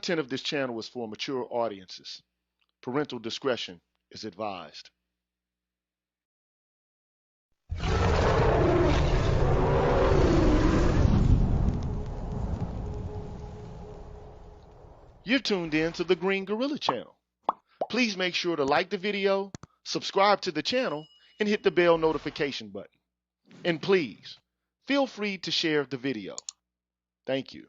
content of this channel is for mature audiences. Parental discretion is advised. You're tuned in to the Green Gorilla channel. Please make sure to like the video, subscribe to the channel, and hit the bell notification button. And please, feel free to share the video. Thank you.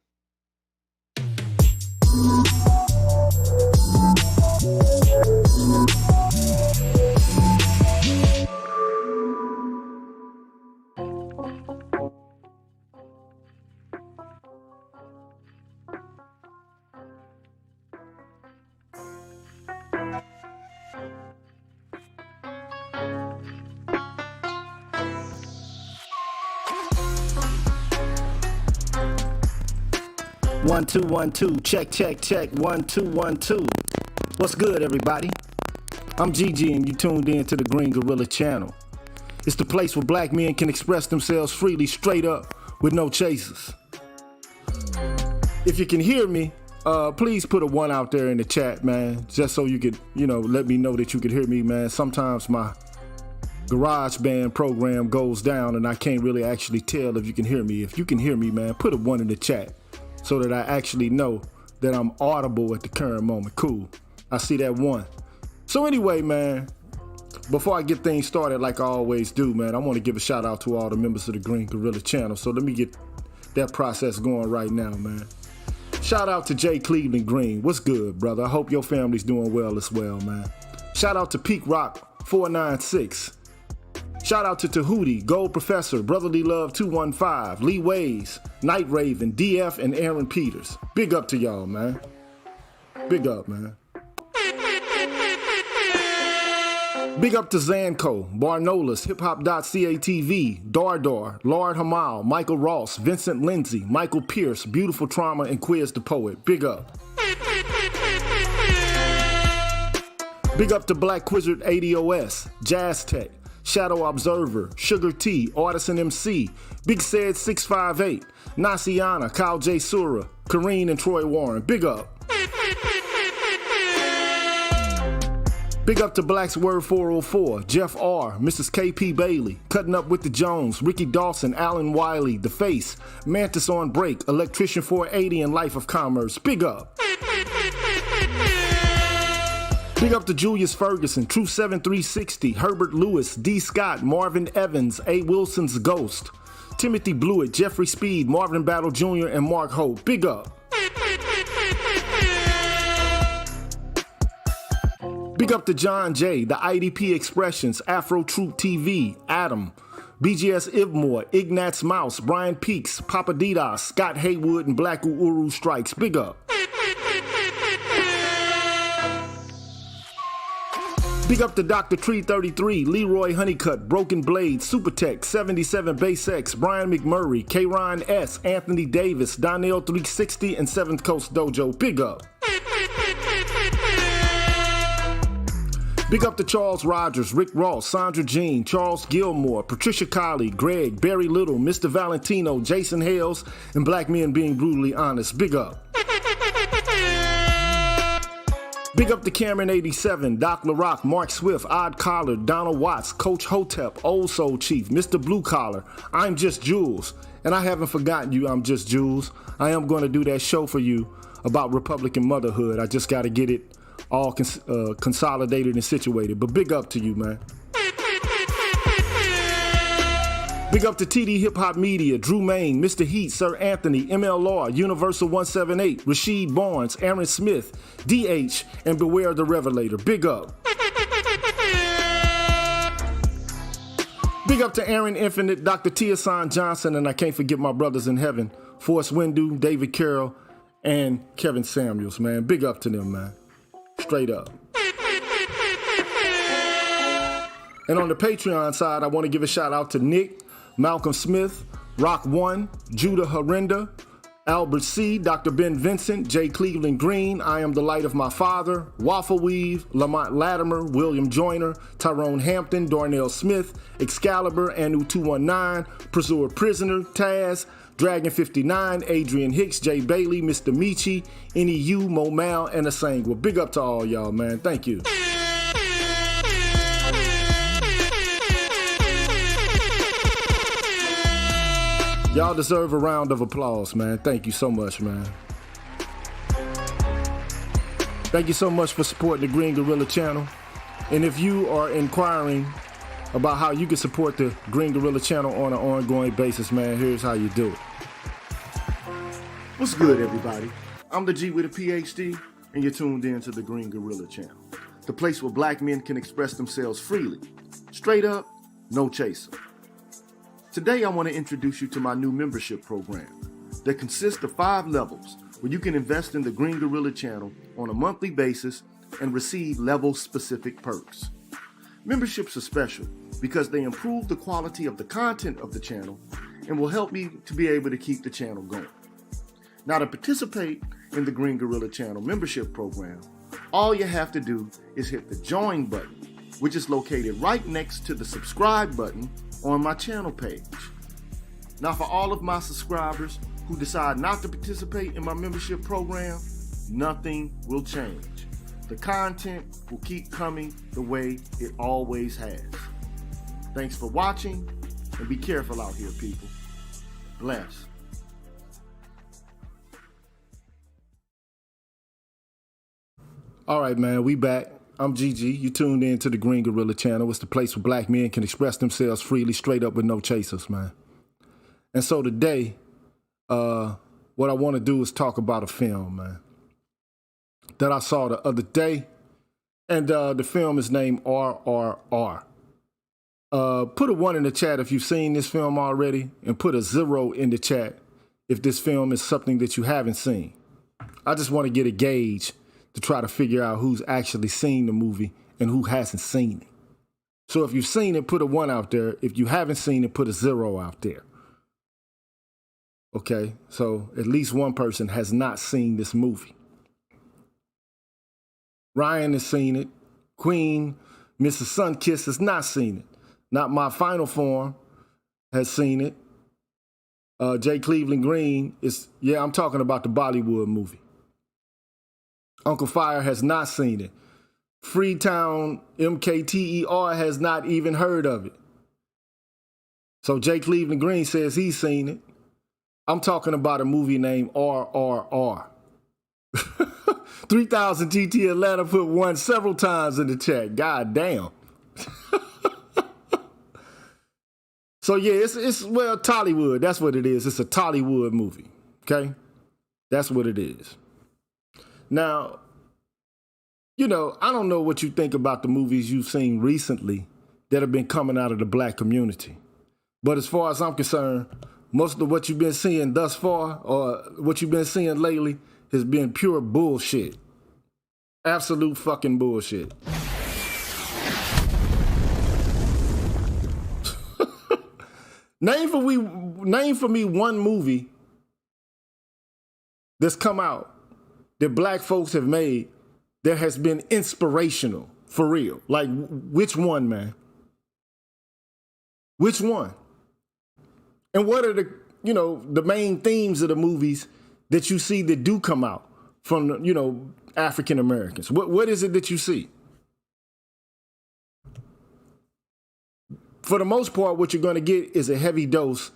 One, two, 1, 2, check, check, check, 1, 2, 1, 2. What's good, everybody? I'm Gigi, and you tuned in to the Green Gorilla channel. It's the place where black men can express themselves freely, straight up, with no chasers. If you can hear me, please put a 1 out there in the chat, man, just so you could, let me know that you could hear me, man. Sometimes my GarageBand program goes down, and I can't really actually tell if you can hear me. If you can hear me, man, put a 1 in the chat, so that I actually know that I'm audible at the current moment. Cool. I see that 1. So anyway, man, before I get things started like I always do, man, I want to give a shout out to all the members of the Green Gorilla channel. So let me get that process going right now, man. Shout out to J. Cleveland Green. What's good, brother? I hope your family's doing well as well, man. Shout out to Peak Rock 496. Shout out to Tahuti, Gold Professor, Brotherly Love 215, Lee Ways, Night Raven, DF, and Aaron Peters. Big up to y'all, man. Big up, man. Big up to Zanko, Barnolas, hiphop.catv, Dardar, Lord Hamal, Michael Ross, Vincent Lindsay, Michael Pierce, Beautiful Trauma, and Quiz the Poet. Big up. Big up to Black Quizzard 80OS, Jazz Tech, Shadow Observer, Sugar T, Artisan MC, Big Said 658, Nasiana, Kyle J. Sura, Kareen and Troy Warren. Big up. Big up to Black's Word 404, Jeff R, Mrs. KP Bailey, Cutting Up with the Jones, Ricky Dawson, Alan Wiley, The Face, Mantis on Break, Electrician 480, and Life of Commerce. Big up. Big up to Julius Ferguson, True 7360, Herbert Lewis, D. Scott, Marvin Evans, A. Wilson's Ghost, Timothy Blewett, Jeffrey Speed, Marvin Battle Jr., and Mark Hope. Big up. Big up to John J., the IDP Expressions, Afro Troop TV, Adam, BGS Ivmore, Ignatz Mouse, Brian Peaks, Papa Didas, Scott Haywood, and Black Uru Strikes. Big up. Big up to Dr. Tree 33, Leroy Honeycutt, Broken Blade, Supertech, 77 Base X, Brian McMurray, K-Ron S, Anthony Davis, Donnell 360, and 7th Coast Dojo. Big up. Big up to Charles Rogers, Rick Ross, Sandra Jean, Charles Gilmore, Patricia Colley, Greg, Barry Little, Mr. Valentino, Jason Hales, and Black Men Being Brutally Honest. Big up. Big up to Cameron 87, Doc LaRock, Mark Swift, Odd Collar, Donald Watts, Coach Hotep, Old Soul Chief, Mr. Blue Collar, I'm Just Jules. And I haven't forgotten you, I'm Just Jules. I am going to do that show for you about Republican motherhood. I just got to get it all consolidated and situated. But big up to you, man. Big up to TD Hip Hop Media, Drew Main, Mr. Heat, Sir Anthony, MLR, Universal 178, Rasheed Barnes, Aaron Smith, DH, and Beware the Revelator. Big up. Big up to Aaron Infinite, Dr. Tiasan Johnson, and I can't forget my brothers in heaven, Forrest Windu, David Carroll, and Kevin Samuels, man. Big up to them, man. Straight up. And on the Patreon side, I want to give a shout out to Nick, Malcolm Smith, Rock One, Judah Harinda, Albert C., Dr. Ben Vincent, J. Cleveland Green, I Am the Light of My Father, Waffle Weave, Lamont Latimer, William Joyner, Tyrone Hampton, Darnell Smith, Excalibur, Anu 219, Pursuer Prisoner, Taz, Dragon59, Adrian Hicks, Jay Bailey, Mr. Michi, NEU, Momal, and Asangwa. Big up to all y'all, man. Thank you. Y'all deserve a round of applause, man. Thank you so much, man. Thank you so much for supporting the Green Gorilla channel. And if you are inquiring about how you can support the Green Gorilla channel on an ongoing basis, man, here's how you do it. What's good, everybody? I'm the G with a PhD, and you're tuned in to the Green Gorilla channel, the place where black men can express themselves freely, straight up, no chaser. Today, I want to introduce you to my new membership program that consists of 5 levels where you can invest in the Green Gorilla channel on a monthly basis and receive level-specific perks. Memberships are special because they improve the quality of the content of the channel and will help me to be able to keep the channel going. Now, to participate in the Green Gorilla channel membership program, all you have to do is hit the join button, which is located right next to the subscribe button on my channel page. Now, for all of my subscribers who decide not to participate in my membership program, nothing will change. The content will keep coming the way it always has. Thanks for watching, and be careful out here, people. Bless. All right, man, we back. I'm GG. You tuned in to the Green Gorilla channel. It's the place where black men can express themselves freely, straight up with no chasers, man. And so today, what I want to do is talk about a film, man, that I saw the other day. And the film is named RRR. Put a 1 in the chat if you've seen this film already, and put a 0 in the chat if this film is something that you haven't seen. I just want to get a gauge to try to figure out who's actually seen the movie and who hasn't seen it. So if you've seen it, put a 1 out there. If you haven't seen it, put a 0 out there. Okay, so at least one person has not seen this movie. Ryan has seen it. Queen, Mrs. Sunkiss has not seen it. Not My Final Form has seen it. J. Cleveland Green is, yeah, I'm talking about the Bollywood movie. Uncle Fire has not seen it. Freetown MKTER has not even heard of it. So J. Cleveland Green says he's seen it. I'm talking about a movie named RRR. 3000 GT Atlanta put 1 several times in the chat. God damn. So yeah, it's well, Tollywood. That's what it is. It's a Tollywood movie. Okay? That's what it is. Now, you know, I don't know what you think about the movies you've seen recently that have been coming out of the black community. But as far as I'm concerned, most of what you've been seeing thus far, or what you've been seeing lately, has been pure bullshit. Absolute fucking bullshit. Name for me one movie that's come out that black folks have made that has been inspirational, for real. Like, which one, man? Which one? And what are the, you know, the main themes of the movies that you see that do come out from, you know, African Americans? What is it that you see? For the most part, what you're going to get is a heavy dose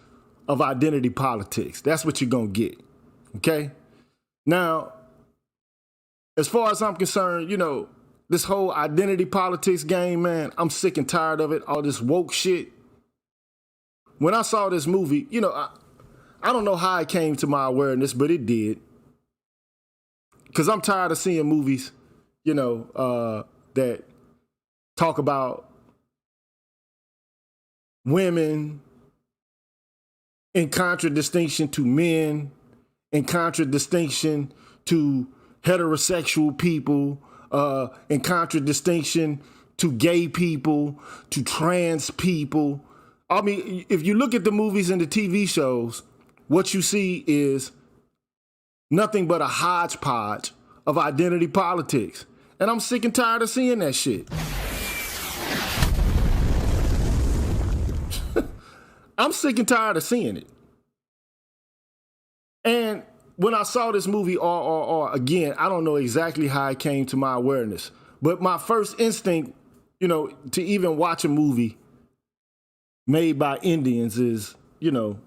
of identity politics. That's what you're going to get, okay? Now, as far as I'm concerned, you know, this whole identity politics game, man, I'm sick and tired of it, all this woke shit. When I saw this movie, you know, I don't know how it came to my awareness, but it did. Because I'm tired of seeing movies, you know, that talk about women in contradistinction to men, in contradistinction to heterosexual people, in contradistinction to gay people, to trans people. I mean, if you look at the movies and the TV shows, what you see is nothing but a hodgepodge of identity politics. And I'm sick and tired of seeing that shit. I'm sick and tired of seeing it. And when I saw this movie RRR, again, I don't know exactly how it came to my awareness, but my first instinct, you know, to even watch a movie made by Indians is, you know,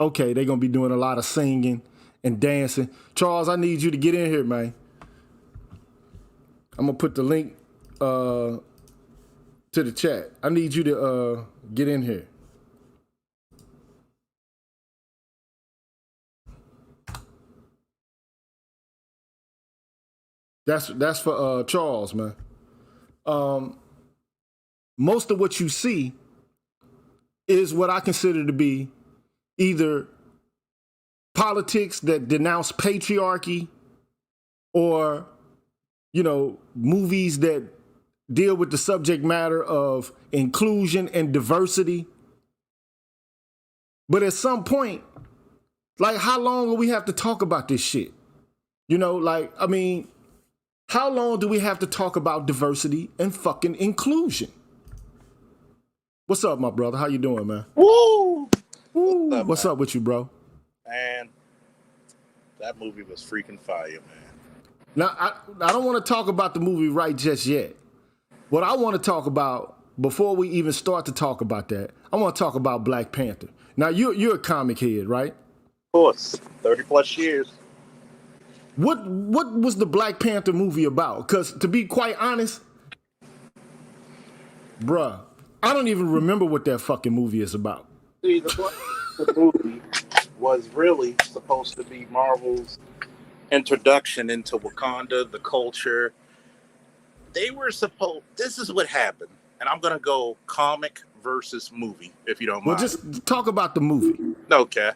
okay, they're gonna be doing a lot of singing and dancing. Charles, I need you to get in here, man. I'm gonna put the link to the chat. I need you to get in here. That's for Charles, man. Most of what you see is what I consider to be either politics that denounce patriarchy or, you know, movies that deal with the subject matter of inclusion and diversity. But at some point, like, how long will we have to talk about this shit? You know, like, I mean, how long do we have to talk about diversity and fucking inclusion? What's up, my brother? How you doing, man? Woo! What's up with you, bro? Man, that movie was freaking fire, man. Now, I don't want to talk about the movie right just yet. What I want to talk about, before we even start to talk about that, I want to talk about Black Panther. Now, you're a comic head, right? Of course, 30 plus years. What was the Black Panther movie about? Because to be quite honest, bruh, I don't even remember what that fucking movie is about. See, the Black Panther movie was really supposed to be Marvel's introduction into Wakanda, the culture. They were supposed, this is what happened. And I'm going to go comic versus movie, if you don't mind. Well, just talk about the movie. Okay.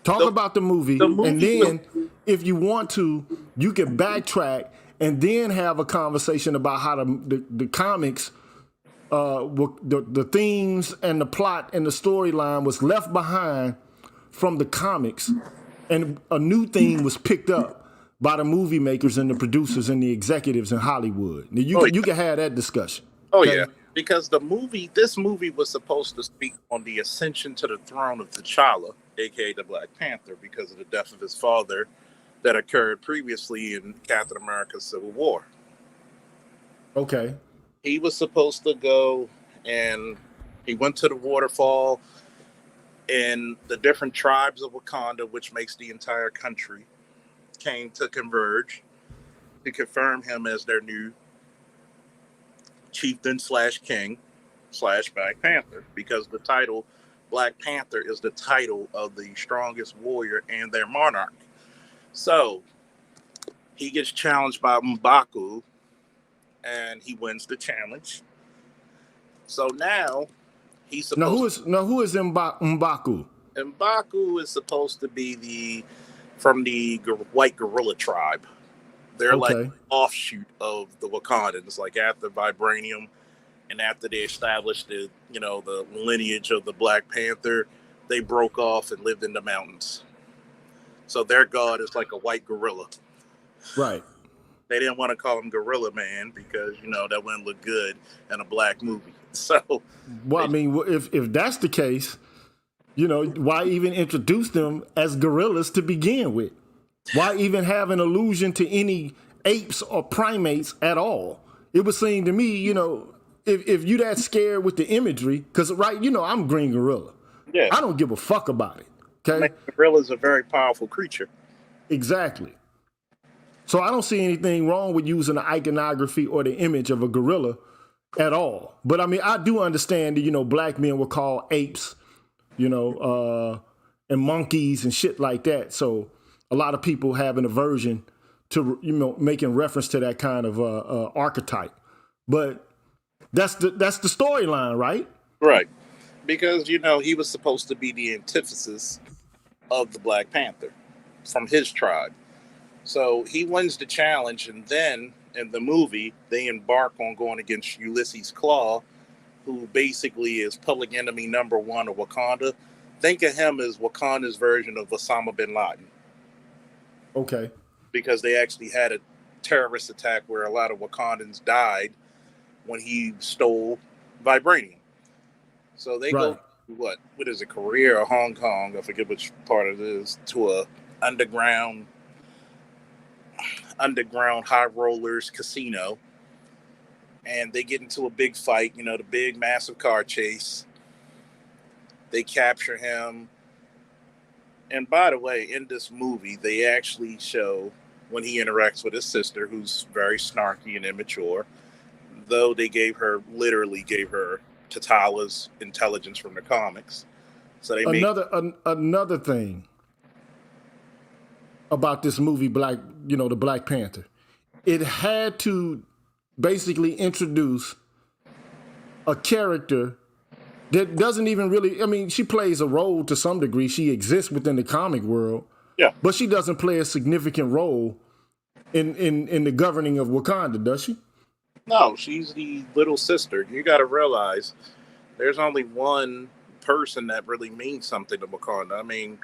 Talk about the movie, and then if you want to, you can backtrack and then have a conversation about how the comics, the themes and the plot and the storyline was left behind from the comics, and a new theme was picked up by the movie makers and the producers and the executives in Hollywood. Now, you can have that discussion. Oh, okay? Yeah. Because this movie was supposed to speak on the ascension to the throne of T'Challa, aka the Black Panther, because of the death of his father that occurred previously in Captain America's Civil War. Okay. He was supposed to go, and he went to the waterfall, and the different tribes of Wakanda, which makes the entire country, came to converge to confirm him as their new chieftain / king / Black Panther, because the title Black Panther is the title of the strongest warrior and their monarch. So he gets challenged by M'Baku, and he wins the challenge. So now he's supposed who is M'Baku? M'Baku is supposed to be from the white gorilla tribe. They're like an offshoot of the Wakandans, like after Vibranium and after they established the lineage of the Black Panther, they broke off and lived in the mountains. So their god is like a white gorilla. Right. They didn't want to call him Gorilla Man because, that wouldn't look good in a black movie. So, well, I mean, if that's the case, why even introduce them as gorillas to begin with? Why even have an allusion to any apes or primates at all? It would seem to me, if you that scared with the imagery, because I'm Green Gorilla. Yeah. I don't give a fuck about it. Okay. Gorilla's a very powerful creature. Exactly. So I don't see anything wrong with using the iconography or the image of a gorilla at all. But I mean, I do understand that, black men were called apes, and monkeys and shit like that. So a lot of people have an aversion to, making reference to that kind of archetype. But that's the storyline, right? Right. Because, he was supposed to be the antithesis of the Black Panther from his tribe. So he wins the challenge, and then in the movie, they embark on going against Ulysses Claw, who basically is public enemy number one of Wakanda. Think of him as Wakanda's version of Osama bin Laden. Okay. Because they actually had a terrorist attack where a lot of Wakandans died when he stole vibranium. So they what is it, Korea or Hong Kong? I forget which part it is. To a underground high rollers casino, and they get into a big fight. You know, the big massive car chase. They capture him. And by the way, in this movie, they actually show when he interacts with his sister, who's very snarky and immature, though they literally gave her T'Challa's intelligence from the comics. So they another thing about this movie, the Black Panther, it had to basically introduce a character that doesn't even really, I mean, she plays a role to some degree. She exists within the comic world. Yeah. But she doesn't play a significant role in the governing of Wakanda, does she? No, she's the little sister. You got to realize there's only one person that really means something to Wakanda. I mean,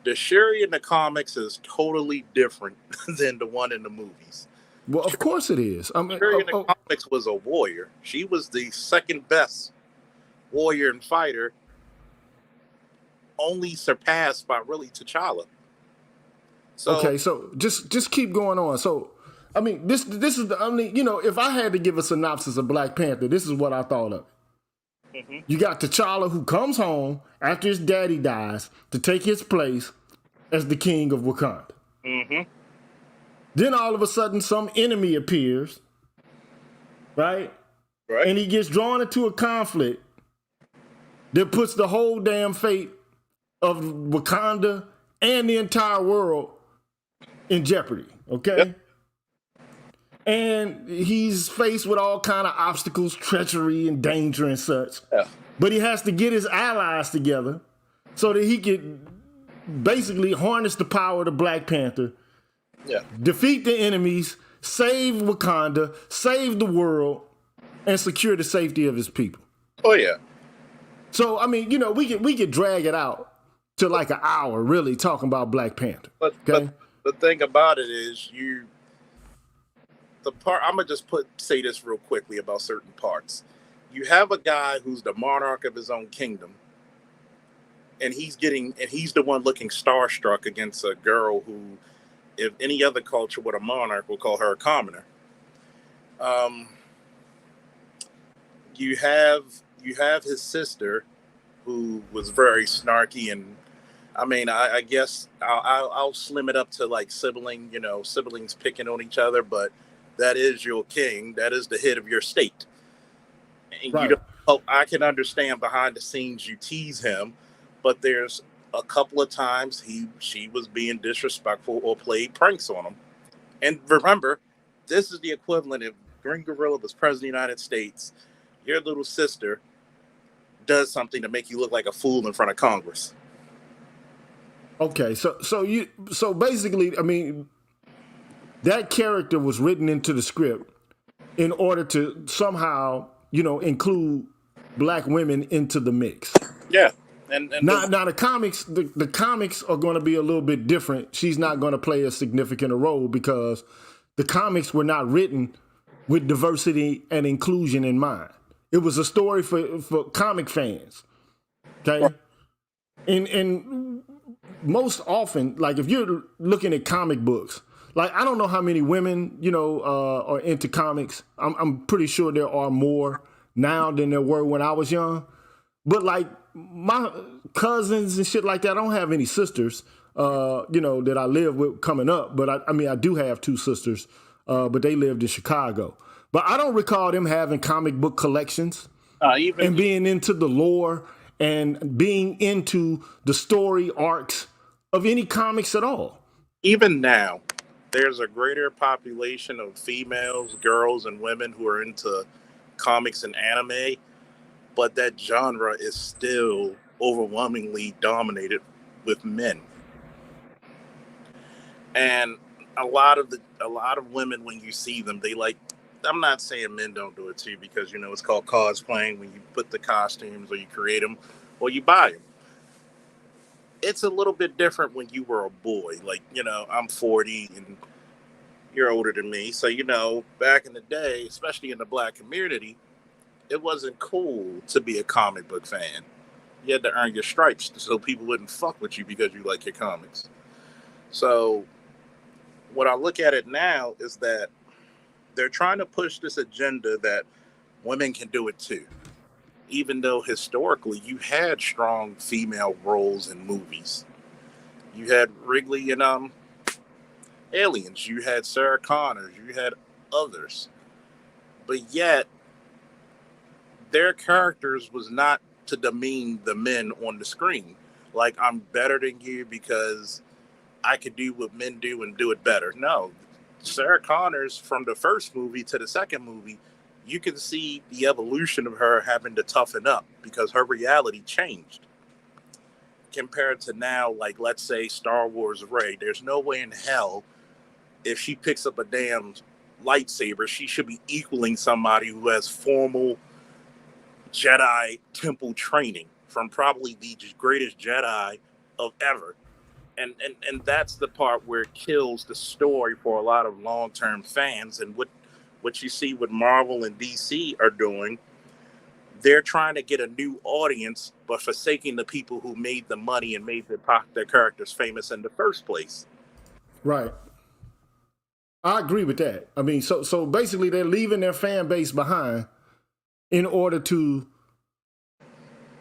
the Shuri in the comics is totally different than the one in the movies. Well, of course it is. I mean, Shuri in the comics was a warrior. She was the second best warrior and fighter, only surpassed by really T'Challa. So, okay, so just keep going on. So, I mean, this is the only, if I had to give a synopsis of Black Panther, this is what I thought of. Mm-hmm. You got T'Challa who comes home after his daddy dies to take his place as the king of Wakanda. Mm-hmm. Then all of a sudden some enemy appears, right? Right. And he gets drawn into a conflict that puts the whole damn fate of Wakanda and the entire world in jeopardy, okay? Yep. And he's faced with all kind of obstacles, treachery and danger and such. Yeah. But he has to get his allies together so that he can basically harness the power of the Black Panther, defeat the enemies, save Wakanda, save the world, and secure the safety of his people. Oh, yeah. So, I mean, we could drag it out to like an hour, really, talking about Black Panther. But the thing about it is, I'm gonna just say this real quickly about certain parts. You have a guy who's the monarch of his own kingdom, and he's the one looking starstruck against a girl who, if any other culture with a monarch, will call her a commoner. You have his sister, who was very snarky, and I mean, I guess I'll slim it up to like siblings picking on each other, but that is your king. That is the head of your state. And right. I can understand behind the scenes you tease him, but there's a couple of times she was being disrespectful or played pranks on him. And remember, this is the equivalent if Green Gorilla was president of the United States. Your little sister does something to make you look like a fool in front of Congress. Okay, so basically, I mean, that character was written into the script in order to somehow, include Black women into the mix. Yeah. And now the comics, the comics are going to be a little bit different. She's not going to play as significant a role because the comics were not written with diversity and inclusion in mind. It was a story for comic fans, okay? And most often, like if you're looking at comic books, like I don't know how many women, are into comics. I'm pretty sure there are more now than there were when I was young. But like my cousins and shit like that, I don't have any sisters, that I live with coming up. But I do have two sisters, but they lived in Chicago. But I don't recall them having comic book collections and being into the lore and being into the story arcs of any comics at all. Even now, there's a greater population of females, girls, and women who are into comics and anime, but that genre is still overwhelmingly dominated with men. And a lot of women, when you see them, they like. I'm not saying men don't do it too, because it's called cosplaying when you put the costumes or you create them or you buy them. It's a little bit different when you were a boy. Like, I'm 40 and you're older than me. So, back in the day, especially in the Black community, it wasn't cool to be a comic book fan. You had to earn your stripes so people wouldn't fuck with you because you like your comics. So what I look at it now is that they're trying to push this agenda that women can do it too. Even though historically you had strong female roles in movies. You had Wrigley in Aliens, you had Sarah Connor, you had others. But yet their characters was not to demean the men on the screen. Like, I'm better than you because I could do what men do and do it better. No. Sarah Connors, from the first movie to the second movie, you can see the evolution of her having to toughen up because her reality changed. Compared to now, like, let's say Star Wars Rey, there's no way in hell if she picks up a damn lightsaber, she should be equaling somebody who has formal Jedi temple training from probably the greatest Jedi of ever. And that's the part where it kills the story for a lot of long-term fans. And what you see what Marvel and DC are doing, they're trying to get a new audience, but forsaking the people who made the money and made their characters famous in the first place. Right. I agree with that. I mean, so basically they're leaving their fan base behind in order to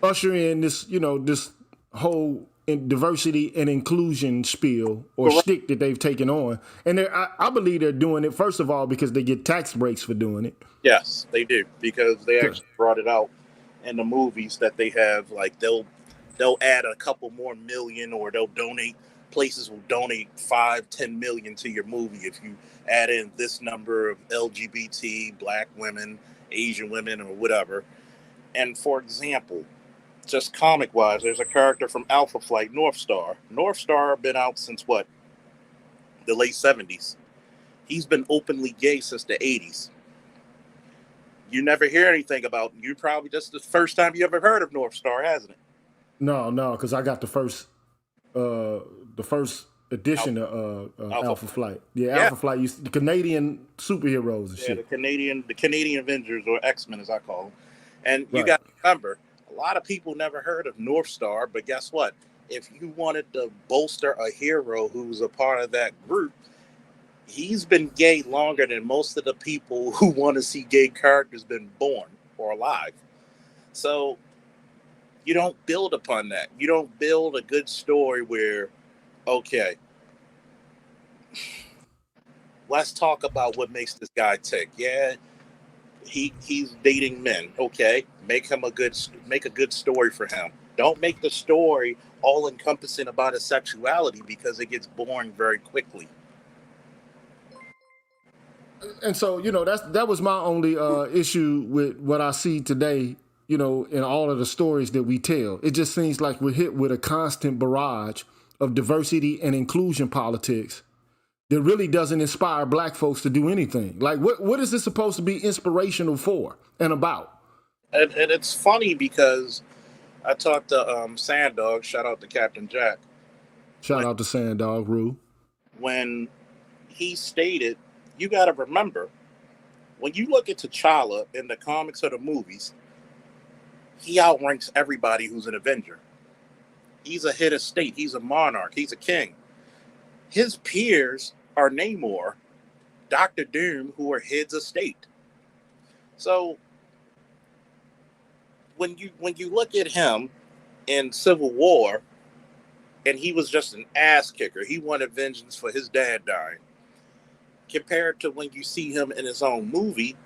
usher in this, this whole diversity and inclusion spiel or shtick that they've taken on. And I believe they're doing it, first of all, because they get tax breaks for doing it. Yes, they do, because they actually brought it out in the movies that they have. Like, they'll add a couple more million, or they'll donate. Places will donate 5-10 million to your movie if you add in this number of LGBT, black women, Asian women, or whatever. And for example, just comic wise, there's a character from Alpha Flight, North Star. North Star been out since what? The late 70s. He's been openly gay since the 80s. You never hear anything about him. You probably just the first time you ever heard of North Star, hasn't it? No, because I got the first edition of Alpha Flight. Yeah, Alpha Flight used the Canadian superheroes and shit. The Canadian Avengers, or X-Men as I call them. And you got to remember, a lot of people never heard of North Star, but guess what? If you wanted to bolster a hero who's a part of that group, he's been gay longer than most of the people who want to see gay characters been born or alive. So you don't build upon that. You don't build a good story where, okay, let's talk about what makes this guy tick. Yeah, he's dating men. Okay, make a good story for him. Don't make the story all encompassing about his sexuality, because it gets boring very quickly. And so, that was my only issue with what I see today, in all of the stories that we tell. It just seems like we're hit with a constant barrage of diversity and inclusion politics that really doesn't inspire black folks to do anything. Like, what is this supposed to be inspirational for and about? And it's funny because I talked to Sanddog, shout out to Captain Jack. Shout out to Sanddog, Rue. When he stated, you got to remember, when you look at T'Challa in the comics or the movies, he outranks everybody who's an Avenger. He's a head of state. He's a monarch. He's a king. His peers are Namor, Dr. Doom, who are heads of state. So when you look at him in Civil War, and he was just an ass kicker. He wanted vengeance for his dad dying. Compared to when you see him in his own movie,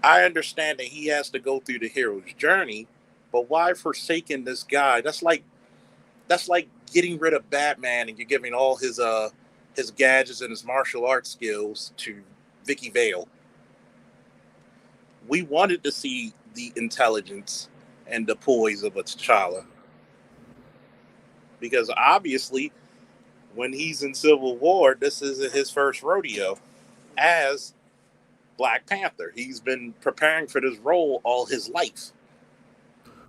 I understand that he has to go through the hero's journey, but why forsaking this guy? That's like getting rid of Batman and you're giving all his gadgets and his martial arts skills to Vicky Vale. We wanted to see the intelligence and the poise of a T'Challa, because obviously when he's in Civil War, this isn't his first rodeo as Black Panther. He's been preparing for this role all his life.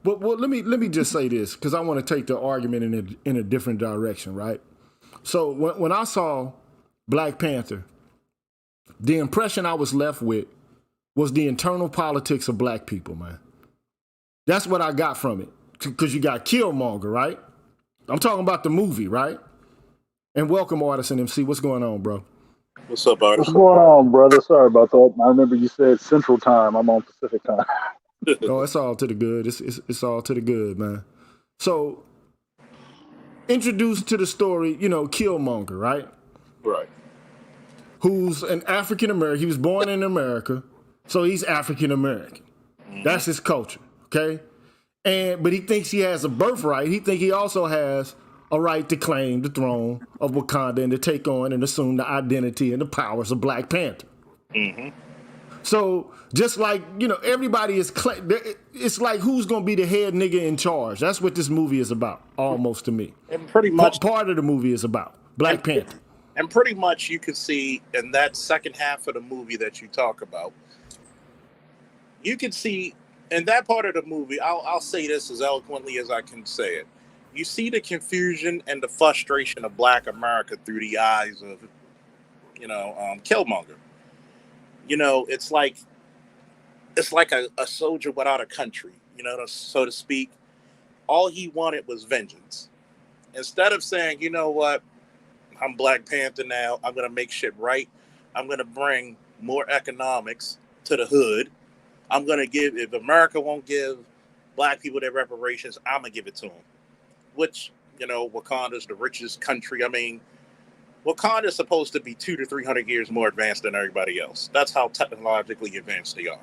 But let me just say this, because I want to take the argument in a different direction, right? So when I saw Black Panther, the impression I was left with was the internal politics of black people, man. That's what I got from it. because you got Killmonger, right? I'm talking about the movie, right? And welcome, Artisan MC. What's going on, bro? What's up, Artis? What's going on, brother? Sorry about that. I remember you said Central Time. I'm on Pacific Time. Oh, it's all to the good. It's all to the good, man. So, introduced to the story, you know, Killmonger, right? Right. Who's an African American. He was born in America, so he's African American. That's his culture, okay? But he thinks he has a birthright. He thinks he also has a right to claim the throne of Wakanda and to take on and assume the identity and the powers of Black Panther. So just like, you know, everybody is, it's like who's going to be the head nigga in charge. That's what this movie is about, almost to me. And pretty much part of the movie is about Black Panther. And pretty much you can see in that second half of the movie that you talk about, you can see in that part of the movie, I'll say this as eloquently as I can say it. You see the confusion and the frustration of Black America through the eyes of, you know, Killmonger. You know, it's like a soldier without a country, you know, so to speak. All he wanted was vengeance. Instead of saying, you know what, I'm Black Panther now, I'm going to make shit right. I'm going to bring more economics to the hood. I'm going to give, if America won't give Black people their reparations, I'm going to give it to them. Which, you know, Wakanda's the richest country. I mean, Wakanda is supposed to be 200 to 300 years more advanced than everybody else. That's how technologically advanced they are.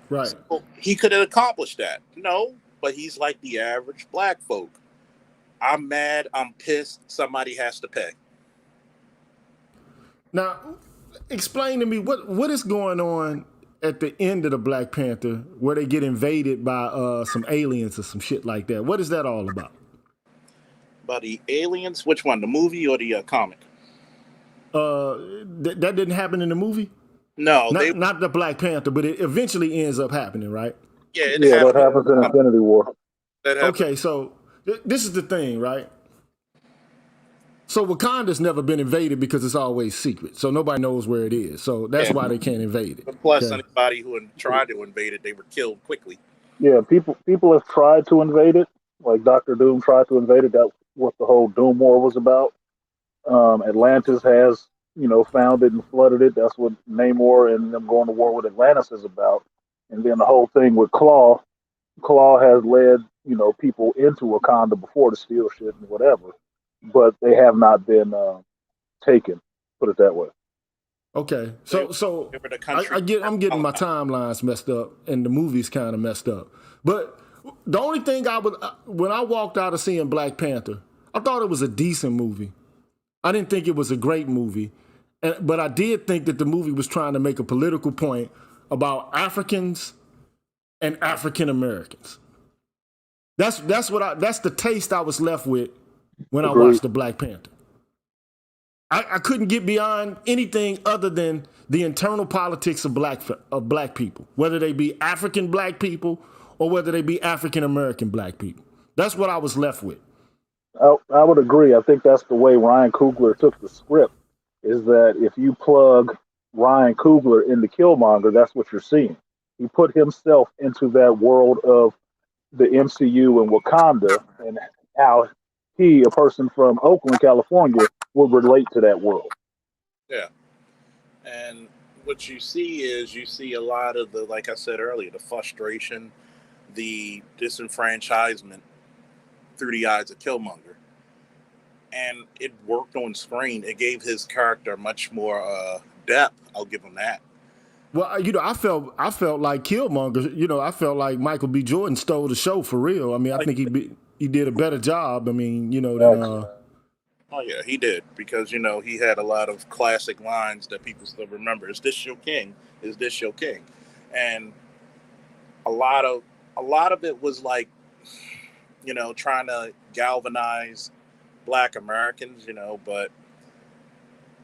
Right. So he could have accomplished that. No, but he's like the average Black folk. I'm mad. I'm pissed. Somebody has to pay. Now, explain to me what is going on at the end of the Black Panther where they get invaded by some aliens or some shit like that. What is that all about? About the aliens? Which one, the movie or the comic? That didn't happen in the movie? No. Not the Black Panther, but it eventually ends up happening, right? Yeah, that happens in Infinity War. Okay, so this is the thing, right? So Wakanda's never been invaded because it's always secret. So nobody knows where it is. So that's why they can't invade it. But plus, anybody who tried to invade it, they were killed quickly. Yeah, people have tried to invade it. Like Dr. Doom tried to invade it. That's what the whole Doom War was about. Atlantis has, you know, found it and flooded it. That's what Namor and them going to war with Atlantis is about. And then the whole thing with Claw has led, you know, people into Wakanda before to steal shit and whatever. But they have not been taken, put it that way. Okay, so I'm getting my timelines messed up and the movie's kind of messed up. But the only thing when I walked out of seeing Black Panther, I thought it was a decent movie. I didn't think it was a great movie, but I did think that the movie was trying to make a political point about Africans and African Americans. That's the taste I was left with when I watched the Black Panther. I couldn't get beyond anything other than the internal politics of black people, whether they be African Black people or whether they be African American Black people. That's what I was left with. I would agree. I think that's the way Ryan Coogler took the script, is that if you plug Ryan Coogler into Killmonger, that's what you're seeing. He put himself into that world of the MCU and Wakanda and how he, a person from Oakland, California, would relate to that world. Yeah. And what you see a lot of the, like I said earlier, the frustration, the disenfranchisement through the eyes of Killmonger. And it worked on screen. It gave his character much more depth. I'll give him that. Well, you know, I felt like Killmonger, you know, I felt like Michael B. Jordan stole the show for real. I mean, I think he did a better job. I mean, you know, than oh yeah, he did, because, you know, he had a lot of classic lines that people still remember. Is this your king? Is this your king? And a lot of it was like, you know, trying to galvanize Black Americans, you know, but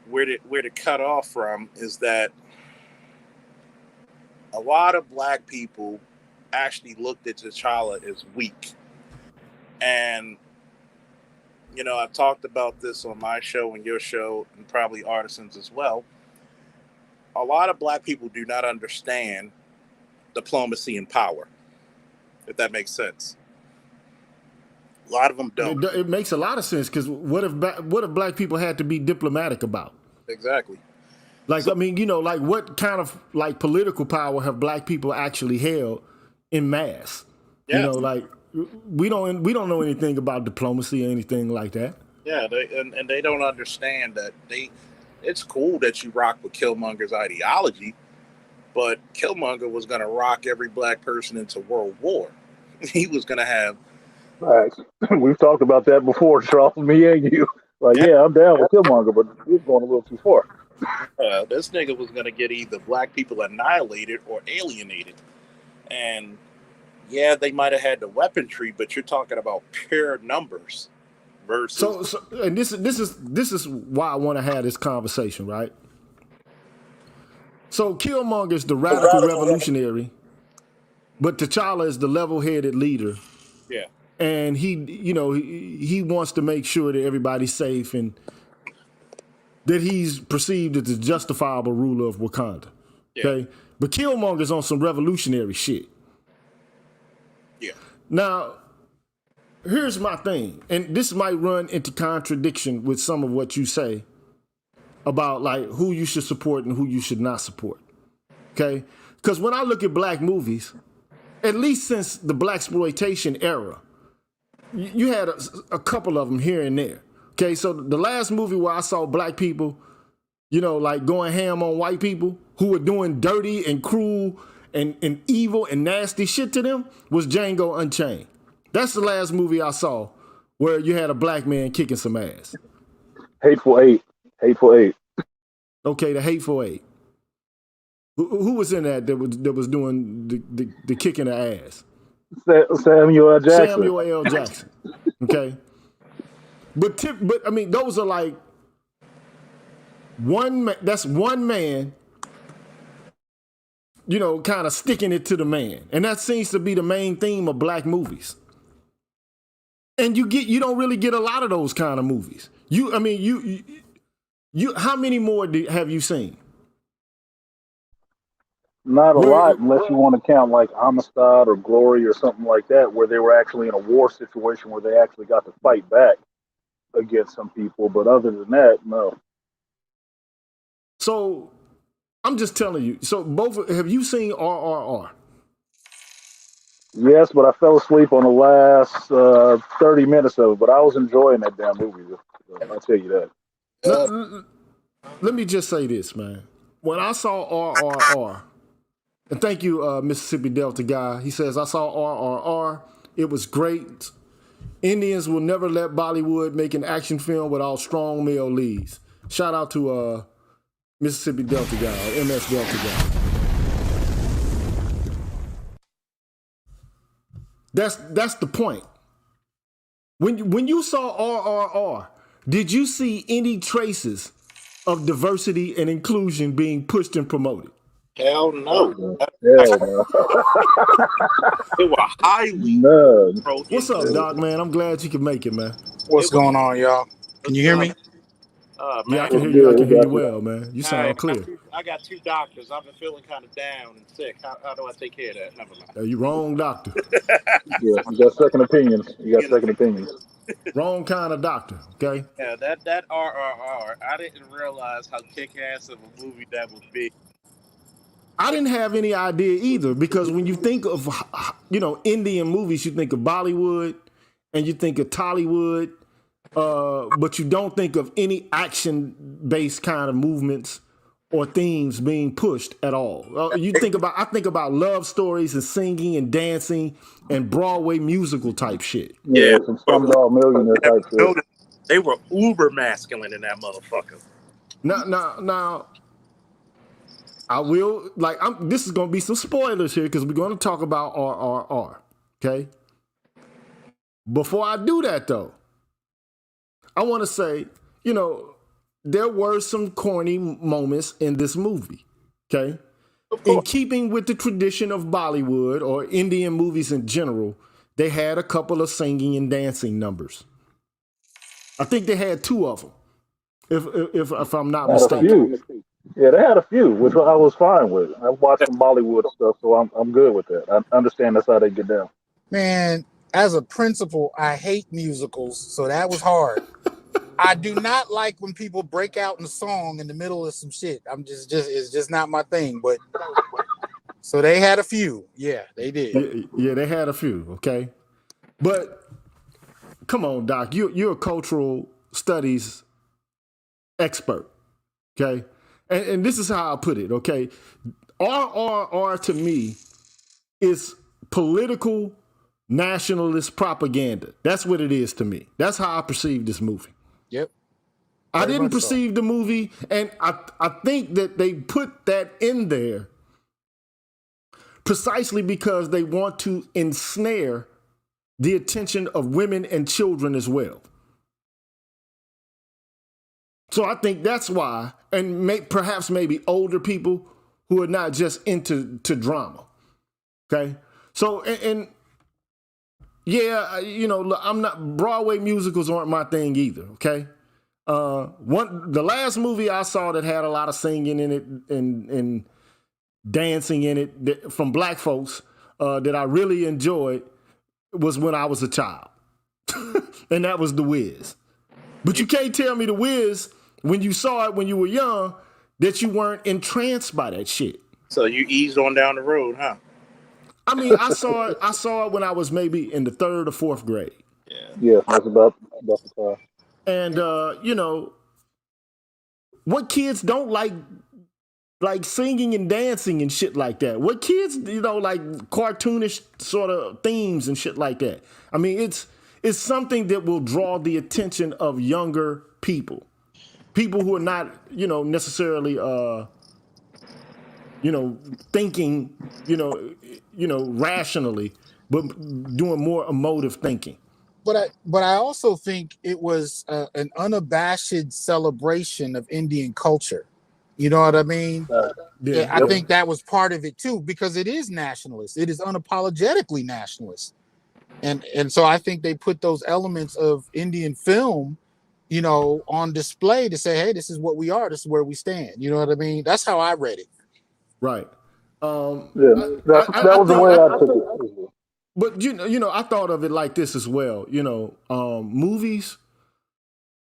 where to cut off from is that a lot of Black people actually looked at T'Challa as weak. And, you know, I've talked about this on my show and your show and probably Artisans as well. A lot of Black people do not understand diplomacy and power, if that makes sense. A lot of them don't. It makes a lot of sense because what if black people had to be diplomatic about? Exactly. Like, I mean, like what kind of like political power have black people actually held in mass? Yeah. Like we don't know anything about diplomacy or anything like that. Yeah, and they don't understand that it's cool that you rock with Killmonger's ideology, but Killmonger was going to rock every black person into World War. He was going to have. Right. We've talked about that before, Charles, me and you. Like, yeah, I'm down with Killmonger, but he's going a little too far. This nigga was going to get either black people annihilated or alienated. And yeah, they might have had the weaponry, but you're talking about pure numbers versus. So and this is why I want to have this conversation, right? So Killmonger's the radical revolutionary, but T'Challa is the level-headed leader. Yeah. And he wants to make sure that everybody's safe and that he's perceived as the justifiable ruler of Wakanda. Yeah. Okay? But Killmonger's on some revolutionary shit. Yeah. Now, here's my thing, and this might run into contradiction with some of what you say about like who you should support and who you should not support. Okay? Because when I look at black movies, at least since the blaxploitation era, you had a couple of them here and there. Okay, so the last movie where I saw black people, like going ham on white people who were doing dirty and cruel and evil and nasty shit to them was Django Unchained. That's the last movie I saw where you had a black man kicking some ass. Hateful Eight. Okay, the Hateful Eight. Who was in that was doing the kicking the ass? Samuel L. Jackson. Samuel L. Jackson. Okay. But I mean, those are like that's one man, kind of sticking it to the man. And that seems to be the main theme of black movies. And you don't really get a lot of those kind of movies. How many more have you seen? Not a lot, unless you want to count like Amistad or Glory or something like that, where they were actually in a war situation where they actually got to fight back against some people. But other than that, no. So I'm just telling you. So have you seen RRR? Yes, but I fell asleep on the last 30 minutes of it. But I was enjoying that damn movie. I'll tell you that. Let me just say this, man. When I saw RRR, and thank you, Mississippi Delta guy. He says, I saw RRR. It was great. Indians will never let Bollywood make an action film without strong male leads. Shout out to Mississippi Delta guy, MS Delta guy. That's the point. When you saw RRR, did you see any traces of diversity and inclusion being pushed and promoted? Hell no. Hell no. They were highly. What's up, Doc, man? I'm glad you can make it, man. What's going on, y'all? Can you hear me? Man, Yeah, I can hear you. I can hear you well, man. You sound clear. I got 2 doctors. I've been feeling kind of down and sick. How do I take care of that? Never mind. You wrong doctor. Yeah, you got second opinions. Wrong kind of doctor, okay? Yeah, that RRR, I didn't realize how kick-ass of a movie that would be. I didn't have any idea either, because when you think of, Indian movies, you think of Bollywood and you think of Tollywood, but you don't think of any action-based kind of movements or themes being pushed at all. I think about love stories and singing and dancing and Broadway musical type shit. Yeah, some Slumdog Millionaire type shit. They were uber masculine in that motherfucker. Now, I will, this is going to be some spoilers here because we're going to talk about RRR, okay? Before I do that, though, I want to say, there were some corny moments in this movie, okay? In keeping with the tradition of Bollywood or Indian movies in general, they had a couple of singing and dancing numbers. I think they had 2 of them, if I'm not mistaken. Yeah, they had a few, which I was fine with. I've watched some Bollywood stuff, so I'm good with that. I understand that's how they get down. Man, as a principle, I hate musicals, so that was hard. I do not like when people break out in a song in the middle of some shit. It's just not my thing. But so they had a few. Yeah, they did. Yeah, they had a few, okay? But come on, Doc, you're a cultural studies expert, okay? And this is how I put it, okay? RRR to me is political nationalist propaganda. That's what it is to me. That's how I perceive this movie. Yep. I Very didn't much so. perceive the movie, and I think that they put that in there precisely because they want to ensnare the attention of women and children as well. So I think that's why, and perhaps maybe older people who are not just into drama. Okay, so and yeah, you know, I'm not, Broadway musicals aren't my thing either. Okay, the last movie I saw that had a lot of singing in it and dancing in it from black folks that I really enjoyed was when I was a child, and that was The Wiz. But you can't tell me The Wiz, when you saw it when you were young, that you weren't entranced by that shit. So you eased on down the road, huh? I mean, I saw it when I was maybe in the 3rd or 4th grade. Yeah, that's about the time. And you know, what kids don't like singing and dancing and shit like that? What kids, you know, like cartoonish sort of themes and shit like that? I mean, it's something that will draw the attention of younger people who are not, you know, necessarily, you know, thinking, you know, rationally, but doing more emotive thinking. But I also think it was an unabashed celebration of Indian culture. You know what I mean? Yeah, I think that was part of it too, because it is nationalist. It is unapologetically nationalist. And so I think they put those elements of Indian film, you know, on display to say, hey, this is what we are. This is where we stand. You know what I mean? That's how I read it. Right. That was the way I took it. But you know, I thought of it like this as well. You know, movies.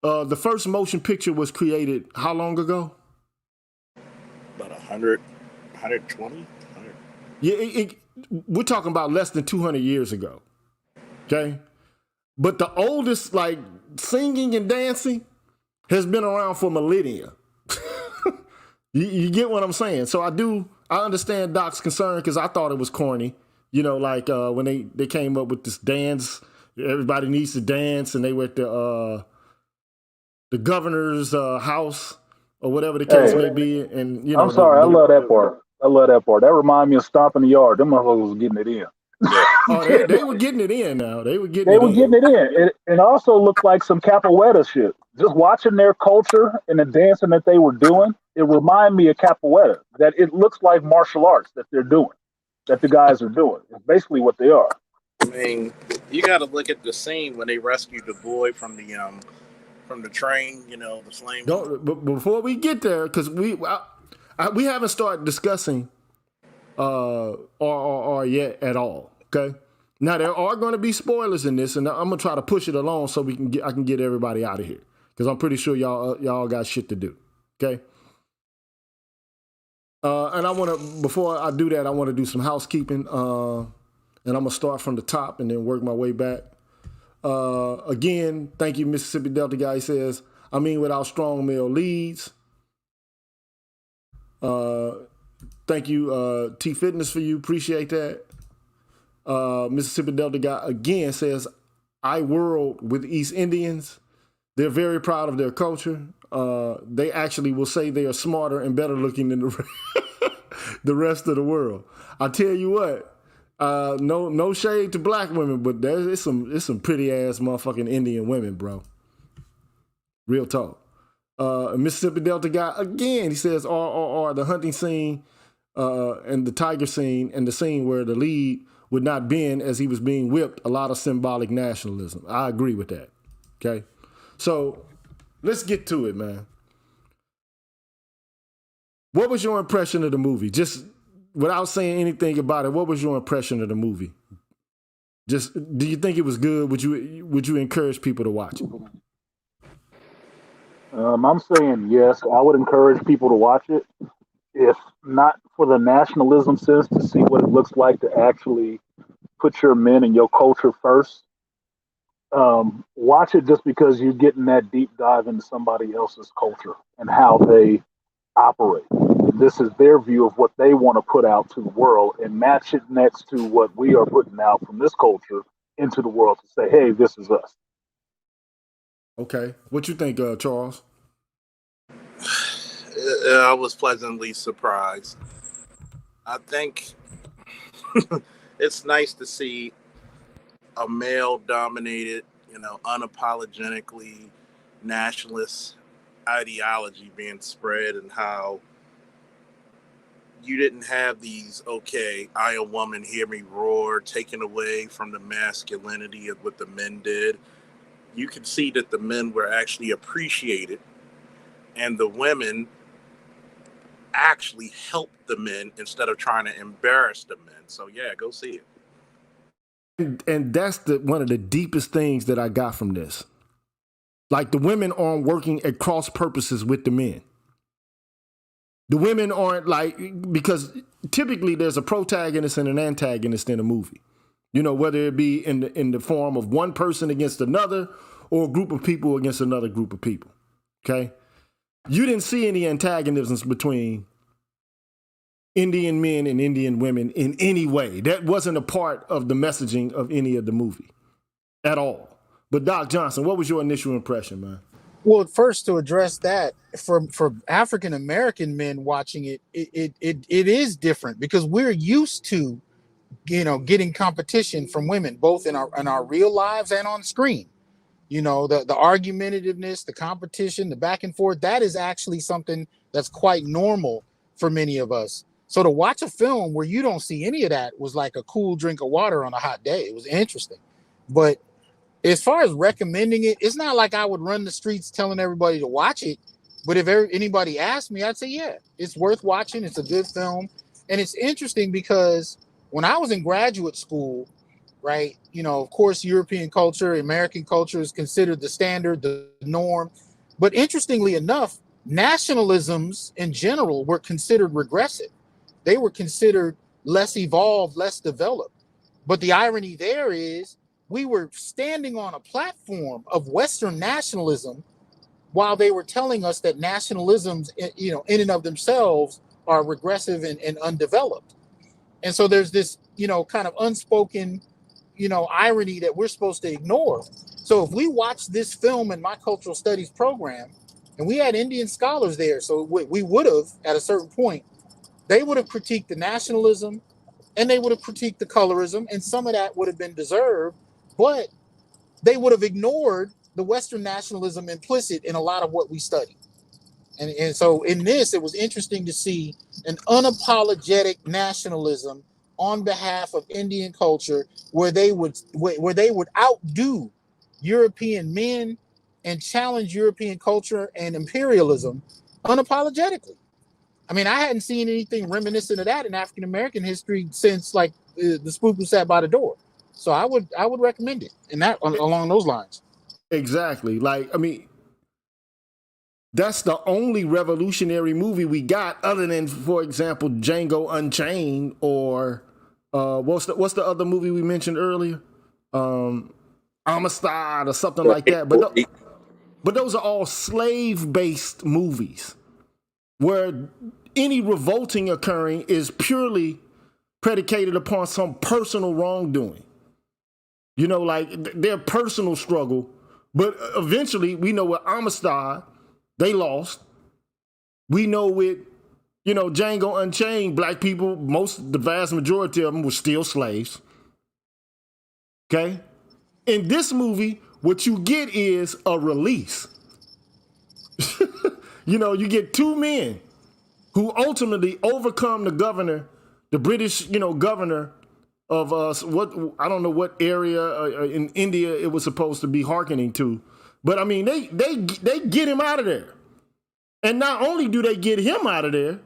The first motion picture was created how long ago? About 100, 120? 100. Yeah, we're talking about less than 200 years ago. Okay? But the oldest, like, singing and dancing has been around for millennia. you get what I'm saying? So I understand Doc's concern because I thought it was corny. You know, like when they came up with this dance, everybody needs to dance, and they were at the governor's house or whatever the case may be. And you know, I'm sorry, I love that part. That reminds me of Stomp in the Yard. Them motherfuckers was getting it in. Oh, they were getting it in now. They were getting it in. It also looked like some capoeira shit. Just watching their culture and the dancing that they were doing, it reminded me of capoeira. That it looks like martial arts that they're doing, that the guys are doing. It's basically what they are. I mean, you got to look at the scene when they rescued the boy from the train. You know, the flame. But before we get there, because we haven't started discussing RRR yet at all. Okay. Now there are going to be spoilers in this, and I'm gonna try to push it along so I can get everybody out of here because I'm pretty sure y'all got shit to do. Okay. And before I do that, I want to do some housekeeping. And I'm gonna start from the top and then work my way back. Again, thank you, Mississippi Delta guy. He says, I mean, without strong male leads. Thank you, T Fitness, for you. Appreciate that. Mississippi Delta guy again says, I world with East Indians. They're very proud of their culture. They actually will say they are smarter and better looking than the rest of the world. I tell you what, no shade to black women, but it's some pretty ass motherfucking Indian women, bro. Real talk. Mississippi Delta guy again, he says RRR, the hunting scene and the tiger scene and the scene where the lead would not bend as he was being whipped, a lot of symbolic nationalism. I agree with that. Okay. So let's get to it, man. What was your impression of the movie? Just without saying anything about it, what was your impression of the movie? Just do you think it was good? Would you encourage people to watch it? I'm saying yes. I would encourage people to watch it, if not for the nationalism sense, to see what it looks like to actually put your men and your culture first. Watch it just because you're getting that deep dive into somebody else's culture and how they operate. This is their view of what they want to put out to the world, and match it next to what we are putting out from this culture into the world to say, hey, this is us. Okay, what you think, Charles? I was pleasantly surprised. I think it's nice to see a male-dominated, unapologetically nationalist ideology being spread, and how you didn't have these, okay, I am woman, hear me roar, taken away from the masculinity of what the men did. You could see that the men were actually appreciated, and the women actually helped the men instead of trying to embarrass the men. So yeah, go see it. And that's one of the deepest things that I got from this. Like, the women aren't working at cross purposes with the men. The women aren't because typically there's a protagonist and an antagonist in a movie. Whether it be in the form of one person against another, or a group of people against another group of people. Okay? You didn't see any antagonisms between Indian men and Indian women in any way. That wasn't a part of the messaging of any of the movie at all. But Doc Johnson, what was your initial impression, man? Well, first, to address that, for African American men watching it is different, because we're used to, getting competition from women, both in our real lives and on screen. The argumentativeness, the competition, the back and forth, that is actually something that's quite normal for many of us. So to watch a film where you don't see any of that was like a cool drink of water on a hot day. It was interesting. But as far as recommending it, it's not like I would run the streets telling everybody to watch it. But if anybody asked me, I'd say, yeah, it's worth watching. It's a good film. And it's interesting because when I was in graduate school, right, of course, European culture, American culture is considered the standard, the norm. But interestingly enough, nationalisms in general were considered regressive. They were considered less evolved, less developed. But the irony there is, we were standing on a platform of Western nationalism while they were telling us that nationalisms, in and of themselves are regressive and undeveloped. And so there's this, kind of unspoken, irony that we're supposed to ignore. So if we watch this film in my cultural studies program, and we had Indian scholars there, so we would have, at a certain point, they would have critiqued the nationalism, and they would have critiqued the colorism, and some of that would have been deserved, but they would have ignored the Western nationalism implicit in a lot of what we study. And so in this, it was interesting to see an unapologetic nationalism on behalf of Indian culture, where they would outdo European men and challenge European culture and imperialism unapologetically. I mean, I hadn't seen anything reminiscent of that in African American history since the spook who sat by the door. So I would recommend it, and that along those lines. Exactly. That's the only revolutionary movie we got, other than, for example, Django Unchained, or what's the other movie we mentioned earlier? Amistad or something like that. But those are all slave-based movies, where any revolting occurring is purely predicated upon some personal wrongdoing. Their personal struggle. But eventually, we know with Amistad, they lost. We know with, Django Unchained, black people, the vast majority of them were still slaves. Okay? In this movie, what you get is a release. You get two men who ultimately overcome the British, governor of I don't know what area in India it was supposed to be hearkening to. But I mean, they get him out of there. And not only do they get him out of there,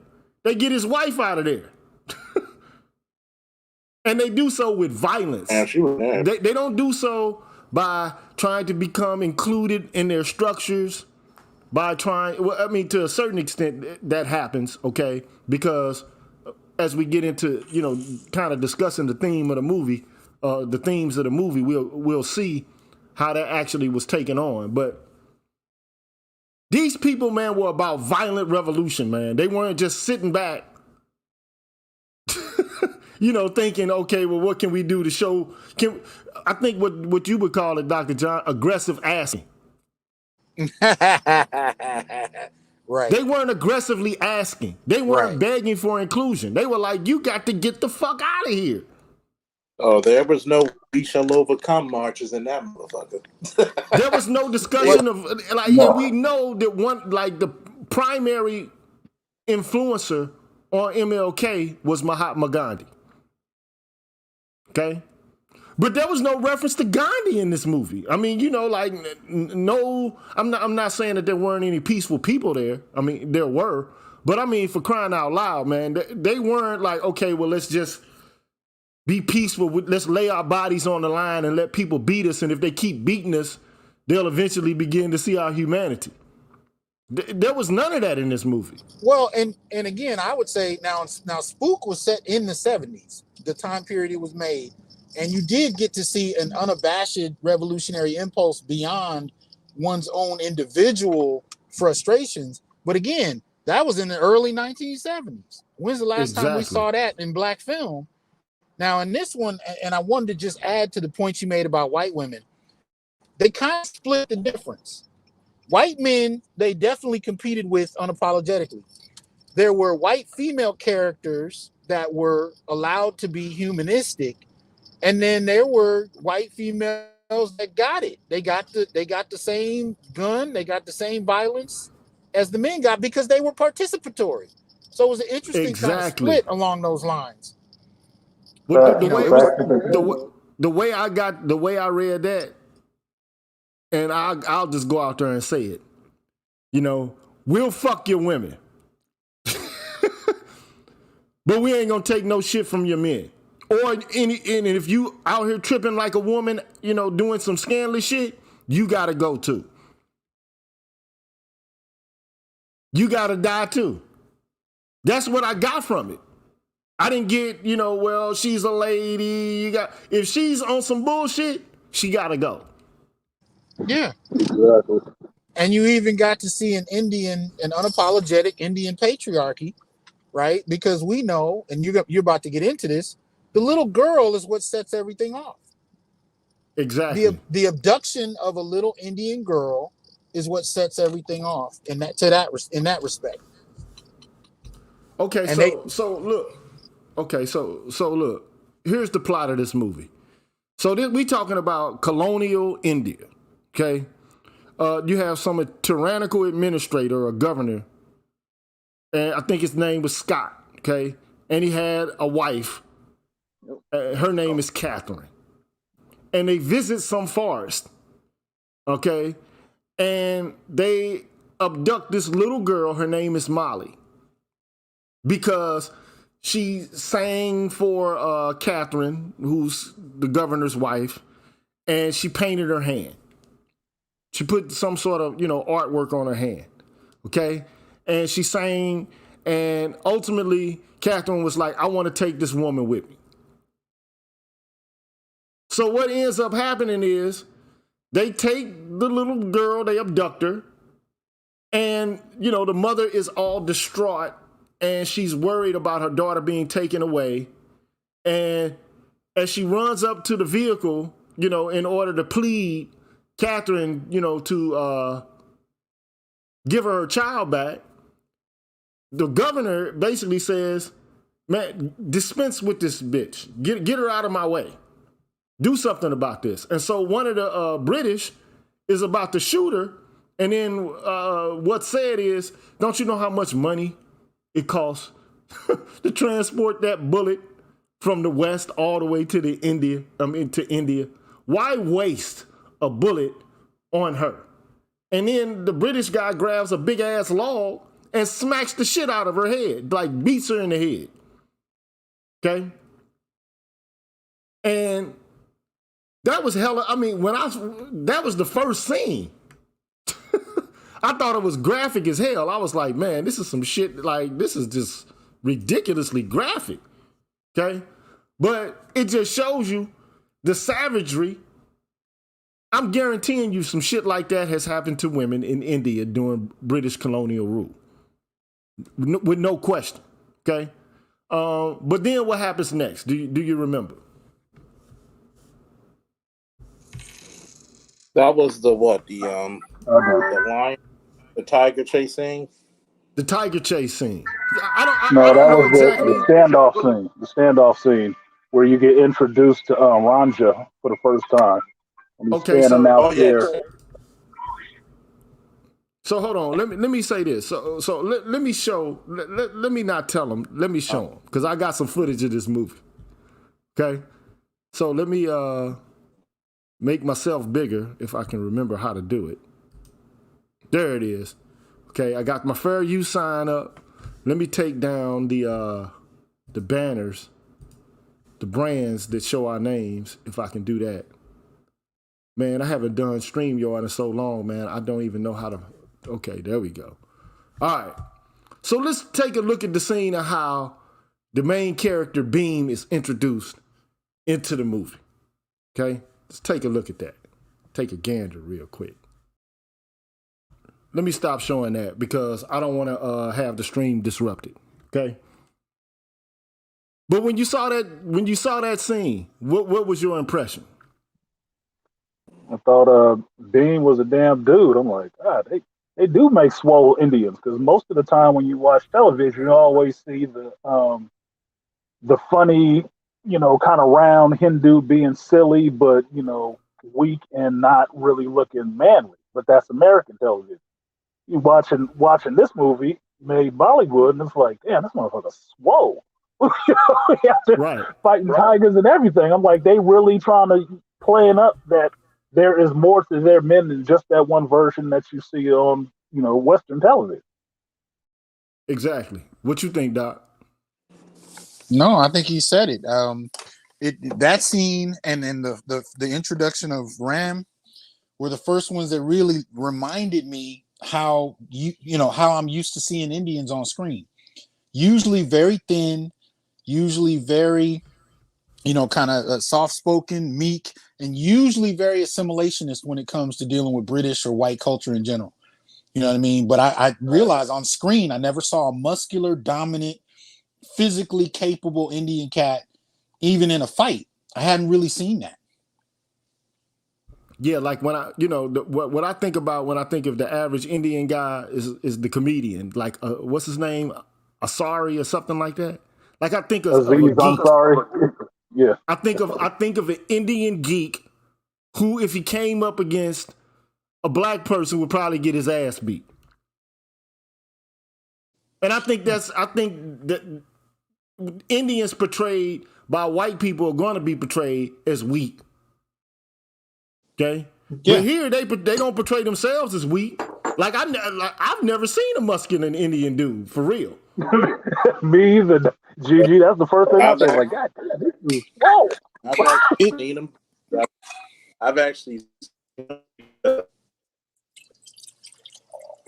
they get his wife out of there. And they do so with violence. And she was there. They don't do so by trying to become included in their structures, by trying, well, I mean, to a certain extent that happens, okay? Because as we get into, you know, kind of discussing the theme of the movie, the themes of the movie, we'll see how that actually was taken on. But these people, man, were about violent revolution, man. They weren't just sitting back, you know, thinking, okay, well, what can we do to show? I think what you would call it, Dr. John, aggressive assing. Right. They weren't aggressively asking. They weren't begging for inclusion. They were like, you got to get the fuck out of here. Oh, there was no "we shall overcome" marches in that motherfucker. There was no discussion of like, and we know that one, like, the primary influencer on MLK was Mahatma Gandhi. Okay, but there was no reference to Gandhi in this movie. I mean, you know, like, no, I'm not saying that there weren't any peaceful people there. I mean, there were, but I mean, for crying out loud, man, they weren't like, okay, well, let's just be peaceful. Let's lay our bodies on the line and let people beat us. And if they keep beating us, they'll eventually begin to see our humanity. There was none of that in this movie. Well, and again, I would say now Spook was set in the 70s, the time period it was made. And you did get to see an unabashed revolutionary impulse beyond one's own individual frustrations. But again, that was in the early 1970s. When's the last time we saw that in black film? Now, in this one, and I wanted to just add to the point you made about white women, they kind of split the difference. White men, they definitely competed with unapologetically. There were white female characters that were allowed to be humanistic, and then there were white females that got it. They got the same gun, they got the same violence as the men got because they were participatory. So it was an interesting kind of split along those lines. Well, the way I read that, and I'll just go out there and say it, you know, we'll fuck your women, but we ain't gonna take no shit from your men. Or and if you out here tripping like a woman, you know, doing some scandalous shit, you gotta go too. You gotta die too. That's what I got from it. I didn't get, you know, well, she's a lady. If she's on some bullshit, she gotta go. Yeah. Exactly. And you even got to see an unapologetic Indian patriarchy, right? Because we know, and you're about to get into this, the little girl is what sets everything off. Exactly. The abduction of a little Indian girl is what sets everything off in that respect. Okay, and so look. Okay, so look. Here's the plot of this movie. So we talking about colonial India. Okay, you have some tyrannical administrator or governor, and I think his name was Scott. Okay, and he had a wife. Her name is Catherine, and they visit some forest. Okay, and they abduct this little girl. Her name is Molly, because she sang for Catherine, who's the governor's wife, and she painted her hand. She put some sort of, you know, artwork on her hand, okay? And she sang, and ultimately, Catherine was like, I want to take this woman with me. So what ends up happening is they take the little girl, they abduct her, and, you know, the mother is all distraught, and she's worried about her daughter being taken away. And as she runs up to the vehicle, you know, in order to plead Catherine, you know, to give her child back, the governor basically says, man, dispense with this bitch. Get her out of my way. Do something about this. And so one of the British is about to shoot her. And then what's said is, don't you know how much money it costs to transport that bullet from the West all the way to India? Why waste a bullet on her? And then the British guy grabs a big ass log and smacks the shit out of her head, like beats her in the head. Okay? And that was hella. I mean, that was the first scene. I thought it was graphic as hell. I was like, man, this is some shit. Like, this is just ridiculously graphic. Okay, but it just shows you the savagery. I'm guaranteeing you some shit like that has happened to women in India during British colonial rule, with no question. Okay, but then what happens next? Do you remember? That was the lion, the tiger chase scene. The tiger chase scene. I No, don't that know was exactly. the standoff scene. The standoff scene where you get introduced to Ranja for the first time. And he's Okay, standing out there. So hold on. Let me say this. So let me show. Let me not tell them. Let me show them because I got some footage of this movie. Okay. So let me make myself bigger if I can remember how to do it. There it is. Okay, I got my fair use sign up. Let me take down the banners, the brands that show our names, if I can do that. Man, I haven't done StreamYard in so long, man. I don't even know how to. Okay, there we go. All right. So let's take a look at the scene of how the main character Beam is introduced into the movie. Okay? Let's take a look at that. Take a gander real quick. Let me stop showing that because I don't want to have the stream disrupted. Okay? But when you saw that scene, what was your impression? I thought Bean was a damn dude. I'm like, God, they do make swole Indians because most of the time when you watch television, you always see the funny, kind of round Hindu being silly, but weak and not really looking manly. But that's American television. You watching this movie made Bollywood, and it's like, damn, this motherfucker swole. Right. Fighting tigers and everything. I'm like, they really trying to playing up that there is more to their men than just that one version that you see on, Western television. Exactly. What you think, Doc? No, I think he said it. That scene and then the introduction of Ram were the first ones that really reminded me how how I'm used to seeing Indians on screen. Usually very thin, usually very kind of soft-spoken, meek, and usually very assimilationist when it comes to dealing with British or white culture in general. You know what I mean? But I realized on screen, I never saw a muscular, dominant, physically capable Indian cat, even in a fight. I hadn't really seen that. Yeah, like when I, what I think about when I think of the average Indian guy is the comedian, like what's his name, Asari or something like that. Like I think of a geek. I'm sorry. Yeah. I think of an Indian geek who, if he came up against a black person, would probably get his ass beat. And I think that Indians portrayed by white people are going to be portrayed as weak. Okay, yeah. But here they don't portray themselves as weak. Like I've never seen a muscular Indian dude for real. Me either. GG, that's the first thing I say. Like, God damn, this is whoa. I've actually seen him. I've actually.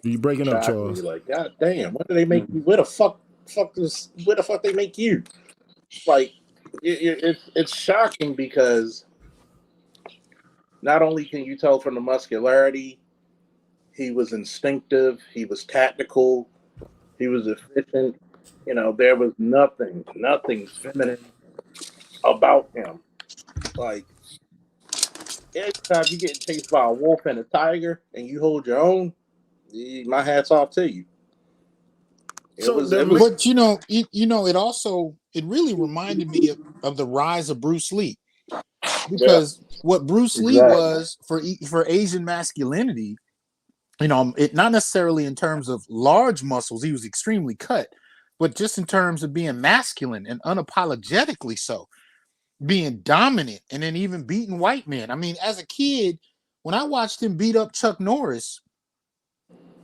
You breaking up, Charles? Like, God damn, what do they make you? Where the fuck they make you? Like, it's shocking because not only can you tell from the muscularity, he was instinctive, he was tactical, he was efficient. There was nothing feminine about him. Like, every time you get chased by a wolf and a tiger and you hold your own, my hat's off to you. It was, but it really reminded me of the rise of Bruce Lee, because what Bruce Lee was for Asian masculinity, it not necessarily in terms of large muscles, he was extremely cut, but just in terms of being masculine and unapologetically so, being dominant, and then even beating white men. I mean, as a kid, when I watched him beat up Chuck Norris,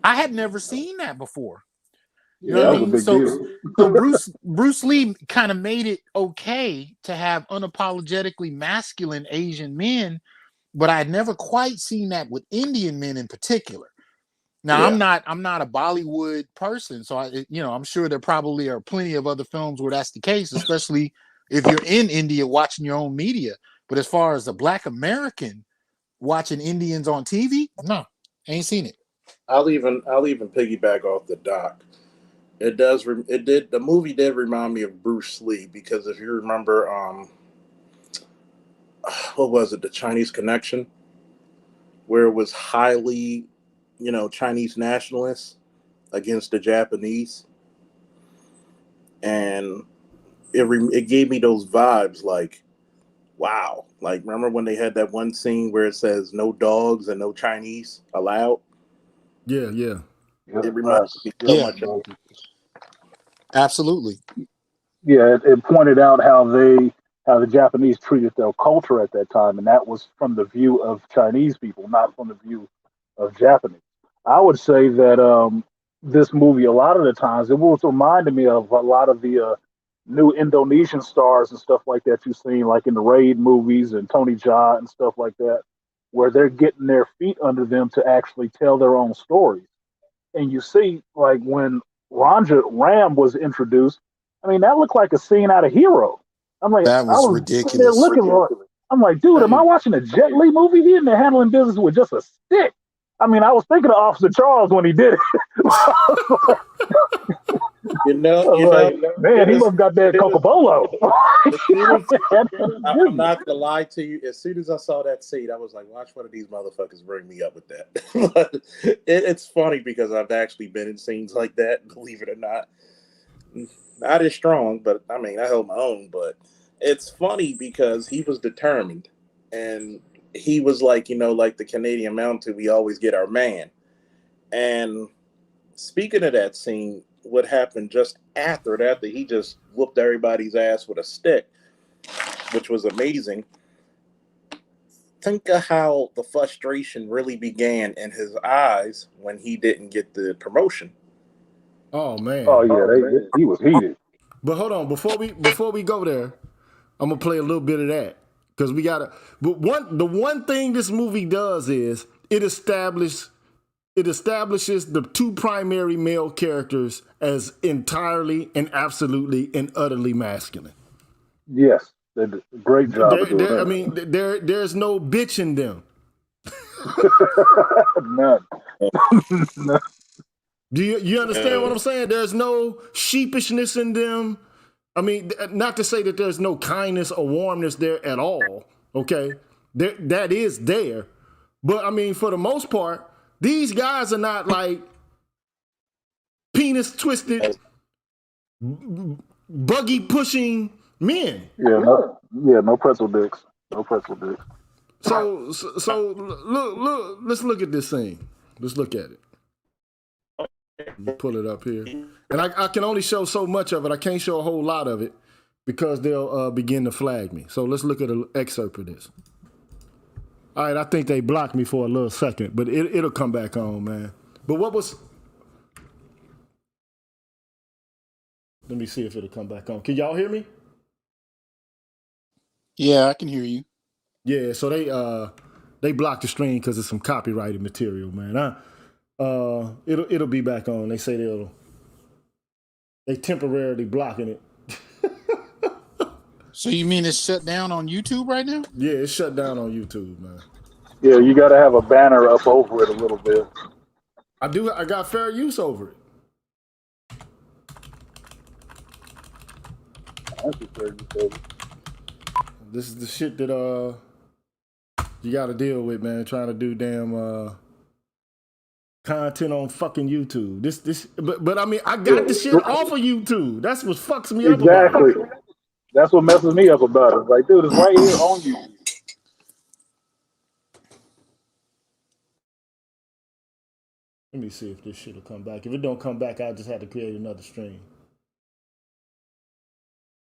I had never seen that before. You know that what I was a mean? big So deal. so Bruce Lee kind of made it okay to have unapologetically masculine Asian men, but I had never quite seen that with Indian men in particular. Now Yeah. I'm not a Bollywood person, so I'm sure there probably are plenty of other films where that's the case, especially if you're in India watching your own media. But as far as a Black American watching Indians on TV, no, ain't seen it. I'll even piggyback off the doc. The movie did remind me of Bruce Lee because if you remember, what was it, The Chinese Connection, where it was highly, Chinese nationalists against the Japanese, and it gave me those vibes like, wow, like remember when they had that one scene where it says no dogs and no Chinese allowed? Yeah. Yeah, It reminds me so Yeah, much of absolutely. yeah, it pointed out how the Japanese treated their culture at that time, and that was from the view of Chinese people, not from the view of Japanese. I would say that this movie, a lot of the times, it was reminding me of a lot of the new Indonesian stars and stuff like that you've seen, like in the Raid movies and Tony Jaa and stuff like that, where they're getting their feet under them to actually tell their own stories. And you see, like when Ranja Ram was introduced, I mean, that looked like a scene out of Hero. I'm like, That I was was sitting there ridiculous. looking for it. I'm like, dude, am Hey, I watching a Jet Li movie here and they're handling business with just a stick? I mean, I was thinking of Officer Charles when he did it. you I know, you was know, like, man, he as, must got that Cocobolo. as soon as I'm not gonna lie to you. As soon as I saw that scene, I was like, "Watch one of these motherfuckers bring me up with that." It's funny because I've actually been in scenes like that. Believe it or not, not as strong, but I mean, I held my own. But it's funny because he was determined, and he was like, like the Canadian Mountain, we always get our man. And speaking of that scene, what happened just after he just whooped everybody's ass with a stick, which was amazing. Think of how the frustration really began in his eyes when he didn't get the promotion. oh Oh man. yeah, he was heated. But hold on, before we go there, I'm gonna play a little bit of that because we gotta. But the one thing this movie does is it establishes the two primary male characters as entirely and absolutely and utterly masculine. Yes, they did a great job of doing I that. mean, there's no bitch in them. None. None. Do you understand what I'm saying? There's no sheepishness in them. I mean, not to say that there's no kindness or warmness there at all. Okay, that is there, but I mean, for the most part, these guys are not like penis twisted, buggy pushing men. No pretzel dicks. No pretzel dicks. So look, let's look at this thing. Let's look at it. Let me pull it up here. And I can only show so much of it. I can't show a whole lot of it because they'll begin to flag me. So let's look at an excerpt of this. All right, I think they blocked me for a little second, but it'll come back on, man. But what was... Let me see if it'll come back on. Can y'all hear me? Yeah, I can hear you. Yeah, so they blocked the stream because it's some copyrighted material, man. It'll be back on. They say they temporarily blocking it. So you mean it's shut down on YouTube right now? Yeah, it's shut down on YouTube, man. Yeah, you got to have a banner up over it a little bit. I got fair use over it. This is the shit that you got to deal with, man. Trying to do damn content on fucking YouTube. But I mean, I got the shit off of YouTube. That's what fucks me up about it. Exactly. That's what messes me up about it. Like, dude, it's right here on you. Let me see if this shit will come back. If it don't come back, I'll just have to create another stream.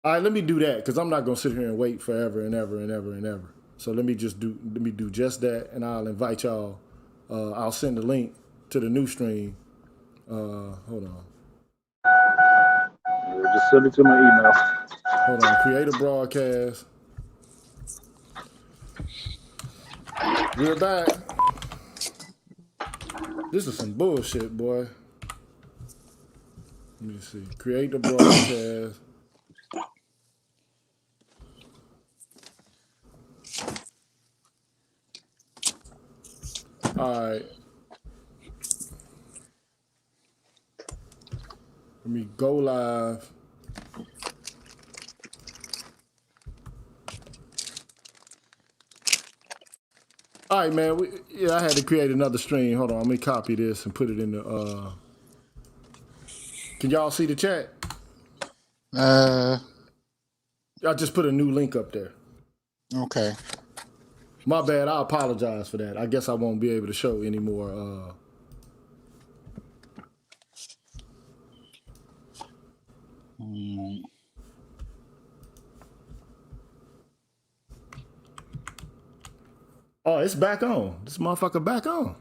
All right, let me do that because I'm not gonna sit here and wait forever and ever and ever and ever. So let me do just that, and I'll invite y'all. I'll send the link to the new stream. Hold on. Just send it to my email. Hold on. Create a broadcast. We're back. This is some bullshit, boy. Let me see. Create the broadcast. All right. Let me go live. All right, man. I had to create another stream. Hold on. Let me copy this and put it in the. Can y'all see the chat? I just put a new link up there. Okay. My bad. I apologize for that. I guess I won't be able to show any more. Oh, it's back on. This motherfucker back on.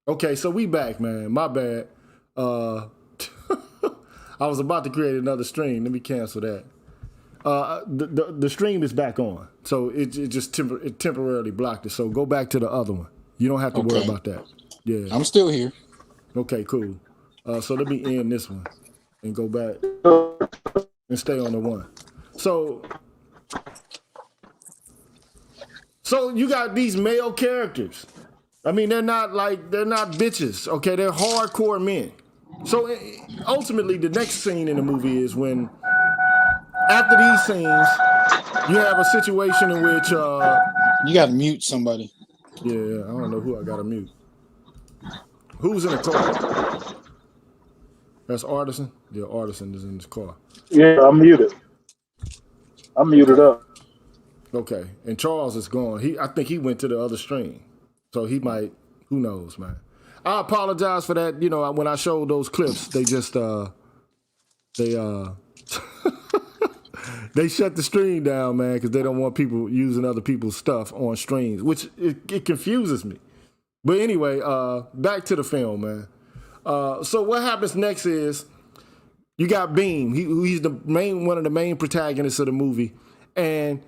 Okay, so we back, man. My bad. I was about to create another stream. Let me cancel that. The stream is back on, so it just temporarily blocked it. So go back to the other one. You don't have to worry about that. Yeah, I'm still here. Okay, cool. So let me end this one and go back and stay on the one. So you got these male characters. I mean, they're not bitches. Okay, they're hardcore men. So ultimately, the next scene in the movie is when, after these scenes, you have a situation in which you got to mute somebody. Yeah, I don't know who I got to mute. Who's in the car? That's Artisan? Yeah, Artisan is in this car. Yeah, I'm muted. I'm muted up. Okay, and Charles is gone. I think he went to the other stream. So he might, who knows, man. I apologize for that. You know, when I showed those clips, they just, they shut the stream down, man, because they don't want people using other people's stuff on streams, which it confuses me. But anyway, back to the film, man. So what happens next is you got Beam. He's one of the main protagonists of the movie, and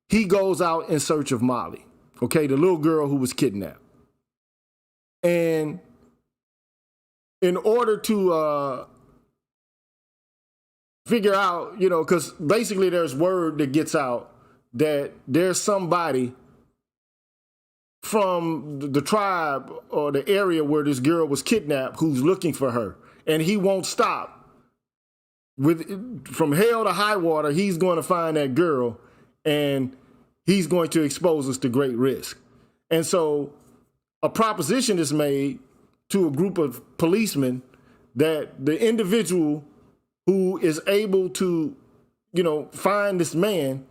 he goes out in search of Molly, okay, the little girl who was kidnapped. And in order to figure out, you know, because basically there's word that gets out that there's somebody from the tribe or the area where this girl was kidnapped who's looking for her, and he won't stop. From hell to high water, he's going to find that girl, and he's going to expose us to great risk. And so a proposition is made to a group of policemen that the individual who is able to, you know, find this man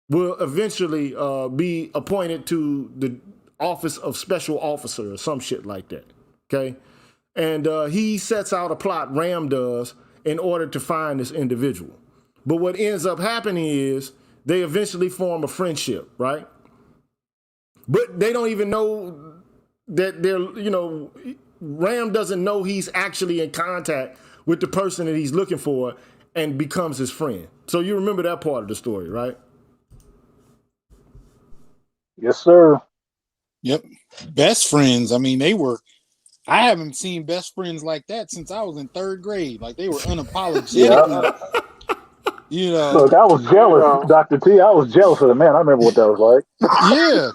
will eventually be appointed to the office of special officer or some shit like that, okay? And he sets out a plot, Ram does, in order to find this individual. But what ends up happening is they eventually form a friendship, right? But they don't even know that they're, you know, Ram doesn't know he's actually in contact with the person that he's looking for and becomes his friend. So you remember that part of the story, right? Yes, sir. Yep. Best friends. I mean, I haven't seen best friends like that since I was in third grade. Like, they were unapologetically, you know. Look, I was jealous, Dr. T. I was jealous of the man. I remember what that was like. Yeah.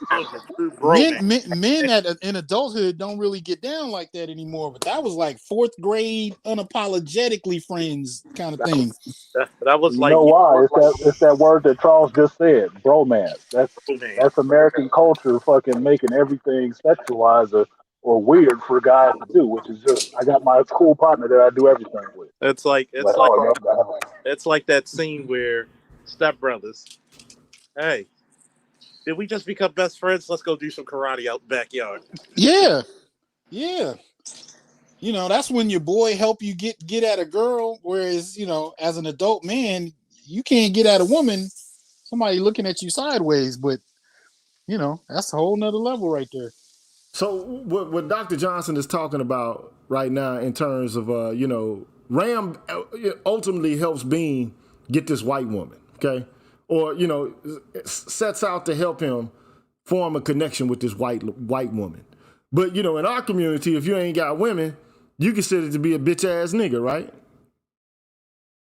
Men in adulthood don't really get down like that anymore, but that was like fourth grade unapologetically friends kind of thing. That was like, you know why? It's that word that Charles just said, bromance. That's American culture fucking making everything sexualized or weird for guys to do, which is just, I got my cool partner that I do everything with. It's like that scene where Step Brothers, hey, did we just become best friends? Let's go do some karate out in the backyard. Yeah. Yeah. You know, that's when your boy help you get at a girl, whereas, you know, as an adult man, you can't get at a woman, somebody looking at you sideways, but, you know, that's a whole nother level right there. So what Dr. Johnson is talking about right now in terms of, you know, Ram ultimately helps Bean get this white woman, okay? Or, sets out to help him form a connection with this white woman. But, in our community, if you ain't got women, you consider it to be a bitch ass nigga, right?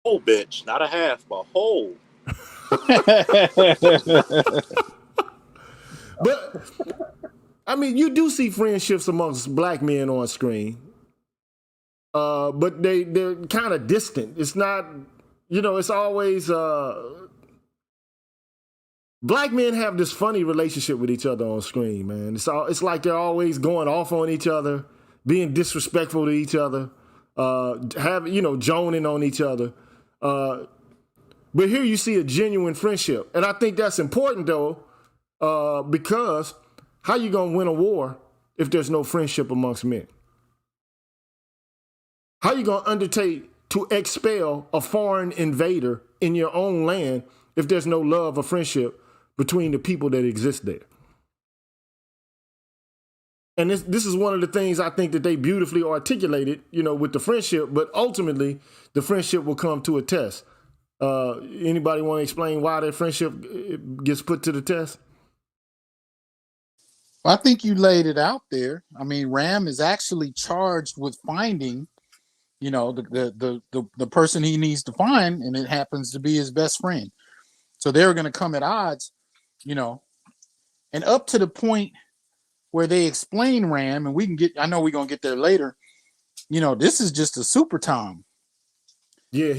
Whole bitch, not a half, but whole. But, I mean, you do see friendships amongst black men on screen. But they're kind of distant. It's not, it's always, black men have this funny relationship with each other on screen, man. It's like they're always going off on each other, being disrespectful to each other, joning on each other. But here you see a genuine friendship. And I think that's important, though, because how you going to win a war if there's no friendship amongst men? How you going to undertake to expel a foreign invader in your own land if there's no love or friendship between the people that exist there? And this is one of the things I think that they beautifully articulated, with the friendship, but ultimately the friendship will come to a test. Anybody want to explain why that friendship gets put to the test? I think you laid it out there. I mean, Ram is actually charged with finding, the person he needs to find, and it happens to be his best friend. So they're going to come at odds, and up to the point where they explain Ram, and I know we're going to get there later. This is just a super Tom. Yeah,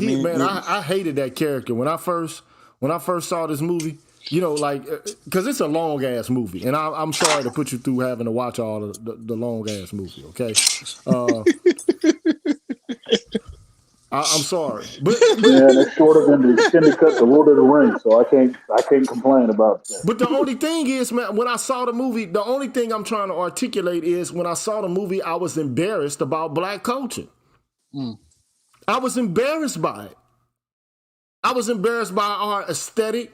I hated that character when I first saw this movie. Because it's a long ass movie, and I'm sorry to put you through having to watch all the long ass movie. Okay, I'm sorry, but it's shorter than the extended cut to Lord of the Rings, so I can't complain about that. But the only thing is, man, when I saw the movie, the only thing I'm trying to articulate is when I saw the movie, I was embarrassed about black culture. I was embarrassed by it. I was embarrassed by our aesthetic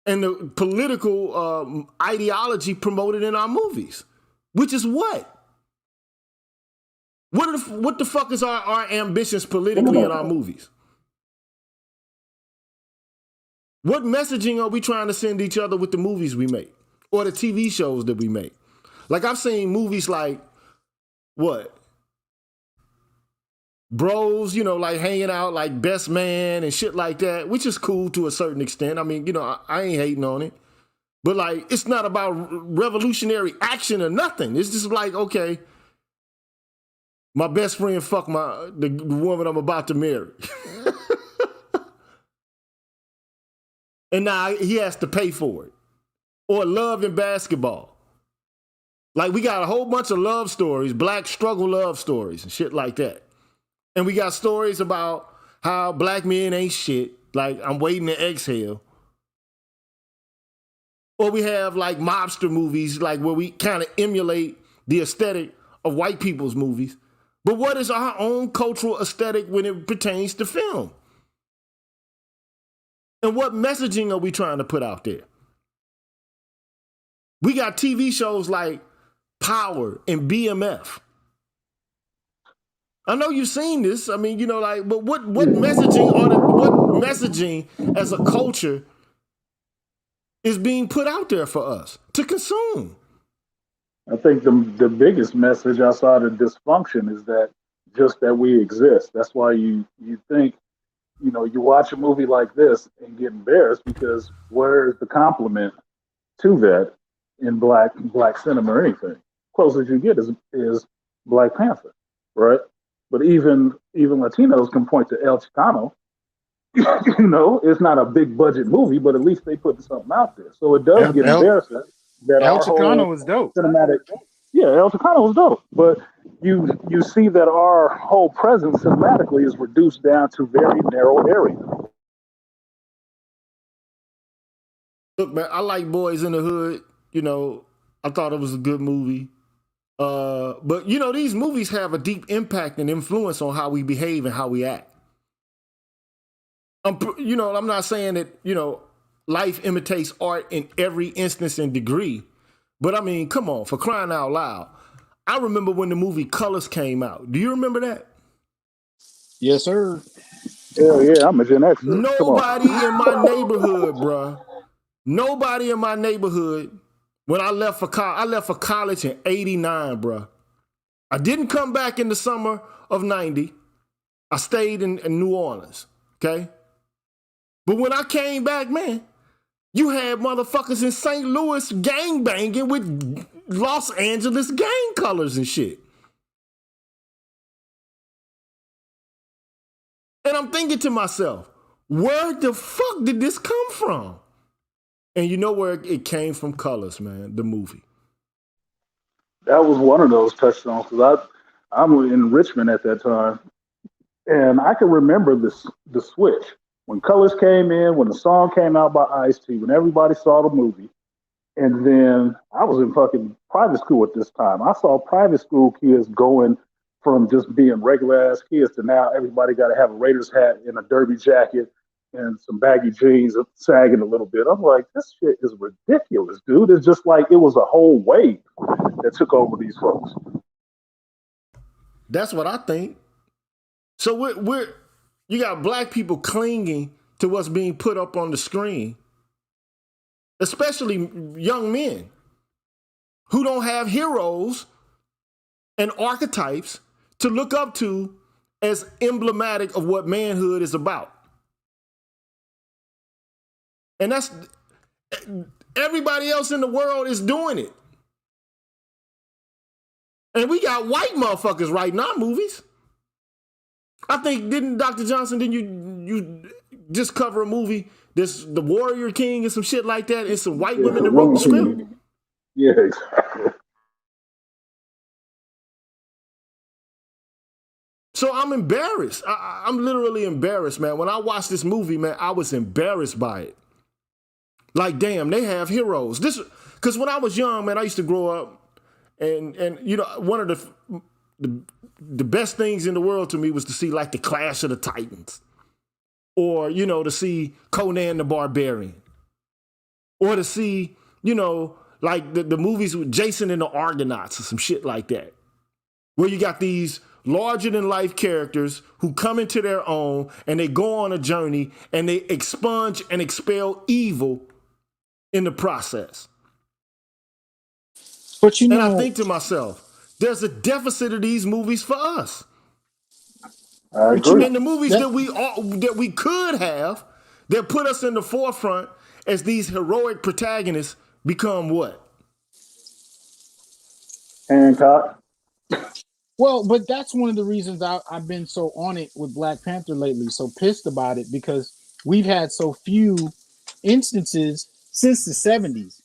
and the political ideology promoted in our movies, which is what? What the fuck is our ambitions politically in our movies? What messaging are we trying to send each other with the movies we make or the TV shows that we make? Like I've seen movies like, what? Bros, like hanging out like Best Man and shit like that, which is cool to a certain extent. I mean, I ain't hating on it. But like, it's not about revolutionary action or nothing. It's just like, okay, my best friend fuck the woman I'm about to marry. And now he has to pay for it. Or love in basketball. Like we got a whole bunch of love stories, black struggle love stories and shit like that. And we got stories about how black men ain't shit. Like I'm waiting to exhale. Or we have like mobster movies, like where we kind of emulate the aesthetic of white people's movies. But what is our own cultural aesthetic when it pertains to film? And what messaging are we trying to put out there? We got TV shows like Power and BMF. I know you've seen this. I mean, but what messaging as a culture is being put out there for us to consume? I think the biggest message outside of dysfunction is that we exist. That's why you think, you watch a movie like this and get embarrassed because where is the compliment to that in black cinema or anything? Closest you get is Black Panther, right? But even Latinos can point to El Chicano. It's not a big budget movie, but at least they put something out there. So it does get embarrassing that El our Chicano whole was dope. Cinematic, yeah, El Chicano was dope. But you see that our whole presence cinematically is reduced down to very narrow areas. Look, man, I like Boys in the Hood. I thought it was a good movie. But these movies have a deep impact and influence on how we behave and how we act. I'm not saying that, life imitates art in every instance and degree. But I mean, come on, for crying out loud. I remember when the movie Colors came out. Do you remember that? Yes, sir. Yeah, I'm a Gen Xer. Come on. Nobody in my neighborhood, bruh. Nobody in my neighborhood. When I left for college in '89, bruh. I didn't come back in the summer of '90. I stayed in New Orleans. Okay. But when I came back, man, you had motherfuckers in St. Louis gang banging with Los Angeles gang colors and shit. And I'm thinking to myself, where the fuck did this come from? And you know where it came from? Colors, man, the movie. That was one of those touchstones because I'm in Richmond at that time, and I can remember the switch when Colors came in, when the song came out by Ice-T, when everybody saw the movie, and then I was in fucking private school at this time. I saw private school kids going from just being regular ass kids to now everybody got to have a Raiders hat and a derby jacket and some baggy jeans sagging a little bit. I'm like, this shit is ridiculous, dude. It's just like it was a whole wave that took over these folks. That's what I think. So you got black people clinging to what's being put up on the screen, especially young men who don't have heroes and archetypes to look up to as emblematic of what manhood is about. And that's everybody else in the world is doing it. And we got white motherfuckers writing our movies. I think, didn't Dr. Johnson, didn't you just cover a movie, this The Warrior King and some shit like that, and some white women that wrote the script? Yeah, exactly. So I'm embarrassed. I'm literally embarrassed, man. When I watched this movie, man, I was embarrassed by it. Like, damn, they have heroes. Because when I was young, man, I used to grow up, and you know, one of the best things in the world to me was to see like the Clash of the Titans, or you know, to see Conan the Barbarian, or to see, you know, like the movies with Jason and the Argonauts or some shit like that, where you got these larger than life characters who come into their own and they go on a journey and they expunge and expel evil in the process. But you know, and I think to myself, there's a deficit of these movies for us. I agree. And the movies that we could have that put us in the forefront as these heroic protagonists become what? Hancock. well, but that's one of the reasons I've been so on it with Black Panther lately, so pissed about it, because we've had so few instances since the 70s.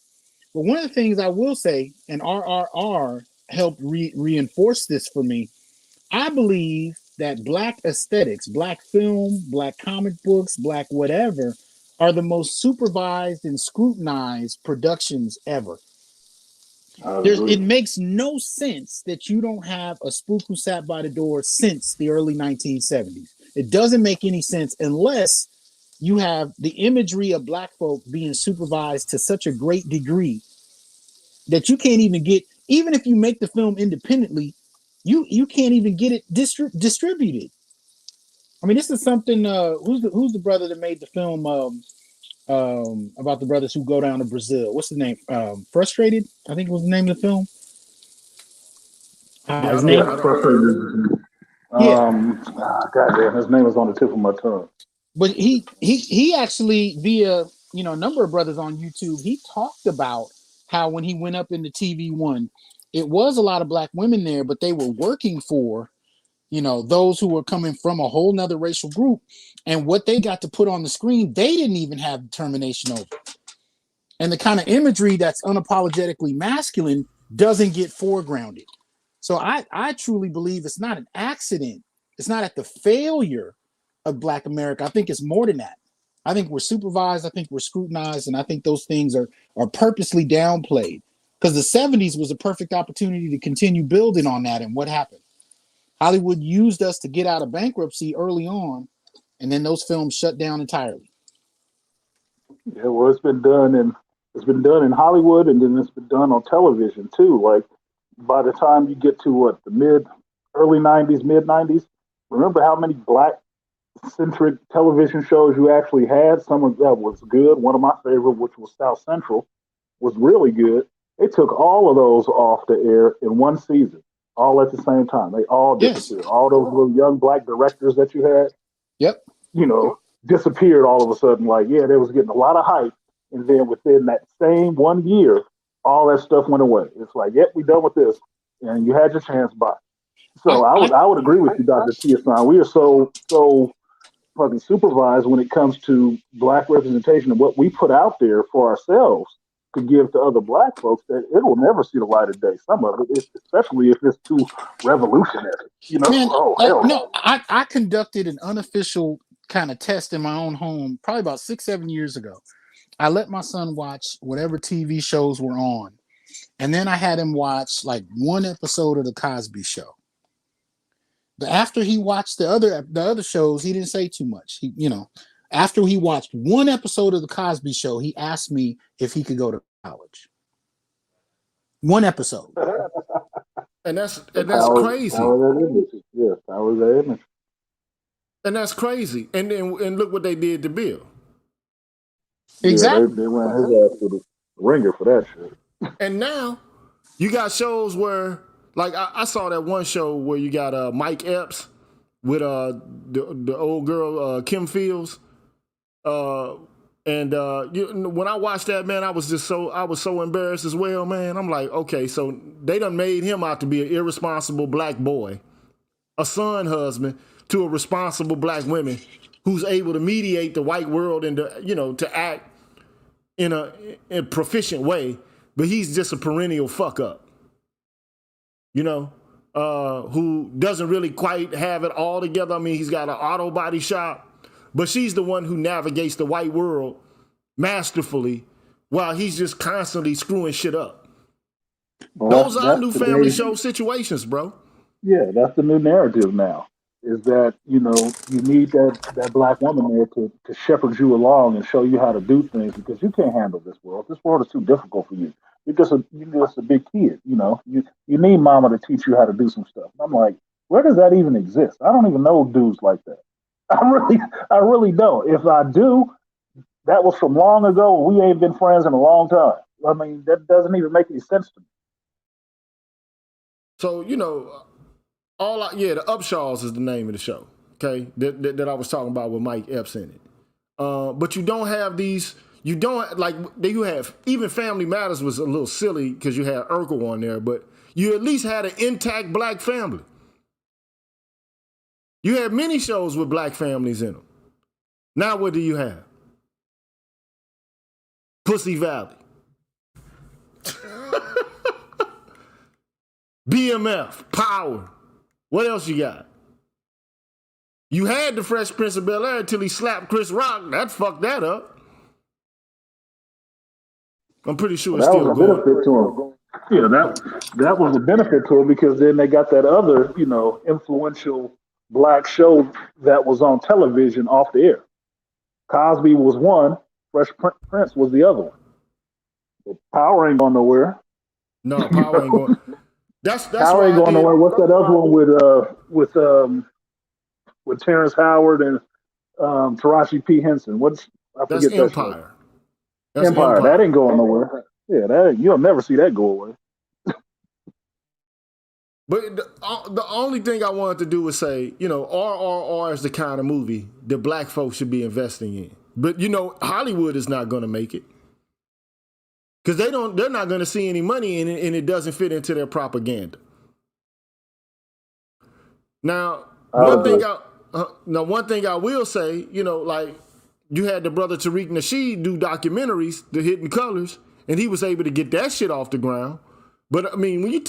But one of the things I will say, and RRR helped reinforce this for me, I believe that Black aesthetics, Black film, Black comic books, Black whatever, are the most supervised and scrutinized productions ever. It makes no sense that you don't have a Spook Who Sat by the Door since the early 1970s. It doesn't make any sense unless you have the imagery of Black folk being supervised to such a great degree that you can't even get, even if you make the film independently, you can't even get it distributed. I mean, this is something. Who's the brother that made the film about the brothers who go down to Brazil? What's the name? Frustrated, I think was the name of the film. His name. Goddamn, his name was on the tip of my tongue. But he actually, via a number of brothers on YouTube, he talked about how when he went up into TV1, it was a lot of Black women there, but they were working for, those who were coming from a whole nother racial group, and what they got to put on the screen, they didn't even have determination over. And the kind of imagery that's unapologetically masculine doesn't get foregrounded. So I truly believe it's not an accident. It's not at the failure of Black America. I think it's more than that. I think we're supervised. I think we're scrutinized. And I think those things are purposely downplayed, because the 70s was a perfect opportunity to continue building on that. And what happened? Hollywood used us to get out of bankruptcy early on, and then those films shut down entirely. Yeah, well, it's been done in Hollywood, and then it's been done on television too. Like by the time you get to the early 90s, mid 90s, remember how many black centric television shows you actually had? Some of that was good. One of my favorite, which was South Central, was really good. They took all of those off the air in one season, all at the same time. They all disappeared. All those little young black directors that you had, disappeared all of a sudden. Like, yeah, they was getting a lot of hype. And then within that same 1 year, all that stuff went away. It's like, yep, we done with this. And you had your chance, bye. So I would agree with you, Dr. Tiasan. We are so fucking supervised when it comes to black representation and what we put out there for ourselves to give to other black folks that it will never see the light of day. Some of it, especially if it's too revolutionary. Man, hell no. I conducted an unofficial kind of test in my own home probably about 6-7 years ago. I let my son watch whatever TV shows were on, and then I had him watch like one episode of the Cosby Show. But after he watched the other shows, he didn't say too much. After he watched one episode of the Cosby Show, he asked me if he could go to college. One episode. And that's crazy. Power that image. Yeah, power that image. And that's crazy. And look what they did to Bill. Exactly. Yeah, they ran his ass to the ringer for that shit. And now you got shows where, like, I saw that one show where you got Mike Epps with the old girl Kim Fields, when I watched that, man, I was so embarrassed as well, man. I'm like, okay, so they done made him out to be an irresponsible black boy, a son husband to a responsible black woman who's able to mediate the white world and to act in a proficient way, but he's just a perennial fuck up. Who doesn't really quite have it all together. I mean, he's got an auto body shop, but she's the one who navigates the white world masterfully while he's just constantly screwing shit up. Well, those are new family show situations, bro. Yeah, that's the new narrative now. Is that, you need that black woman there to shepherd you along and show you how to do things because you can't handle this world. This world is too difficult for you. You're just a big kid, You need mama to teach you how to do some stuff. I'm like, where does that even exist? I don't even know dudes like that. I really don't. If I do, that was from long ago. We ain't been friends in a long time. I mean, that doesn't even make any sense to me. So, the Upshaws is the name of the show, okay, that I was talking about with Mike Epps in it. But you don't have these, you have, even Family Matters was a little silly because you had Urkel on there, but you at least had an intact black family. You had many shows with black families in them. Now what do you have? Pussy Valley. BMF, Power. What else you got? You had the Fresh Prince of Bel-Air until he slapped Chris Rock. That fucked that up. I'm pretty sure it's still going. Benefit to him. Yeah, that was a benefit to him because then they got that other, influential black show that was on television off the air. Cosby was one, Fresh Prince was the other one. But Power ain't going nowhere. No, Power ain't going. That's Power ain't going nowhere. What's that other one with Terrence Howard and Taraji P. Henson? I forget that Empire. Show. That's Empire. That ain't going nowhere. Yeah, you'll never see that go away. But the only thing I wanted to do was say, RRR is the kind of movie that black folks should be investing in. But Hollywood is not going to make it because they're not going to see any money in it, and it doesn't fit into their propaganda. Now, one thing I will say, you had the brother Tariq Nasheed do documentaries, The Hidden Colors, and he was able to get that shit off the ground. But I mean, when you're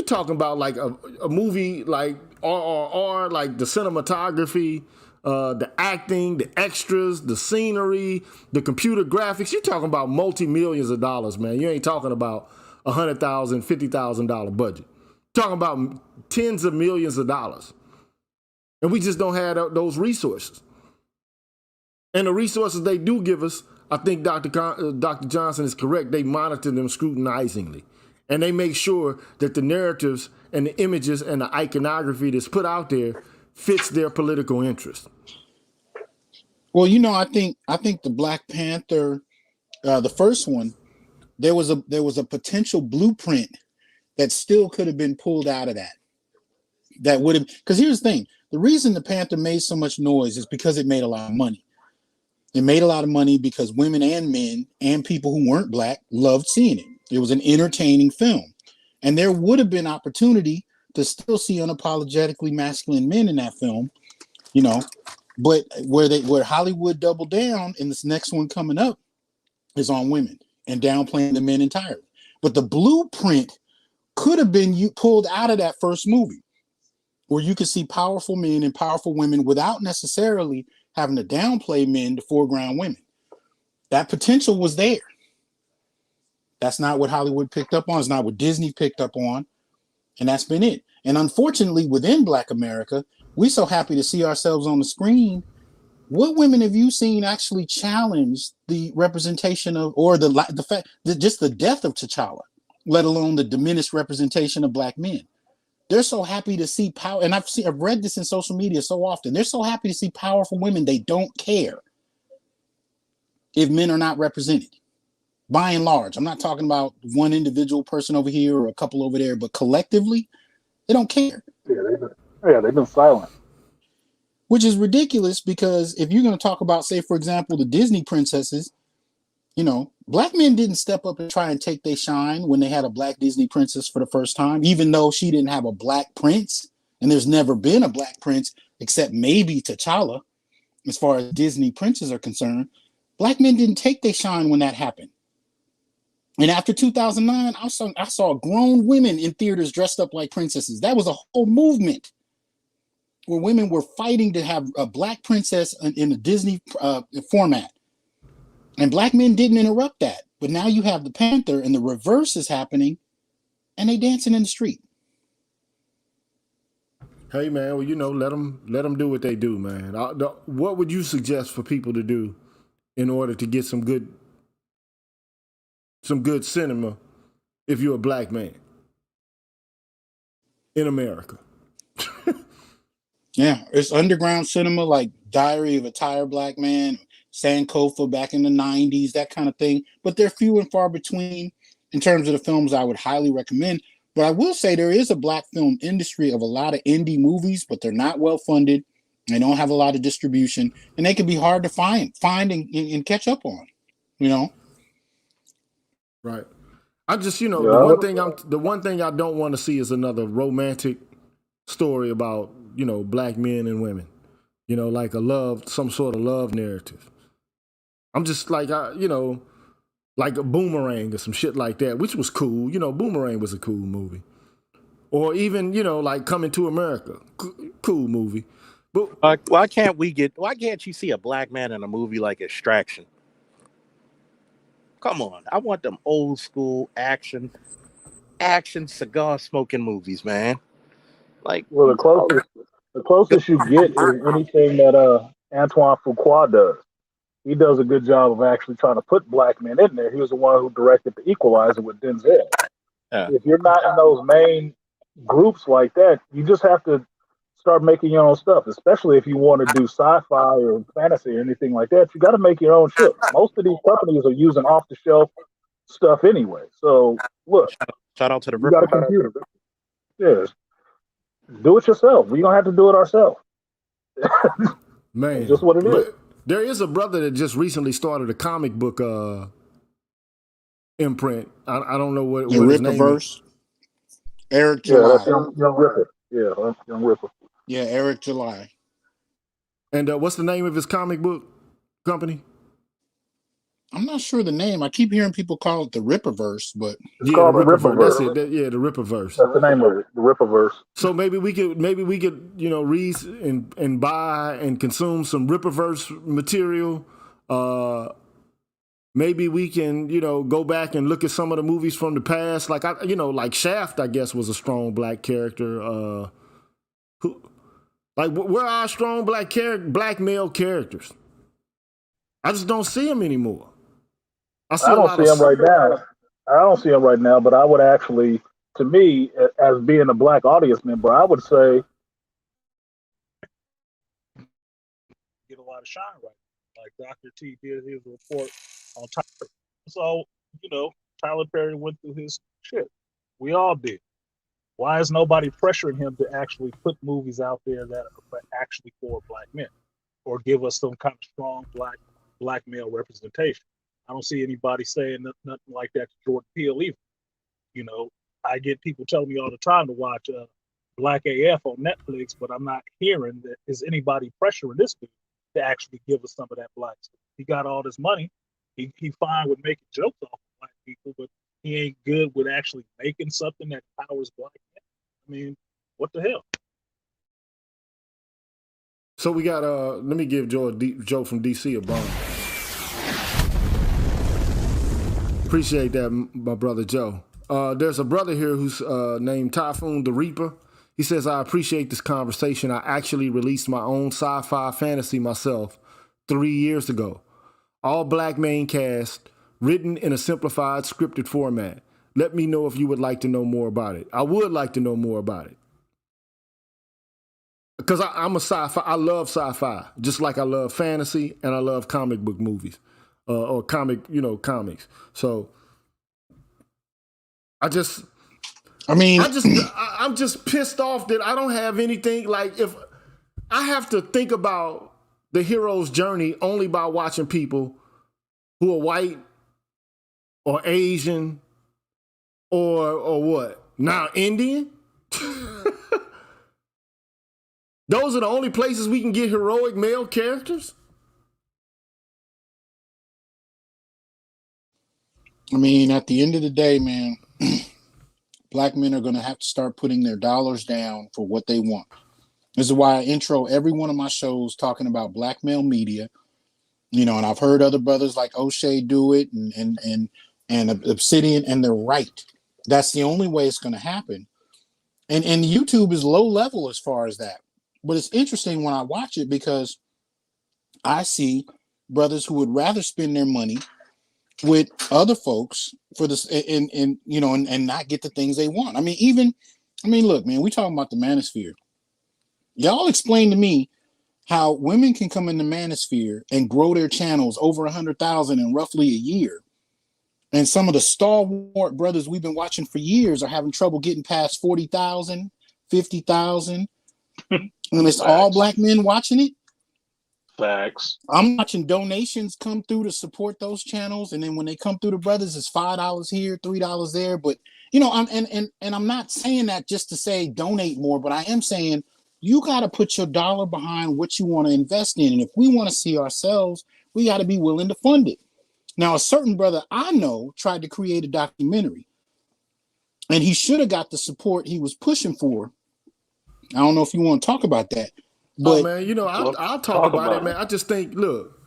talking about like a movie like RRR, like the cinematography, the acting, the extras, the scenery, the computer graphics, you're talking about multi-millions of dollars, man. You ain't talking about $100,000, $50,000 budget. You're talking about tens of millions of dollars. And we just don't have those resources. And the resources they do give us, I think Dr. Johnson is correct. They monitor them scrutinizingly. And they make sure that the narratives and the images and the iconography that's put out there fits their political interest. Well, I think the Black Panther, the first one, there was a potential blueprint that still could have been pulled out of that. That would have, because here's the thing: the reason the Panther made so much noise is because it made a lot of money. It made a lot of money because women and men and people who weren't Black loved seeing it. It was an entertaining film, and there would have been opportunity to still see unapologetically masculine men in that film, but where Hollywood doubled down, and this next one coming up is on women and downplaying the men entirely. But the blueprint could have been pulled out of that first movie, where you could see powerful men and powerful women without necessarily having to downplay men to foreground women. That potential was there. That's not what Hollywood picked up on. It's not what Disney picked up on. And that's been it. And unfortunately, within Black America, we're so happy to see ourselves on the screen. What women have you seen actually challenge the representation of, or the fact that just the death of T'Challa, let alone the diminished representation of Black men? They're so happy to see power, and I've read this in social media so often. They're so happy to see powerful women. They don't care if men are not represented. By and large, I'm not talking about one individual person over here or a couple over there, but collectively, they don't care. They've been silent. Which is ridiculous, because if you're going to talk about, say, for example, the Disney princesses, Black men didn't step up and try and take their shine when they had a Black Disney princess for the first time, even though she didn't have a Black prince. And there's never been a Black prince except maybe T'Challa, as far as Disney princes are concerned. Black men didn't take their shine when that happened. And after 2009, I saw grown women in theaters dressed up like princesses. That was a whole movement where women were fighting to have a Black princess in a Disney format. And Black men didn't interrupt that. But now you have the Panther, and the reverse is happening, and they dancing in the street. Hey man, well, let them do what they do, man. What would you suggest for people to do in order to get some good cinema if you're a Black man in America? Yeah, it's underground cinema like Diary of a Tired Black Man, Sankofa back in the 90s, that kind of thing. But they're few and far between in terms of the films I would highly recommend. But I will say there is a Black film industry of a lot of indie movies, but they're not well funded. They don't have a lot of distribution, and they can be hard to find and catch up on, Right. I just, the one thing I don't want to see is another romantic story about, Black men and women, like some sort of love narrative. I'm just like, like a Boomerang or some shit like that, which was cool. Boomerang was a cool movie. Or even, like Coming to America, cool movie. But why can't you see a Black man in a movie like Extraction? Come on, I want them old school action cigar smoking movies, man. Like, well, the closest you get is anything that Antoine Fuqua does. He does a good job of actually trying to put Black men in there. He was the one who directed The Equalizer with Denzel. Yeah. If you're not in those main groups like that, you just have to start making your own stuff, especially if you want to do sci-fi or fantasy or anything like that. You got to make your own shit. Most of these companies are using off-the-shelf stuff anyway. So, look. Shout out to the you got a computer. Yeah. Do it yourself. We don't have to do it ourselves. Man. It's just what it is. There is a brother that just recently started a comic book imprint. I don't know what his name is. Eric July. Yeah, that's Young Ripper. Yeah, Young Ripper. Yeah, Eric July. And what's the name of his comic book company? I'm not sure the name. I keep hearing people call it the Ripperverse, but it's called the Ripperverse. That's it. The Ripperverse. That's the name of it, the Ripperverse. So maybe we could read and buy and consume some Ripperverse material. Maybe we can go back and look at some of the movies from the past, like like Shaft. I guess was a strong Black character. Where are our strong black male characters? I just don't see them anymore. I don't see them right now. I don't see them right now, but I would actually, to me, as being a Black audience member, I would say to shine right now. Like Dr. T did his report on Tyler. So, Tyler Perry went through his shit. We all did. Why is nobody pressuring him to actually put movies out there that are actually for black men, or give us some kind of strong black male representation? I don't see anybody saying nothing like that to Jordan Peele either. I get people telling me all the time to watch Black AF on Netflix, but I'm not hearing that is anybody pressuring this dude to actually give us some of that black stuff. He got all this money. He fine with making jokes off of black people, but he ain't good with actually making something that powers black men. I mean, what the hell? So we got let me give Joe from DC a bone. Appreciate that, my brother Joe. There's a brother here who's named Typhoon the Reaper. He says, I appreciate this conversation. I actually released my own sci-fi fantasy myself 3 years ago. All black main cast, written in a simplified scripted format. Let me know if you would like to know more about it. I would like to know more about it. Because I'm a sci-fi, I love sci-fi, just like I love fantasy and I love comic book movies or comics. So I'm just pissed off that I don't have anything. Like, if I have to think about the hero's journey only by watching people who are white or Asian or what? Now Indian? Those are the only places we can get heroic male characters? I mean, at the end of the day, man, black men are going to have to start putting their dollars down for what they want. This is why I intro every one of my shows talking about black male media, and I've heard other brothers like O'Shea do it and Obsidian, and they're right. That's the only way it's going to happen. And YouTube is low level as far as that. But it's interesting when I watch it because I see brothers who would rather spend their money with other folks for this and not get the things they want. Look, man, we talking about the manosphere. Y'all explain to me how women can come in the manosphere and grow their channels over 100,000 in roughly a year. And some of the stalwart brothers we've been watching for years are having trouble getting past 40,000, 50,000. And it's all black men watching it. Facts. I'm watching donations come through to support those channels, and then when they come through the brothers, it's $5 here, $3 there. But I'm not saying that just to say donate more, but I am saying you got to put your dollar behind what you want to invest in, and if we want to see ourselves, we got to be willing to fund it. Now, a certain brother I know tried to create a documentary, and he should have got the support he was pushing for. I don't know if you want to talk about that. But, man, I'll talk about it, man. I just think, look,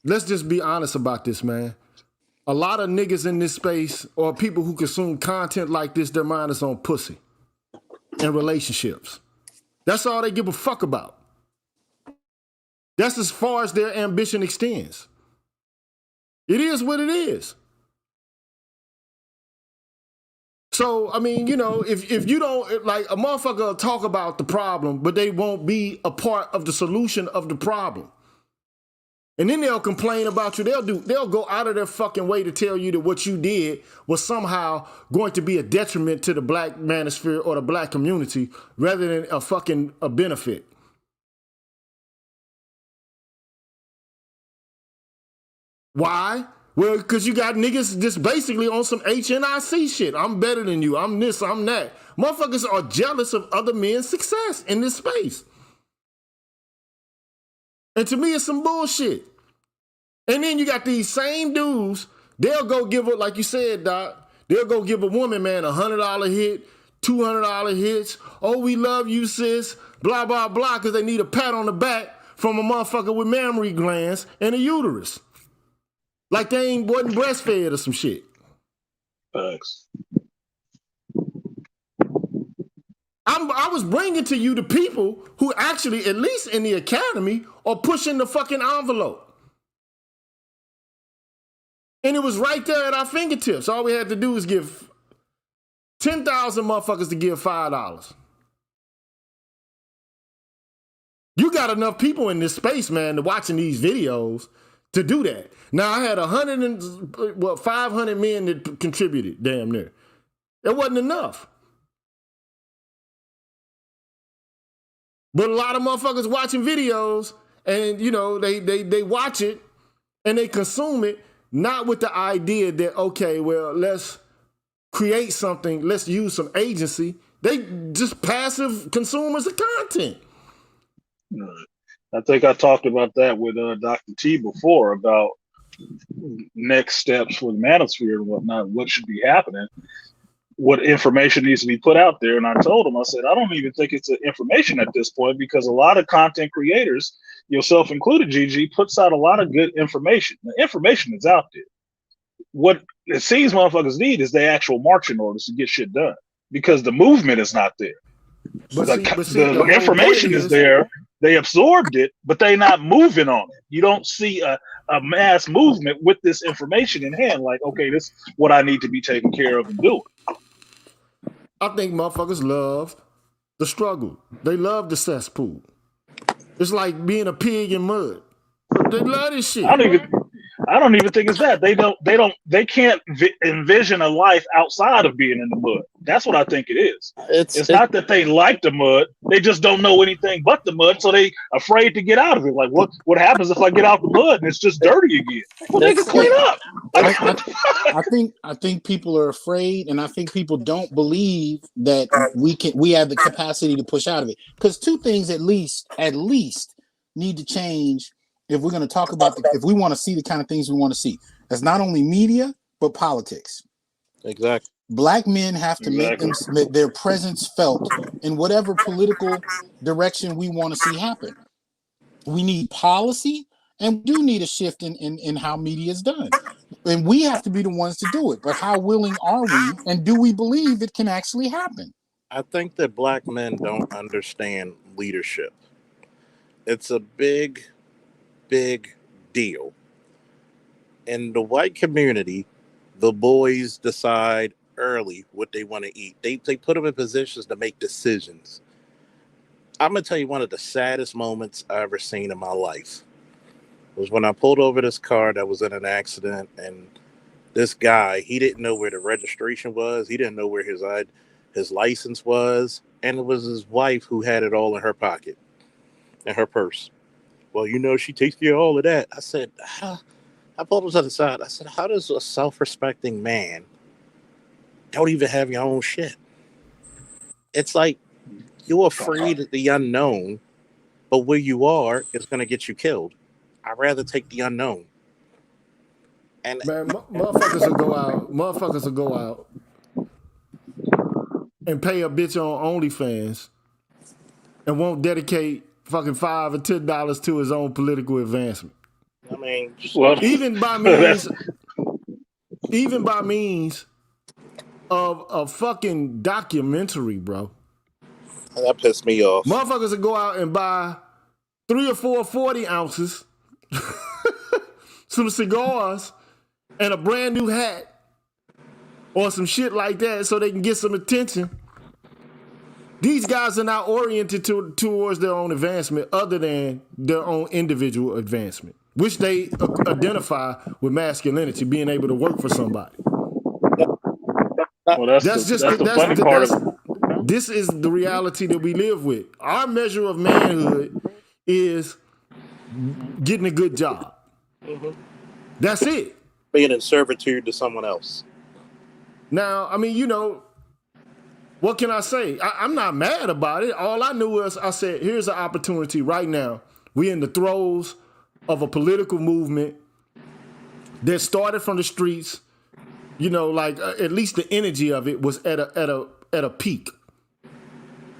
let's just be honest about this, man. A lot of niggas in this space or people who consume content like this, their mind is on pussy and relationships. That's all they give a fuck about. That's as far as their ambition extends. It is what it is. So, if you don't, like, a motherfucker will talk about the problem, but they won't be a part of the solution of the problem. And then they'll complain about you. They'll go out of their fucking way to tell you that what you did was somehow going to be a detriment to the black manosphere or the black community rather than a benefit. Why? Well, because you got niggas just basically on some HNIC shit. I'm better than you. I'm this, I'm that. Motherfuckers are jealous of other men's success in this space. And to me, it's some bullshit. And then you got these same dudes, they'll go give it, like you said, Doc, they'll go give a woman, man, $100 hit, $200 hits. Oh, we love you, sis, blah, blah, blah, because they need a pat on the back from a motherfucker with mammary glands and a uterus. Like they wasn't breastfed or some shit. Thanks. I was bringing to you the people who actually, at least in the academy, are pushing the fucking envelope. And it was right there at our fingertips. All we had to do was give 10,000 motherfuckers to give $5. You got enough people in this space, man, to watching these videos to do that. Now I had 500 men that contributed, damn near. It wasn't enough. But a lot of motherfuckers watching videos and, you know, they watch it and they consume it, not with the idea that, okay, well, let's create something, let's use some agency. They just passive consumers of content. I think I talked about that with Dr. T before about next steps for the manosphere and whatnot, what should be happening, what information needs to be put out there. And I told him, I said, I don't even think it's information at this point, because a lot of content creators, yourself included, GG, puts out a lot of good information. The information is out there. What it seems motherfuckers need is the actual marching orders to get shit done, because the movement is not there. But the information is there. They absorbed it, but they not moving on it. You don't see a mass movement with this information in hand. Like, okay, this is what I need to be taken care of and doing. I think motherfuckers love the struggle. They love the cesspool. It's like being a pig in mud. They love this shit. I don't even think it's that. They can't envision a life outside of being in the mud. That's what I think it is. It's not that they like the mud. They just don't know anything but the mud, so they afraid to get out of it. Like, what happens if I get out the mud and it's just dirty again? Well, they can clean up. I think people are afraid, and I think people don't believe that we have the capacity to push out of it. Because two things at least need to change if we're going to talk about if we want to see the kind of things we want to see. That's not only media but politics. Exactly. Black men have to make their presence felt in whatever political direction we want to see happen. We need policy, and we do need a shift in how media is done. And we have to be the ones to do it. But how willing are we, and do we believe it can actually happen? I think that black men don't understand leadership. It's a big deal. In the white community, the boys decide early what they want to eat. They put them in positions to make decisions. I'm going to tell you one of the saddest moments I ever seen in my life was when I pulled over this car that was in an accident, and this guy, he didn't know where the registration was. He didn't know where his license was. And it was his wife who had it all in her pocket, in her purse. Well, you know, she takes care of all of that. I said, I pulled him to the side. I said, how does a self-respecting man don't even have your own shit? It's like you're afraid of the unknown, but where you are is going to get you killed. I'd rather take the unknown. And man, motherfuckers will go out and pay a bitch on OnlyFans and won't dedicate fucking $5 or $10 to his own political advancement. I mean, even by means of a fucking documentary, bro. That pissed me off. Motherfuckers will go out and buy 3 or 4 40 ounces, some cigars, and a brand new hat or some shit like that so they can get some attention. These guys are not oriented towards their own advancement other than their own individual advancement, which they identify with masculinity, being able to work for somebody. Well, that's the funny part of it. This is the reality that we live with. Our measure of manhood is getting a good job. Mm-hmm. That's it. Being in servitude to someone else. Now, I mean, you know, what can I say? I'm not mad about it. All I knew was I said, here's an opportunity right now. We're in the throes of a political movement that started from the streets. You know, like at least the energy of it was at a peak.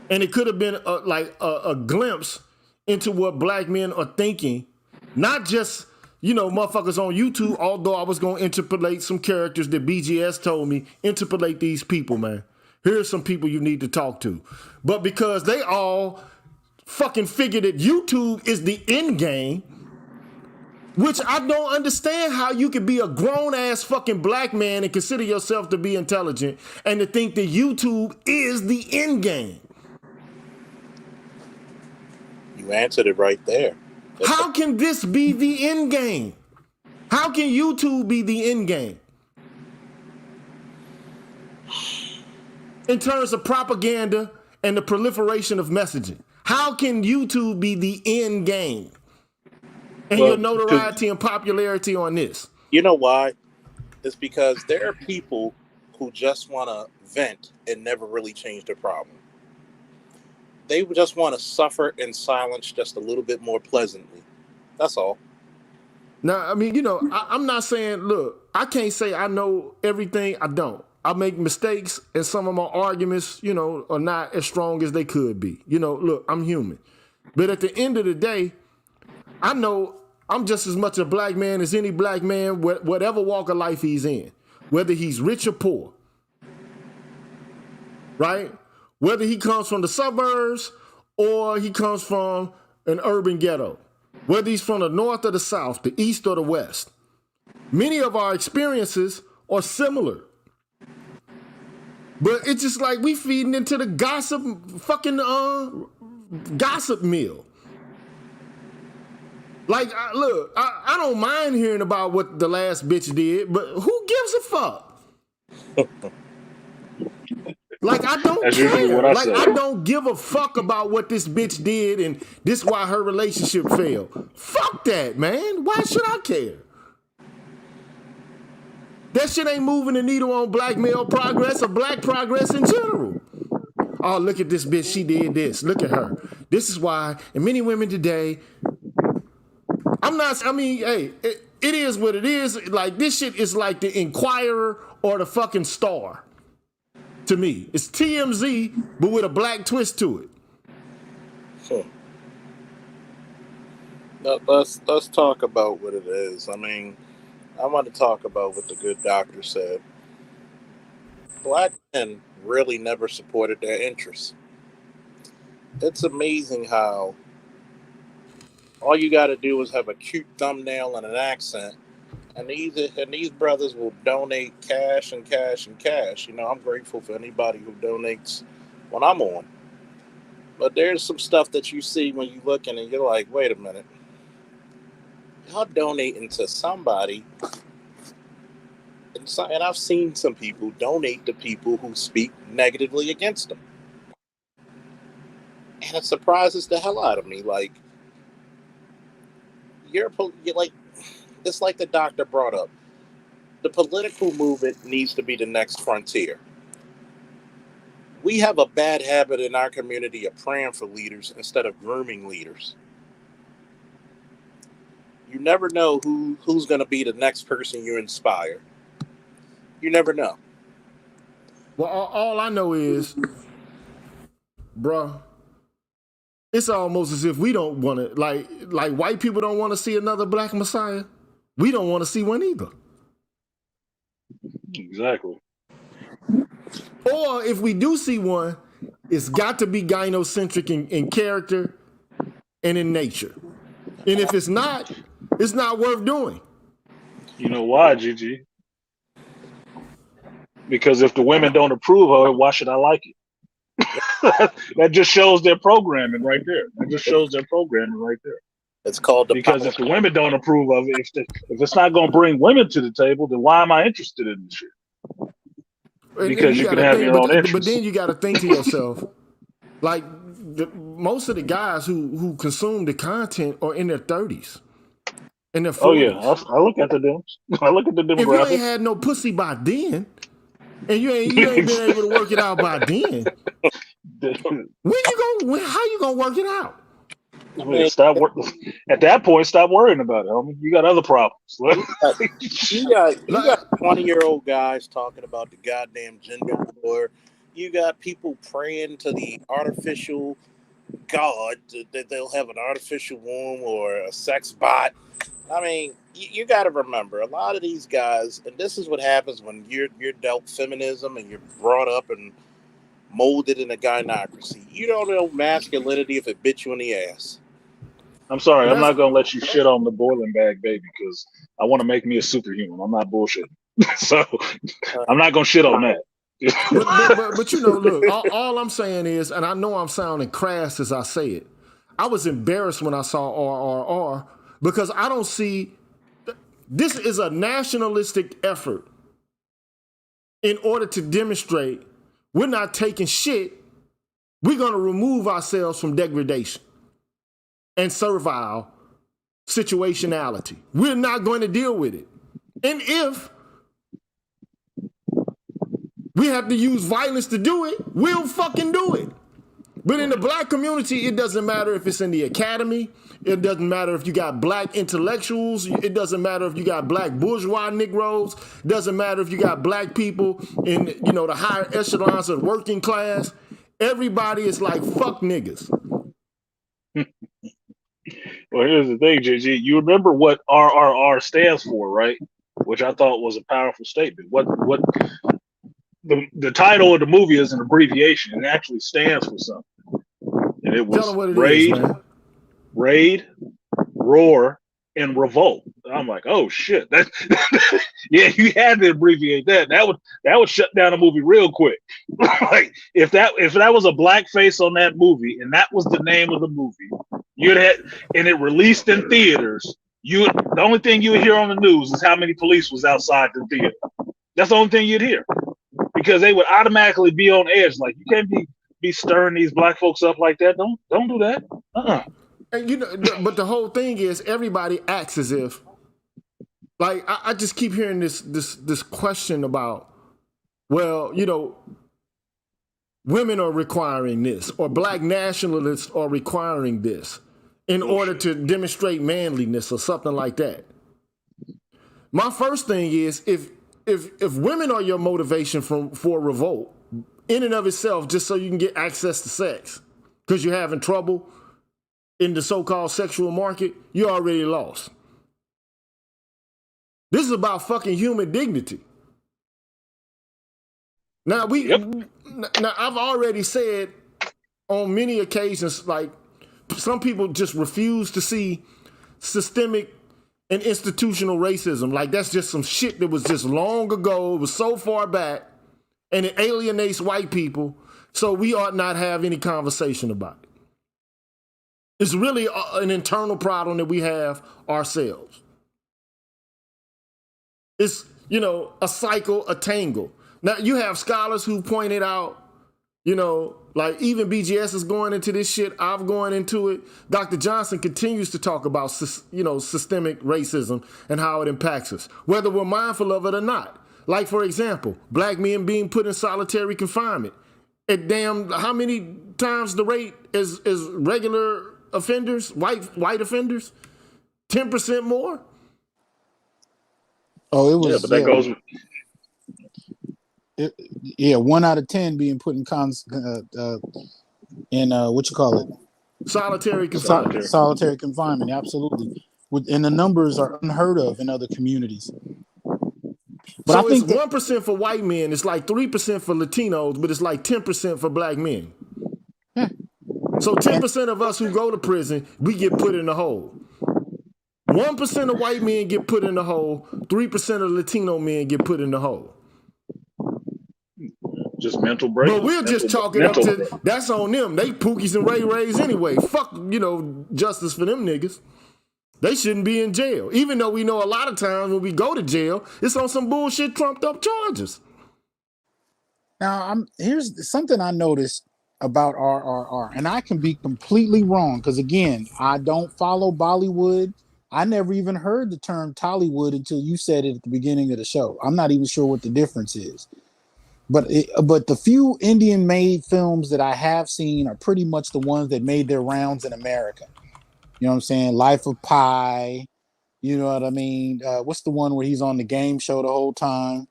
And it could have been a glimpse into what black men are thinking. Not just, you know, motherfuckers on YouTube, although I was going to interpolate some characters that BGS told me, interpolate these people, man. Here's some people you need to talk to. But because they all fucking figure that YouTube is the end game, which I don't understand how you could be a grown-ass fucking black man and consider yourself to be intelligent and to think that YouTube is the end game. You answered it right there. How can this be the end game? How can YouTube be the end game? In terms of propaganda and the proliferation of messaging. How can YouTube be the end game? And your notoriety and popularity on this? You know why? It's because there are people who just want to vent and never really change their problem. They just want to suffer in silence just a little bit more pleasantly. That's all. Now, I mean, you know, I'm not saying, look, I can't say I know everything. I don't. I make mistakes, and some of my arguments, you know, are not as strong as they could be. You know, look, I'm human. But at the end of the day, I know I'm just as much a black man as any black man, whatever walk of life he's in, whether he's rich or poor, right? Whether he comes from the suburbs or he comes from an urban ghetto, whether he's from the north or the south, the east or the west. Many of our experiences are similar. But it's just like we feeding into the gossip meal. Like, look, I don't mind hearing about what the last bitch did, but who gives a fuck? Like, I don't care. Like, I don't give a fuck about what this bitch did and this why her relationship failed. Fuck that, man. Why should I care? That shit ain't moving the needle on black male progress or black progress in general. Oh, look at this bitch. She did this. Look at her. This is why, and many women today, hey, it is what it is. Like, this shit is like the Inquirer or the fucking Star. To me, it's TMZ, but with a black twist to it. So, let's talk about what it is. I mean, I want to talk about what the good doctor said. Black men really never supported their interests. It's amazing how all you got to do is have a cute thumbnail and an accent, and these brothers will donate cash and cash and cash. You know, I'm grateful for anybody who donates when I'm on. But there's some stuff that you see when you look in and you're like, wait a minute. Y'all donating to somebody. And I've seen some people donate to people who speak negatively against them. And it surprises the hell out of me. Like, you're like, it's like the doctor brought up. The political movement needs to be the next frontier. We have a bad habit in our community of praying for leaders instead of grooming leaders. You never know who's going to be the next person you inspire. You never know. Well, all I know is, bruh, it's almost as if we don't want to, like white people don't want to see another black messiah. We don't want to see one either. Exactly. Or if we do see one, it's got to be gynocentric in character and in nature. And if it's not worth doing. You know why, Gigi? Because if the women don't approve of it, why should I like it? That just shows their programming right there. It's called because if the women don't approve of it, if it's not going to bring women to the table, then why am I interested in this shit? Because you can have your own interests. But then you got to think to yourself, like most of the guys who consume the content are in their 30s. In their 40s. Oh yeah, I look at the demographics. If you ain't had no pussy by then, and you ain't been able to work it out by then, how you gonna work it out? I mean, at that point, stop worrying about it, homie. You got other problems. You got 20-year-old guys talking about the goddamn gender war. You got people praying to the artificial god that they'll have an artificial womb or a sex bot. I mean, you got to remember, a lot of these guys, and this is what happens when you're dealt feminism and you're brought up and molded in a gynocracy. You don't know masculinity if it bit you in the ass. I'm sorry, I'm not going to let you shit on the boiling bag baby because I want to make me a superhuman. I'm not bullshitting. So I'm not going to shit on that. but you know, look, all I'm saying is, and I know I'm sounding crass as I say it, I was embarrassed when I saw RRR because I don't see, this is a nationalistic effort in order to demonstrate we're not taking shit. We're going to remove ourselves from degradation and servile situationality. We're not going to deal with it. And if we have to use violence to do it, we'll fucking do it. But in the black community, it doesn't matter if it's in the academy. It doesn't matter if you got black intellectuals. It doesn't matter if you got black bourgeois Negroes. It doesn't matter if you got black people in, you know, the higher echelons of working class. Everybody is like, fuck niggas. Well, here's the thing, JG. You remember what RRR stands for, right? Which I thought was a powerful statement. What the title of the movie is an abbreviation. It actually stands for something. And it was raid, roar, and revolt. I'm like, oh shit. That yeah, you had to abbreviate that. That would shut down a movie real quick. Like if that was a black face on that movie and that was the name of the movie, you'd had and it released in theaters, the only thing you would hear on the news is how many police was outside the theater. That's the only thing you'd hear. Because they would automatically be on edge. Like, you can't be stirring these black folks up like that. Don't do that. And you know, but the whole thing is everybody acts as if, like, I just keep hearing this question about, well, you know, women are requiring this, or black nationalists are requiring this in order to demonstrate manliness or something like that. My first thing is, if women are your motivation for revolt, in and of itself, just so you can get access to sex, because you're having trouble in the so-called sexual market, you're already lost. This is about fucking human dignity. Now now I've already said on many occasions, like, some people just refuse to see systemic and institutional racism. Like, that's just some shit that was just long ago. It was so far back, and it alienates white people, so we ought not have any conversation about it. It's really an internal problem that we have ourselves. It's, you know, a cycle, a tangle. Now, you have scholars who pointed out, you know, like, even BGS is going into this shit. I'm going into it. Dr. Johnson continues to talk about, you know, systemic racism and how it impacts us, whether we're mindful of it or not. Like, for example, black men being put in solitary confinement. At damn, how many times the rate is regular offenders, white offenders? 10% more? Oh, it was. Yeah, but that goes. 1 out of 10 being put in what you call it? Solitary confinement. Solitary confinement, absolutely. And the numbers are unheard of in other communities. But so I think it's 1% for white men, it's like 3% for Latinos, but it's like 10% for black men. Yeah. So 10% of us who go to prison, we get put in the hole. 1% of white men get put in the hole, 3% of Latino men get put in the hole. Just mental break. But we're just chalking up to, that's on them. They Pookies and Ray Rays anyway. Fuck, you know, justice for them niggas. They shouldn't be in jail. Even though we know a lot of times when we go to jail, it's on some bullshit trumped up charges. Now, here's something I noticed about RRR, and I can be completely wrong, because again, I don't follow Bollywood. I never even heard the term Tollywood until you said it at the beginning of the show. I'm not even sure what the difference is. But the few Indian-made films that I have seen are pretty much the ones that made their rounds in America. You know what I'm saying? Life of Pi. You know what I mean? What's the one where he's on the game show the whole time?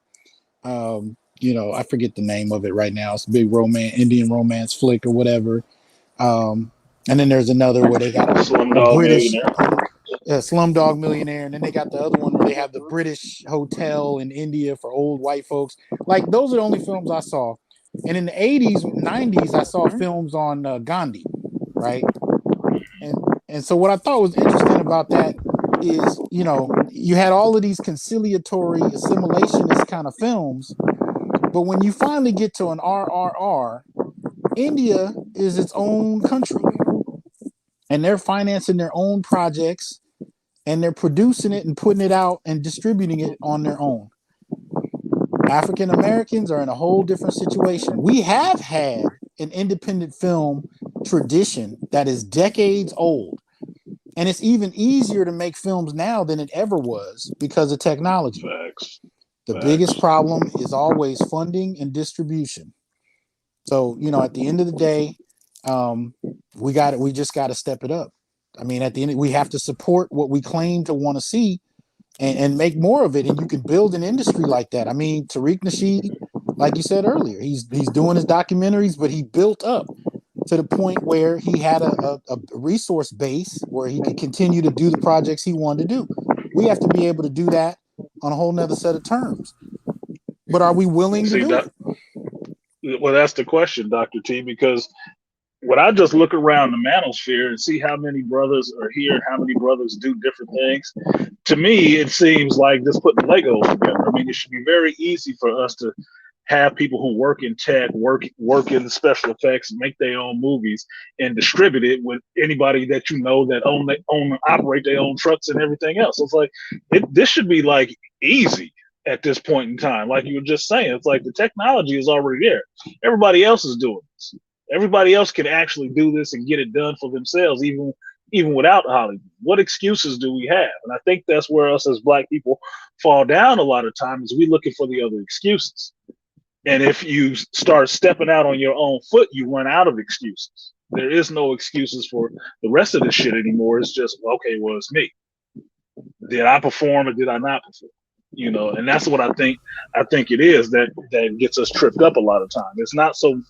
You know, I forget the name of it right now. It's a big Indian romance flick or whatever. And then there's another where they got a British Slumdog Millionaire, and then they got the other one where they have the British hotel in India for old white folks. Like, those are the only films I saw. And in the 80s, 90s, I saw films on Gandhi, right? And so what I thought was interesting about that is, you know, you had all of these conciliatory assimilationist kind of films, but when you finally get to an RRR, India is its own country. and they're financing their own projects, and they're producing it and putting it out and distributing it on their own. African Americans are in a whole different situation. We have had an independent film tradition that is decades old. And it's even easier to make films now than it ever was because of technology. Facts. The biggest problem is always funding and distribution. So, at the end of the day, we just got to step it up. I mean, at the end, we have to support what we claim to want to see and make more of it. And you can build an industry like that. I mean, Tariq Nasheed, like you said earlier, he's doing his documentaries, but he built up to the point where he had a resource base where he could continue to do the projects he wanted to do. We have to be able to do that on a whole nother set of terms. But are we willing to do it? Well, that's the question, Dr. T, because when I just look around the manosphere and see how many brothers are here, how many brothers do different things, to me, it seems like just putting Legos together. I mean, it should be very easy for us to have people who work in tech, work in special effects, make their own movies, and distribute it with anybody that that own operate their own trucks and everything else. So it's like this should be like easy at this point in time. Like you were just saying, it's like the technology is already there. Everybody else is doing this. Everybody else can actually do this and get it done for themselves, even without Hollywood. What excuses do we have? And I think that's where us as Black people fall down a lot of times. We looking for the other excuses. And if you start stepping out on your own foot, you run out of excuses. There is no excuses for the rest of this shit anymore. It's just, okay, well, it's me. Did I perform or did I not perform? And that's what I think it is that gets us tripped up a lot of time. It's not so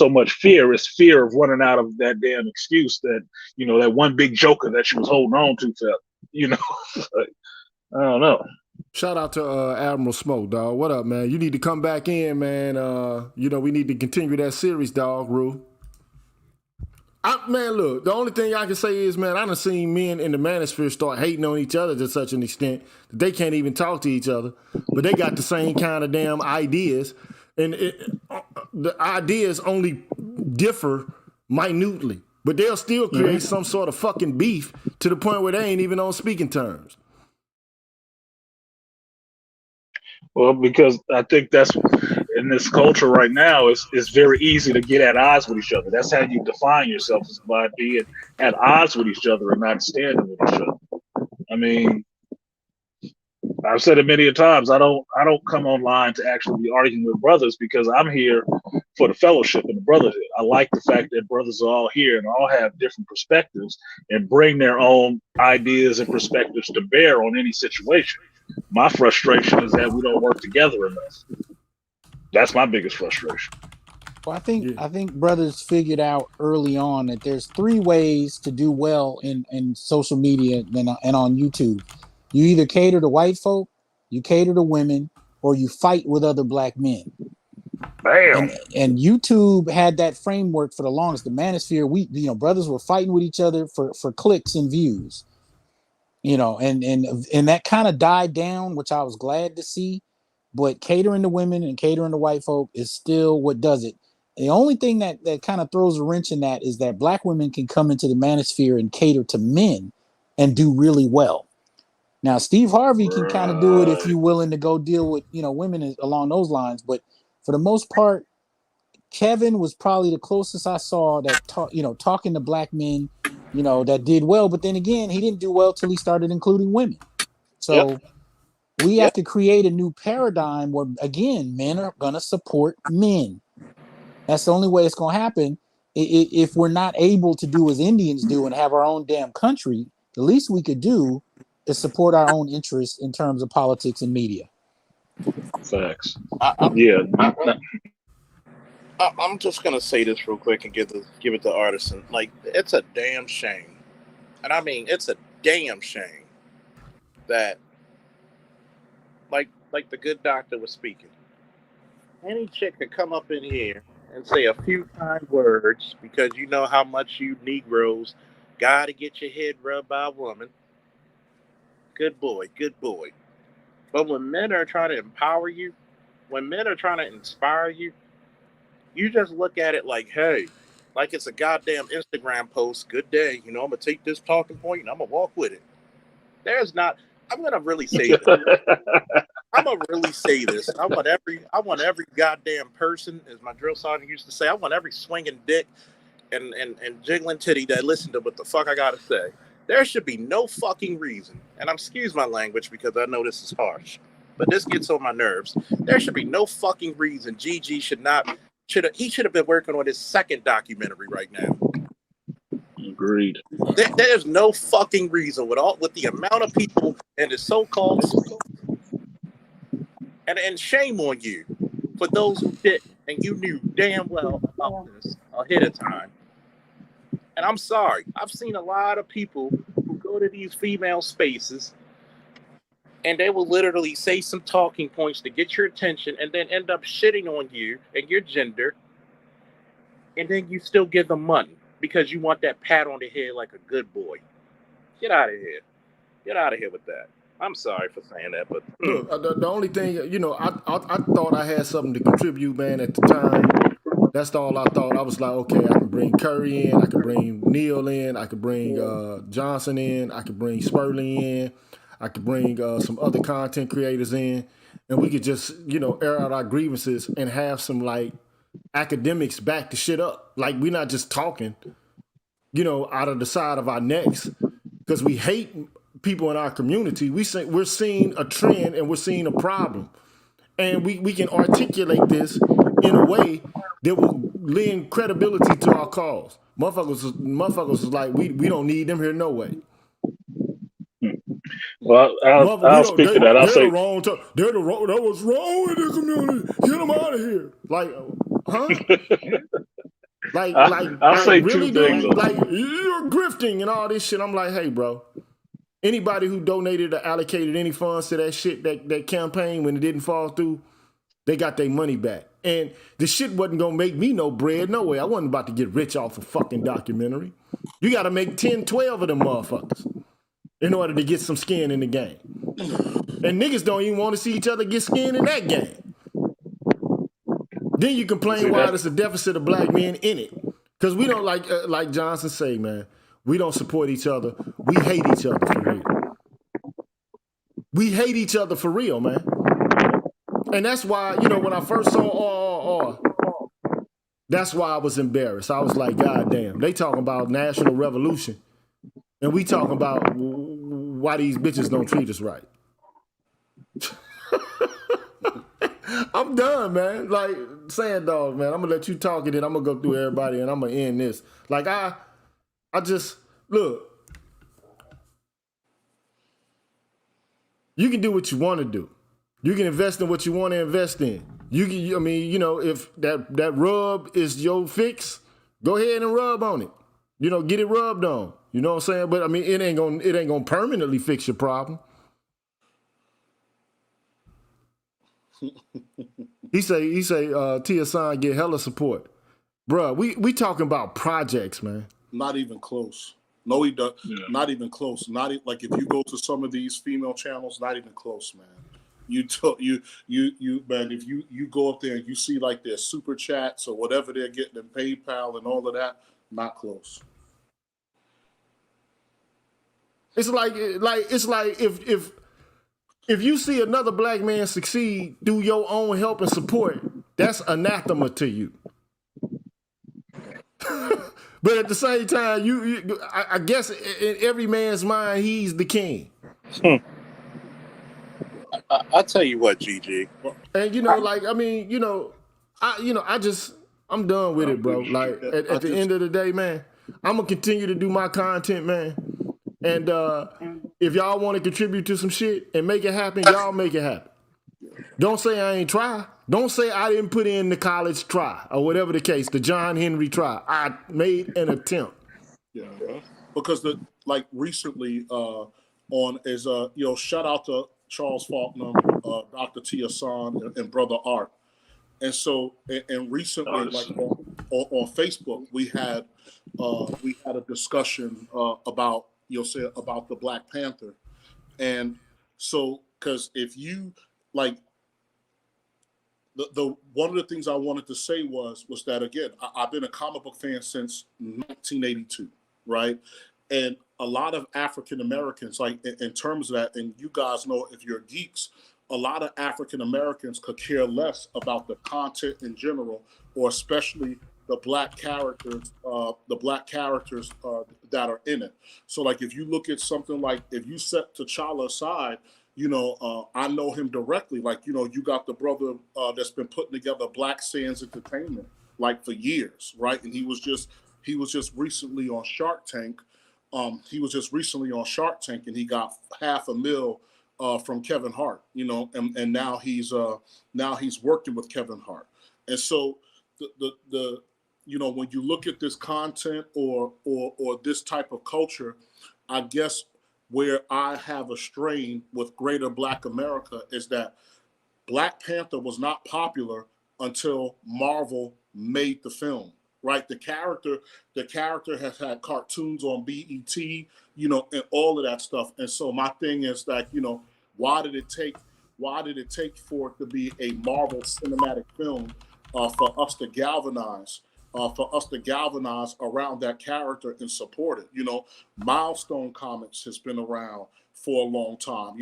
much fear, it's fear of running out of that damn excuse that, that one big joker that she was holding on to felt, like, I don't know. Shout out to Admiral Smoke, dog. What up, man? You need to come back in, man. We need to continue that series, dog, Rue. Man, look, the only thing I can say is, man, I done seen men in the manosphere start hating on each other to such an extent that they can't even talk to each other, but they got the same kind of damn ideas, and the ideas only differ minutely, but they'll still create some sort of fucking beef to the point where they ain't even on speaking terms. Well, because I think that's in this culture right now, it's very easy to get at odds with each other. That's how you define yourself, is by being at odds with each other and not standing with each other. I mean, I've said it many times. I don't come online to actually be arguing with brothers because I'm here for the fellowship and the brotherhood. I like the fact that brothers are all here and all have different perspectives and bring their own ideas and perspectives to bear on any situation. My frustration is that we don't work together enough. That's my biggest frustration. Well, I think brothers figured out early on that there's 3 ways to do well in social media and on YouTube. You either cater to white folk, you cater to women, or you fight with other Black men. Bam. And YouTube had that framework for the longest. The manosphere, brothers were fighting with each other for clicks and views. And that kind of died down, which I was glad to see. But catering to women and catering to white folk is still what does it. The only thing that kind of throws a wrench in that is that Black women can come into the manosphere and cater to men and do really well. Now, Steve Harvey can kind of do it if you're willing to go deal with, women along those lines. But for the most part, Kevin was probably the closest I saw that talking to Black men, that did well. But then again, he didn't do well till he started including women. So we have to create a new paradigm where, again, men are going to support men. That's the only way it's going to happen. If we're not able to do as Indians do and have our own damn country, the least we could do is support our own interests in terms of politics and media. Facts. I'm just gonna say this real quick and give it to Artisan. Like, it's a damn shame, and I mean it's a damn shame that, like the good doctor was speaking, any chick could come up in here and say a few kind words because you know how much you Negroes gotta get your head rubbed by a woman. Good boy. But when men are trying to empower you, when men are trying to inspire you, you just look at it like, hey, like it's a goddamn Instagram post. Good day, I'm gonna take this talking point and I'm gonna walk with it. There's not. I'm gonna really say this. I'm gonna really say this. I want every goddamn person, as my drill sergeant used to say. I want every swinging dick and jiggling titty that listen to what the fuck I gotta say. There should be no fucking reason, and I'm excuse my language because I know this is harsh, but this gets on my nerves. There should be no fucking reason GG should have been working on his second documentary right now. Agreed. There's no fucking reason with the amount of people and the so-called and shame on you for those who didn't and you knew damn well about this ahead of time. And I'm sorry, I've seen a lot of people who go to these female spaces and they will literally say some talking points to get your attention and then end up shitting on you and your gender, and then you still give them money because you want that pat on the head like a good boy. Get out of here. Get out of here with that. I'm sorry for saying that, but Look, the only thing, I thought I had something to contribute, man, at the time. That's all I thought. I was like, okay, I can bring Curry in, I can bring Neil in, I could bring Johnson in, I could bring Sperling in, I could bring some other content creators in, and we could just, air out our grievances and have some, like, academics back the shit up. Like, we're not just talking, out of the side of our necks because we hate people in our community. We're seeing a trend and we're seeing a problem. And we can articulate this in a way that will lend credibility to our cause. Motherfuckers is like, we don't need them here no way. Well, I'll speak to that. I'll say that was wrong with the community. Get them out of here. Like, huh? I'll say really, two things. Dude? Like, you're grifting and all this shit. I'm like, hey, bro. Anybody who donated or allocated any funds to that shit, that campaign when it didn't fall through, they got their money back. And the shit wasn't gonna make me no bread, no way. I wasn't about to get rich off a fucking documentary. You gotta make 10, 12 of them motherfuckers in order to get some skin in the game. And niggas don't even want to see each other get skin in that game. Then you complain why there's a deficit of black men in it. Because we don't, like Johnson say, man, we don't support each other. We hate each other for real. We hate each other for real, man. And that's why, when I first saw RRR, that's why I was embarrassed. I was like, God damn, they talking about national revolution. And we talking about why these bitches don't treat us right. I'm done, man. Like, Sand Dog, man, I'm going to let you talk and then I'm going to go through everybody and I'm going to end this. Like, I just, look, you can do what you want to do. You can invest in what you want to invest in. You can, if that rub is your fix, go ahead and rub on it. Get it rubbed on. You know what I'm saying? But it ain't gonna permanently fix your problem. He say Tia San get hella support. Bruh, we talking about projects, man. Not even close. No, he does. Yeah. Not even close. Like if you go to some of these female channels, not even close, man. Man, if you go up there and you see like their super chats or whatever they're getting in PayPal and all of that, not close. It's like if you see another black man succeed through your own help and support, that's anathema to you. But at the same time, I guess in every man's mind, he's the king. I'll tell you what, GG. And I'm done with it, bro. Like at the end of the day, man, I'm gonna continue to do my content, man. And if y'all want to contribute to some shit and make it happen, y'all make it happen. Don't say I ain't try. Don't say I didn't put in the college try or whatever the case, the John Henry try. I made an attempt. Yeah, because recently shout out to Charles Faulkner, Dr. Tia San, and Brother Art. And so, and recently, like on Facebook, we had a discussion about the Black Panther, and so because if you the one of the things I wanted to say was that, again, I've been a comic book fan since 1982, right? And a lot of African Americans, like in terms of that, and you guys know if you're geeks, a lot of African Americans could care less about the content in general, or especially the black characters, that are in it. So, like, if you look at something like, if you set T'Challa aside, I know him directly. Like, you got the brother that's been putting together Black Sands Entertainment, like, for years, right? And he was just recently on Shark Tank. And he got $500,000 from Kevin Hart, and now he's working with Kevin Hart. And so the when you look at this content or this type of culture, I guess where I have a strain with greater Black America is that Black Panther was not popular until Marvel made the film, right? The character has had cartoons on BET, and all of that stuff. And so my thing is that, why did it take for it to be a Marvel cinematic film for us to galvanize around that character and support it? Milestone Comics has been around for a long time.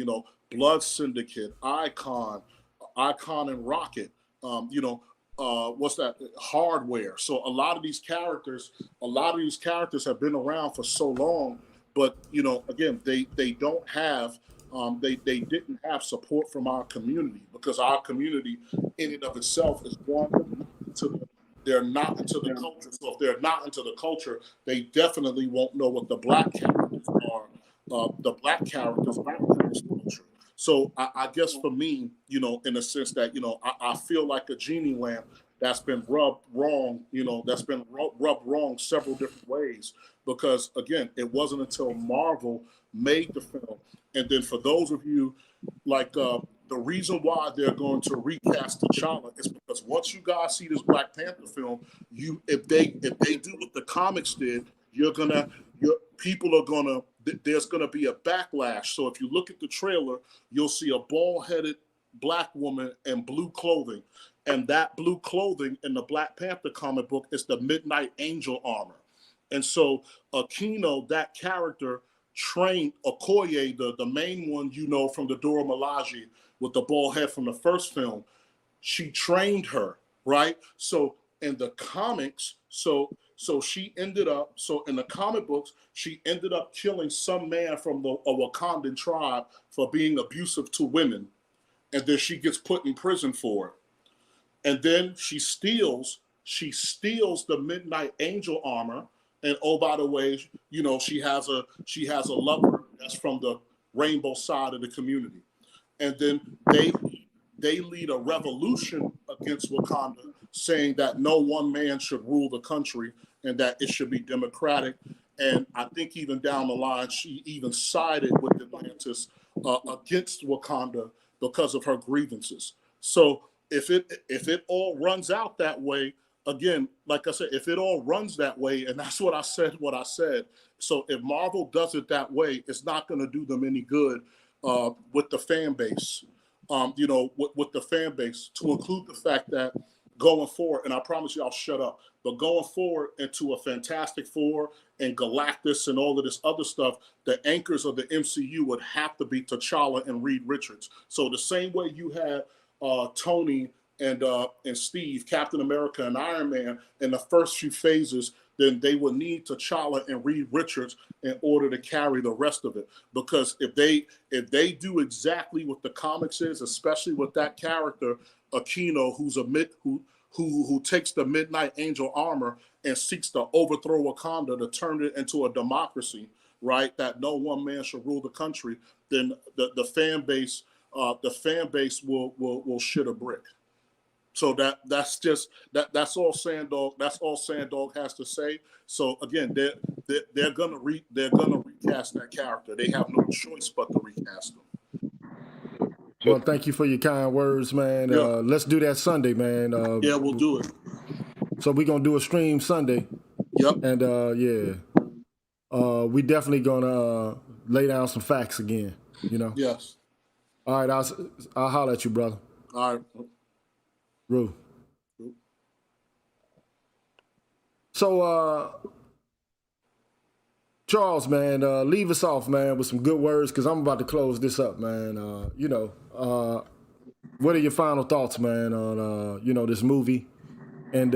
Blood Syndicate, Icon and Rocket. What's that? Hardware. So a lot of these characters have been around for so long, but again, they don't have. They didn't have support from our community, because our community in and of itself is they're not into the culture. So if they're not into the culture, they definitely won't know what the Black characters are. The Black characters are in this culture. So I guess for me, in a sense that, I feel like a genie lamp that's been rubbed wrong, rubbed wrong several different ways, because again, it wasn't until Marvel made the film. And then for those of you, like, the reason why they're going to recast T'Challa is because once you guys see this Black Panther film, if they do what the comics did, there's gonna be a backlash. So if you look at the trailer, you'll see a bald-headed Black woman in blue clothing, and that blue clothing in the Black Panther comic book is the Midnight Angel armor. And so Aquino, that character, trained Okoye, the main one, from the Dora Milaje with the bald head from the first film. She trained her, right? So in the comics, so she ended up, in the comic books, she ended up killing some man from a Wakandan tribe for being abusive to women. And then she gets put in prison for it. And then she steals the Midnight Angel armor. And oh, by the way, she has a lover that's from the rainbow side of the community. And then they lead a revolution against Wakanda, saying that no one man should rule the country and that it should be democratic. And I think even down the line, she even sided with Atlantis against Wakanda because of her grievances. So if it all runs out that way, again, like I said, if it all runs that way, and that's what I said. So if Marvel does it that way, it's not going to do them any good with the fan base. With the fan base, to include the fact that going forward, and I promise you I'll shut up, but going forward into a Fantastic Four and Galactus and all of this other stuff, the anchors of the MCU would have to be T'Challa and Reed Richards. So the same way you had Tony and Steve, Captain America and Iron Man in the first few phases, then they would need T'Challa and Reed Richards in order to carry the rest of it. Because if they do exactly what the comics is, especially with that character Aquino, who takes the Midnight Angel armor and seeks to overthrow Wakanda to turn it into a democracy, right? That no one man should rule the country. Then the fan base will shit a brick. So that's all Sandog. That's all Sandog has to say. So again, they're gonna recast that character. They have no choice but to recast them. Well, thank you for your kind words, man. Yeah. Let's do that Sunday, man. Yeah, we'll do it. So we're gonna do a stream Sunday. Yep. And we definitely gonna lay down some facts again. Yes. All right, I'll holler at you, brother. All right. Rue. So, Charles, man, leave us off, man, with some good words, because I'm about to close this up, man. What are your final thoughts, man, on this movie? And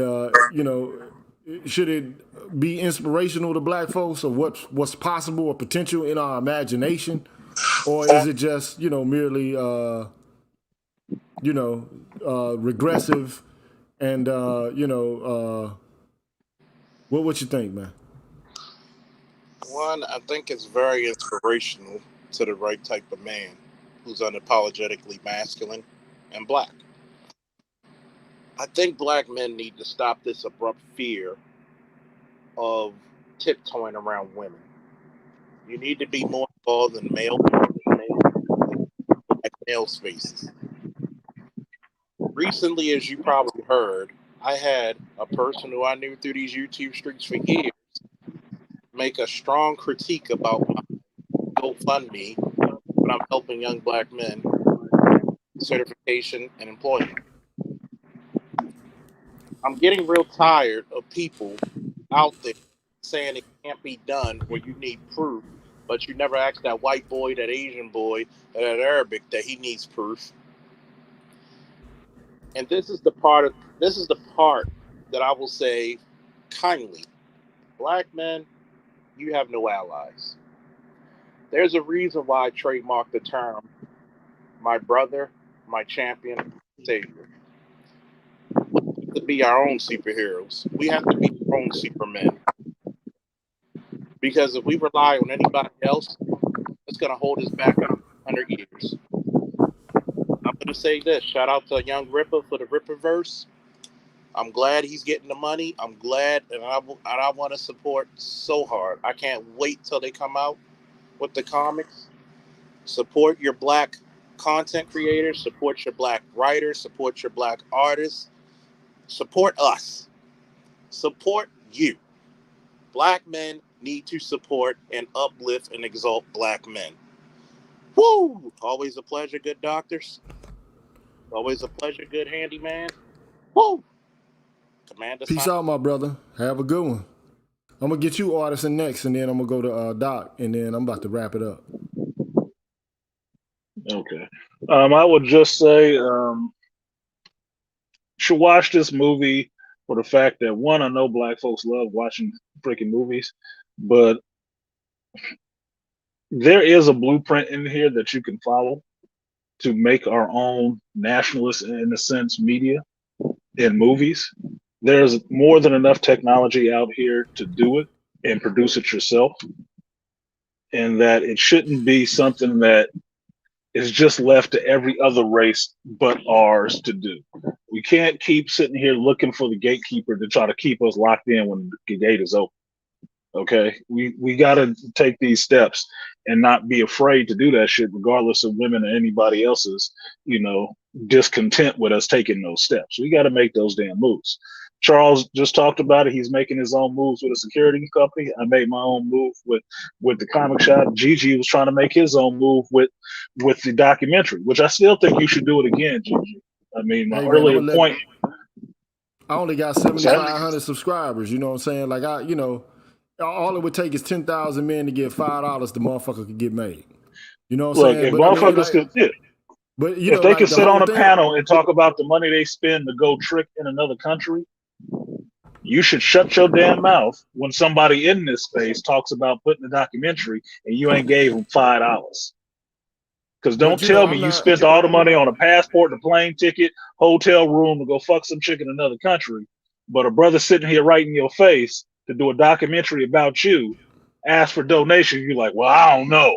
should it be inspirational to black folks, or what's possible or potential in our imagination, or is it just merely regressive? And what you think, man? One, I think it's very inspirational to the right type of man who's unapologetically masculine and black. I think black men need to stop this abrupt fear of tiptoeing around women. You need to be more involved in male spaces. Recently, as you probably heard, I had a person who I knew through these YouTube streets for years make a strong critique about my GoFundMe when I'm helping young black men certification and employment. I'm getting real tired of people out there saying it can't be done where you need proof, but you never ask that white boy, that Asian boy, or that Arabic that he needs proof. And this is the part that I will say kindly. Black men, you have no allies. There's a reason why I trademarked the term my brother, my champion, savior. We have to be our own superheroes. We have to be our own supermen. Because if we rely on anybody else, it's going to hold us back 100 years. I'm going to say this. Shout out to Young Ripper for the Ripper verse. I'm glad he's getting the money. I'm glad, and I want to support so hard. I can't wait till they come out with the comics. Support your black content creators. Support your black writers. Support your black artists. Support us. Support you. Black men need to support and uplift and exalt black men. Woo! Always a pleasure, good doctors. Always a pleasure, good handyman. Woo! Commander. Peace out, my brother. Have a good one. I'm gonna get you Artisan next, and then I'm gonna go to Doc, and then I'm about to wrap it up. Okay. I would just say should watch this movie for the fact that, one, I know black folks love watching freaking movies, but there is a blueprint in here that you can follow to make our own nationalist, in a sense, media in movies. There's more than enough technology out here to do it and produce it yourself, and that it shouldn't be something that is just left to every other race but ours to do. We can't keep sitting here looking for the gatekeeper to try to keep us locked in when the gate is open. Okay, we got to take these steps and not be afraid to do that shit, regardless of women or anybody else's, discontent with us taking those steps. We got to make those damn moves. Charles just talked about it. He's making his own moves with a security company. I made my own move with the comic shop. Gigi was trying to make his own move with the documentary, which I still think you should do it again, Gigi. I mean, my earlier point. I only got 7,500 subscribers. You know what I'm saying? Like all it would take is 10,000 men to get $5. The motherfucker could get made. You know what I'm saying? If motherfuckers could, yeah. But if they could sit on a panel and talk about the money they spend to go trick in another country, you should shut your damn mouth when somebody in this space talks about putting a documentary and you ain't gave them $5. Because don't tell me you spent all the money on a passport, a plane ticket, hotel room to go fuck some chick in another country, but a brother sitting here right in your face to do a documentary about you, ask for donation, you're like, well, I don't know.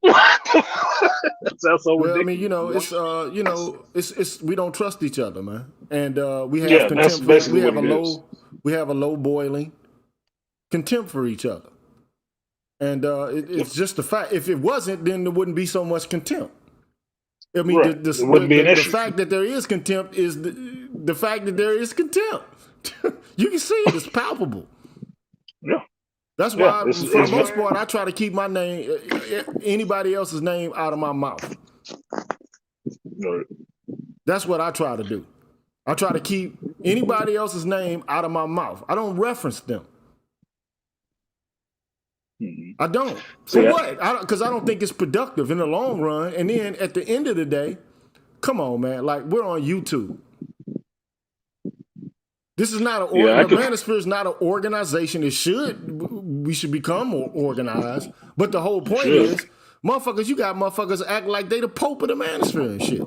That sounds so ridiculous. I mean, it's we don't trust each other, man, and we have contempt. We have a low boiling contempt for each other, and it's just the fact. If it wasn't, then there wouldn't be so much contempt. I mean, right. The fact that there is contempt is the fact that there is contempt. You can see it; it's palpable. Yeah. That's why, for the most part, I try to keep my name, anybody else's name, out of my mouth. That's what I try to do. I try to keep anybody else's name out of my mouth. I don't reference them. I don't. For what? Because I don't think it's productive in the long run. And then at the end of the day, come on, man. Like, we're on YouTube. This is not the Manosphere is not an organization. We should become more organized. But the whole point is, motherfuckers, you got motherfuckers act like they the Pope of the Manosphere and shit.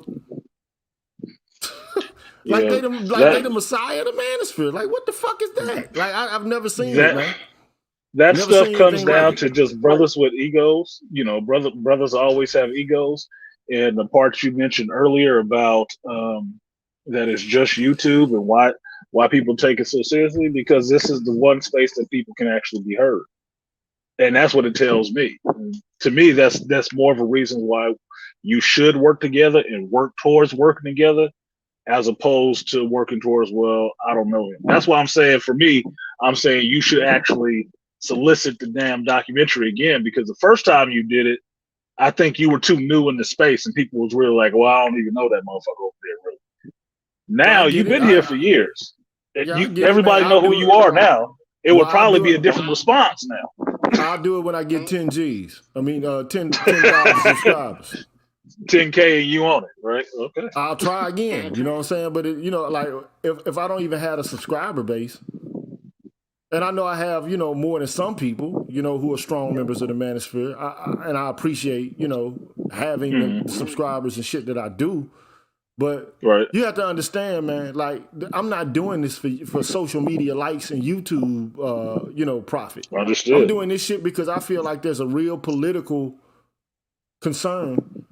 Like they the Messiah of the Manosphere. Like, what the fuck is that? Like, I've never seen it, man. That stuff comes down to just brothers with egos. You know, brothers always have egos. And the part you mentioned earlier about that it's just YouTube and why people take it so seriously, because this is the one space that people can actually be heard. And that's what it tells me. To me, that's more of a reason why you should work together and work towards working together, as opposed to working towards, well, I don't know him. That's why I'm saying, for me, I'm saying you should actually solicit the damn documentary again, because the first time you did it, I think you were too new in the space and people was really like, well, I don't even know that motherfucker over there, really. Now you've been here for years. Everybody know who you are now. It would probably be a different response now. I'll do it when I get 10 G's. I mean, 10,000 subscribers. 10K and you on it, right? Okay. I'll try again. You know what I'm saying? But like, if I don't even have a subscriber base, and I know I have, more than some people, who are strong members of the Manosphere, and I appreciate, having the subscribers and shit that I do. But you have to understand, man, like, I'm not doing this for social media likes and YouTube, profit. Understood. I'm doing this shit because I feel like there's a real political concern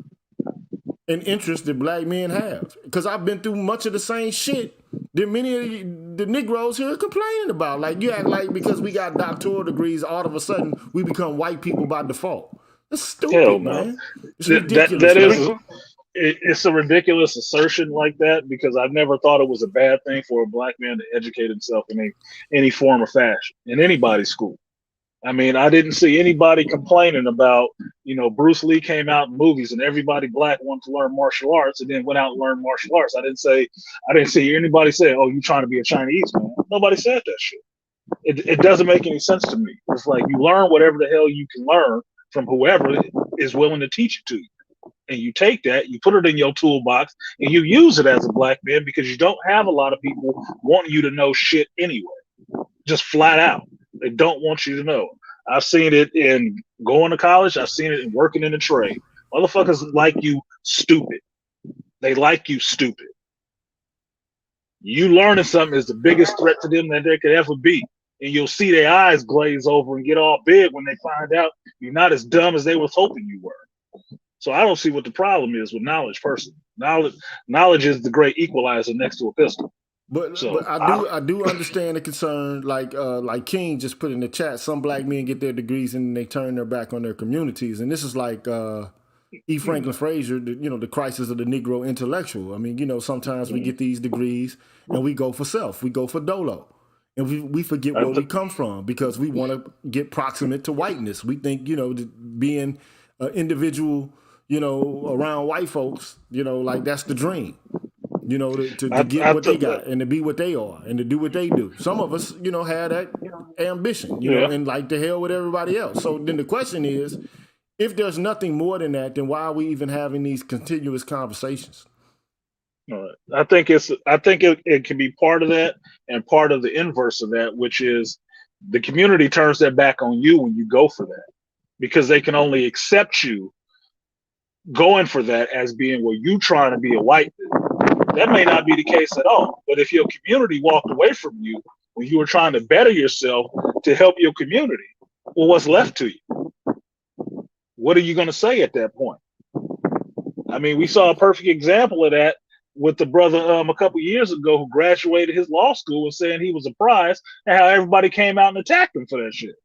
and interest that black men have. Because I've been through much of the same shit that many of the Negroes here are complaining about. Like, you act like because we got doctoral degrees, all of a sudden we become white people by default. That's stupid, man. It's ridiculous. It's a ridiculous assertion like that, because I've never thought it was a bad thing for a black man to educate himself in any form or fashion in anybody's school. I mean, I didn't see anybody complaining about, Bruce Lee came out in movies and everybody black wanted to learn martial arts and then went out and learned martial arts. I didn't see anybody say, oh, you trying to be a Chinese man. Nobody said that shit. It doesn't make any sense to me. It's like, you learn whatever the hell you can learn from whoever is willing to teach it to you. And you take that, you put it in your toolbox, and you use it as a black man, because you don't have a lot of people wanting you to know shit anyway. Just flat out. They don't want you to know. I've seen it in going to college. I've seen it in working in the trade. Motherfuckers like you stupid. They like you stupid. You learning something is the biggest threat to them that there could ever be. And you'll see their eyes glaze over and get all big when they find out you're not as dumb as they was hoping you were. So I don't see what the problem is with knowledge personally. Knowledge is the great equalizer next to a pistol. But I do understand the concern, like King just put in the chat, some black men get their degrees and they turn their back on their communities. And this is like E. Franklin Frazier, the crisis of the Negro intellectual. I mean, sometimes we get these degrees and we go for self, we go for dolo. And we forget where we come from because we want to get proximate to whiteness. We think, being an individual, around white folks, like that's the dream. To get what they got and to be what they are and to do what they do. Some of us, had that ambition, and like the hell with everybody else. So then the question is, if there's nothing more than that, then why are we even having these continuous conversations? All right. I think it can be part of that and part of the inverse of that, which is the community turns their back on you when you go for that, because they can only accept you going for that as being, well, you trying to be a white dude. That may not be the case at all. But if your community walked away from you when you were trying to better yourself to help your community, well, what's left to you? What are you going to say at that point? I mean, we saw a perfect example of that with the brother a couple years ago who graduated his law school and saying he was a prize, and how everybody came out and attacked him for that shit.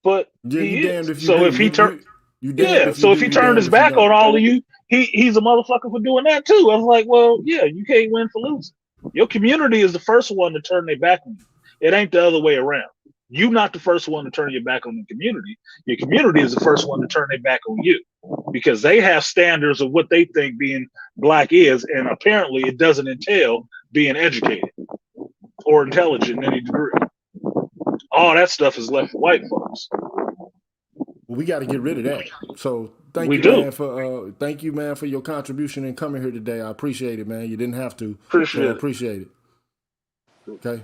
But if he turned his back on all of you, he's a motherfucker for doing that too. I was like, well, yeah, you can't win for losing. Your community is the first one to turn their back on you. It ain't the other way around. You're not the first one to turn your back on the community. Your community is the first one to turn their back on you because they have standards of what they think being black is, and apparently it doesn't entail being educated or intelligent in any degree. All that stuff is left for white folks. We got to get rid of that. So thank you, man, for your contribution and coming here today. I appreciate it, man. You didn't have to. Appreciate it. Okay.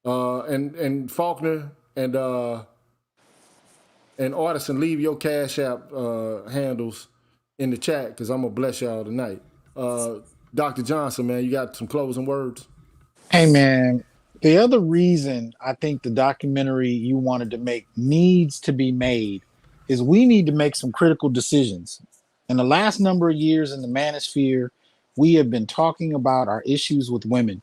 And Faulkner and Artisan, leave your Cash App handles in the chat because I'm gonna bless y'all tonight. Dr. Johnson, man, you got some closing words? Hey, man. The other reason I think the documentary you wanted to make needs to be made is we need to make some critical decisions. In the last number of years in the manosphere, we have been talking about our issues with women.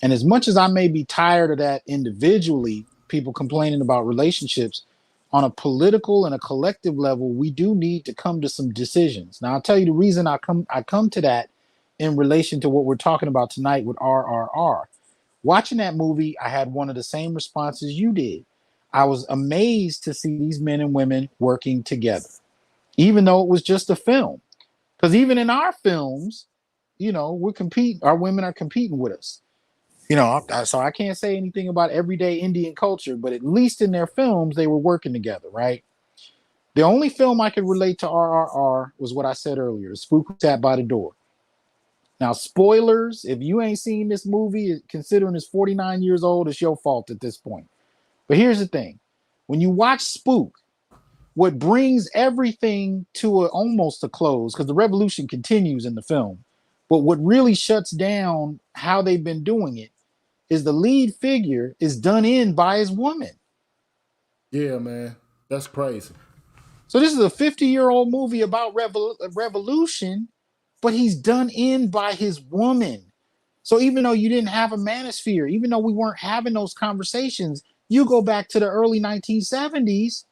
And as much as I may be tired of that individually, people complaining about relationships, on a political and a collective level, we do need to come to some decisions. Now, I'll tell you the reason I come to that in relation to what we're talking about tonight with RRR. Watching that movie, I had one of the same responses you did. I was amazed to see these men and women working together, even though it was just a film. Because even in our films, you know, our women are competing with us. You know, so I can't say anything about everyday Indian culture, but at least in their films, they were working together, right? The only film I could relate to RRR was what I said earlier, Spook Who Sat by the Door. Now, spoilers, if you ain't seen this movie, considering it's 49 years old, it's your fault at this point. But here's the thing. When you watch Spook, what brings everything to almost a close, because the revolution continues in the film, but what really shuts down how they've been doing it is the lead figure is done in by his woman. Yeah, man. That's crazy. So this is a 50-year-old movie about revolution, but he's done in by his woman. So even though you didn't have a manosphere, even though we weren't having those conversations, you go back to the early 1970s,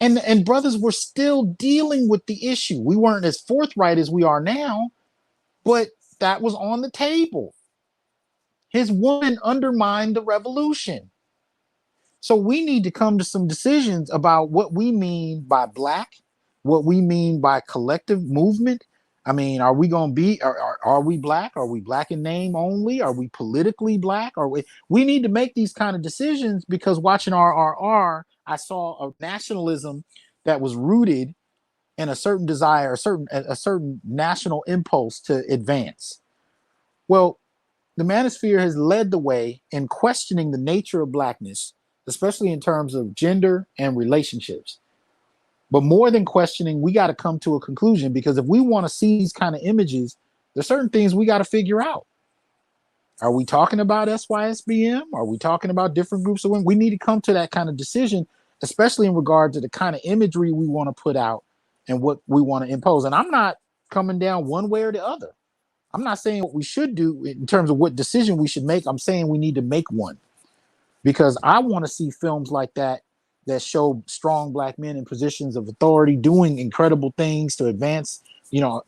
and brothers were still dealing with the issue. We weren't as forthright as we are now, but that was on the table. His woman undermined the revolution. So we need to come to some decisions about what we mean by black, what we mean by collective movement. I mean, are we going to be, are we black? Are we black in name only? Are we politically black? We need to make these kind of decisions because watching RRR, I saw a nationalism that was rooted in a certain desire, a certain national impulse to advance. Well, the manosphere has led the way in questioning the nature of blackness, especially in terms of gender and relationships. But more than questioning, we got to come to a conclusion because if we want to see these kind of images, there's certain things we got to figure out. Are we talking about SYSBM? Are we talking about different groups of women? We need to come to that kind of decision, especially in regard to the kind of imagery we want to put out and what we want to impose. And I'm not coming down one way or the other. I'm not saying what we should do in terms of what decision we should make. I'm saying we need to make one because I want to see films like that show strong black men in positions of authority doing incredible things to advance,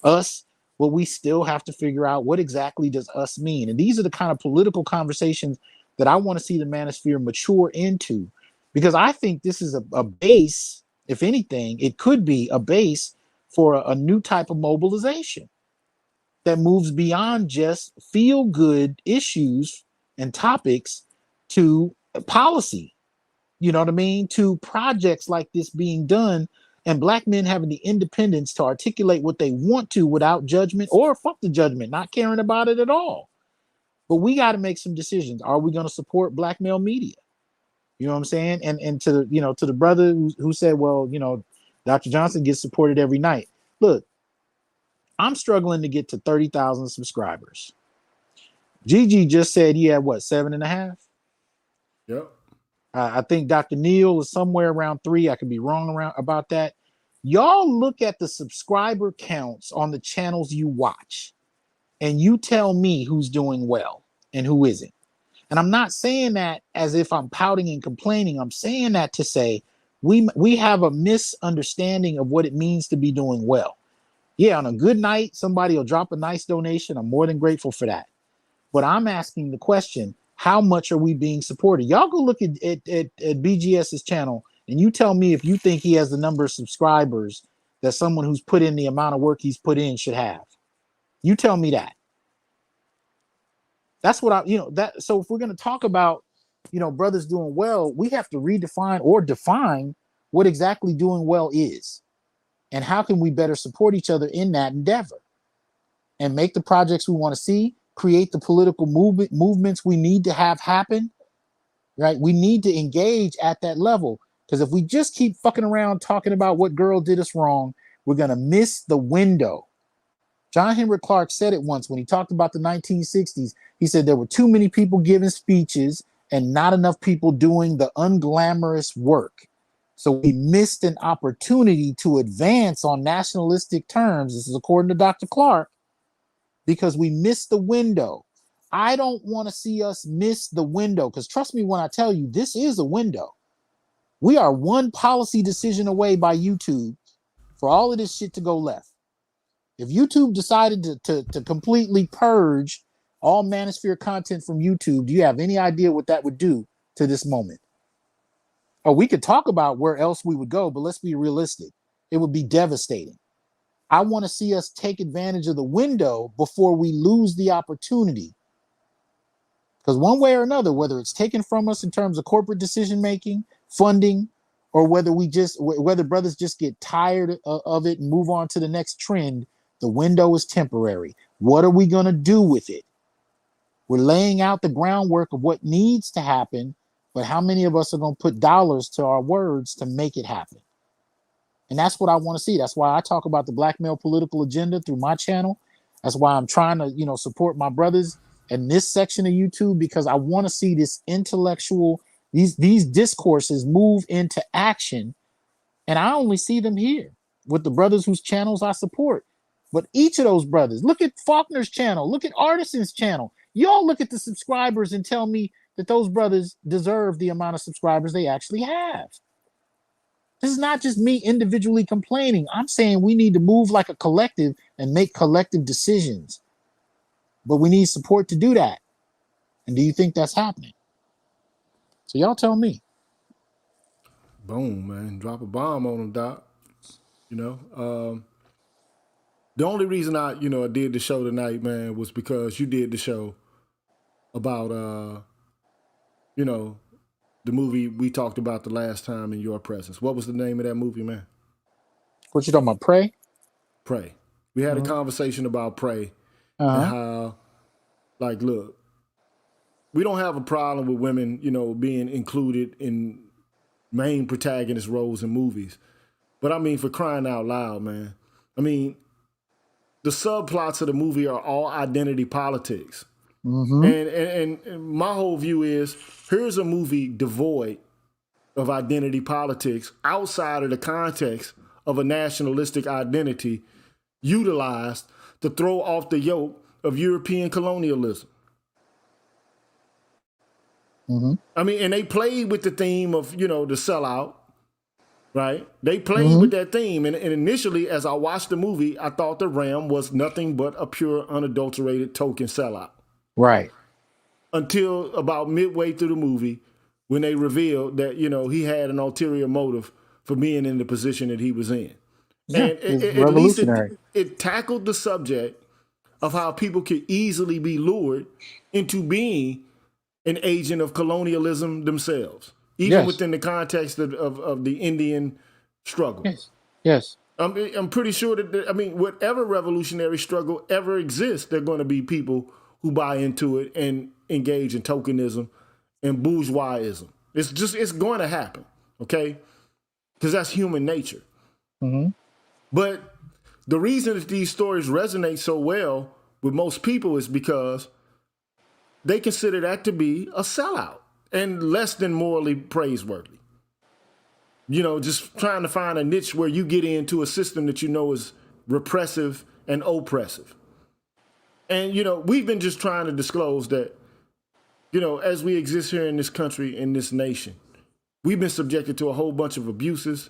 us. But we still have to figure out what exactly does us mean. And these are the kind of political conversations that I want to see the manosphere mature into, because I think this is a base. If anything, it could be a base for a new type of mobilization that moves beyond just feel-good issues and topics to policy, you know what I mean? To projects like this being done and black men having the independence to articulate what they want to without judgment or fuck the judgment, not caring about it at all. But we got to make some decisions. Are we going to support black male media? You know what I'm saying? And to the brother who said, well, Dr. Johnson gets supported every night. Look, I'm struggling to get to 30,000 subscribers. Gigi just said he had 7.5? Yep. I think Dr. Neal is somewhere around 3. I could be wrong about that. Y'all look at the subscriber counts on the channels you watch, and you tell me who's doing well and who isn't. And I'm not saying that as if I'm pouting and complaining. I'm saying that to say we have a misunderstanding of what it means to be doing well. Yeah, on a good night, somebody will drop a nice donation. I'm more than grateful for that. But I'm asking the question, how much are we being supported? Y'all go look at BGS's channel and you tell me if you think he has the number of subscribers that someone who's put in the amount of work he's put in should have. You tell me that. That's what so if we're going to talk about, brothers doing well, we have to redefine or define what exactly doing well is. And how can we better support each other in that endeavor and make the projects we want to see, create the political movements we need to have happen, right? We need to engage at that level, because if we just keep fucking around talking about what girl did us wrong, we're going to miss the window. John Henrik Clarke said it once when he talked about the 1960s. He said there were too many people giving speeches and not enough people doing the unglamorous work. So we missed an opportunity to advance on nationalistic terms. This is according to Dr. Clarke, because we missed the window. I don't want to see us miss the window, because trust me when I tell you, this is a window. We are one policy decision away by YouTube for all of this shit to go left. If YouTube decided to completely purge all manosphere content from YouTube, do you have any idea what that would do to this moment? Oh, we could talk about where else we would go, but let's be realistic. It would be devastating. I want to see us take advantage of the window before we lose the opportunity. Because one way or another, whether it's taken from us in terms of corporate decision-making, funding, or whether brothers just get tired of it and move on to the next trend, the window is temporary. What are we going to do with it? We're laying out the groundwork of what needs to happen, but how many of us are going to put dollars to our words to make it happen? And that's what I want to see. That's why I talk about the black male political agenda through my channel. That's why I'm trying to, support my brothers in this section of YouTube, because I want to see this intellectual, these discourses move into action. And I only see them here with the brothers whose channels I support. But each of those brothers, look at Faulkner's channel, look at Artisan's channel. Y'all look at the subscribers and tell me that those brothers deserve the amount of subscribers they actually have. This is not just me individually complaining. I'm saying we need to move like a collective and make collective decisions. But we need support to do that. And do you think that's happening? So y'all tell me. Boom, man. Drop a bomb on them, Doc. The only reason I did the show tonight, man, was because you did the show about, the movie we talked about the last time in your presence. What was the name of that movie, man? What you talking about, Prey? Prey. We had a conversation about Prey and how, look, we don't have a problem with women, being included in main protagonist roles in movies. But I mean, for crying out loud, man. I mean, the subplots of the movie are all identity politics. Mm-hmm. And my whole view is, here's a movie devoid of identity politics outside of the context of a nationalistic identity utilized to throw off the yoke of European colonialism. Mm-hmm. I mean, and they played with the theme of, the sellout, right? They played with that theme. And initially, as I watched the movie, I thought the Ram was nothing but a pure, unadulterated token sellout. Right. Until about midway through the movie, when they revealed that, he had an ulterior motive for being in the position that he was in. Yeah, and at least it tackled the subject of how people could easily be lured into being an agent of colonialism themselves, even within the context of the Indian struggle. Yes. I'm pretty sure that, whatever revolutionary struggle ever exists, there are going to be people who buy into it and engage in tokenism and bourgeoisism. It's going to happen, okay? Because that's human nature. Mm-hmm. But the reason that these stories resonate so well with most people is because they consider that to be a sellout and less than morally praiseworthy. Just trying to find a niche where you get into a system that is repressive and oppressive. And, we've been just trying to disclose that, as we exist here in this country, in this nation, we've been subjected to a whole bunch of abuses.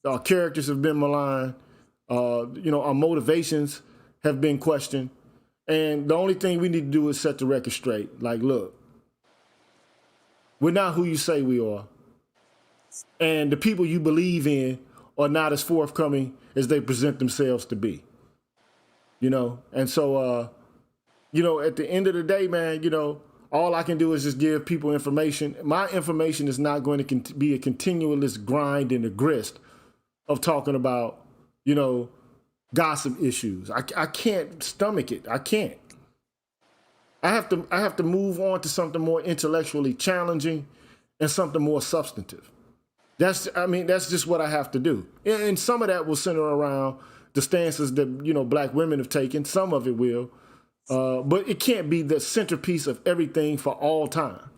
Our characters have been maligned. Our motivations have been questioned. And the only thing we need to do is set the record straight. Like, look, We're not who you say we are. And the people you believe in are not as forthcoming as they present themselves to be. You know? And so, you know, at the end of the day, man, you know, all I can do is just give people information. My information is not going to be a continuous grind and a grist of talking about, you know, gossip issues. I can't stomach it. I can't. I have to move on to something more intellectually challenging and something more substantive. That's just what I have to do. And some of that will center around the stances that, you know, black women have taken. Some of it will. But it can't be the centerpiece of everything for all time.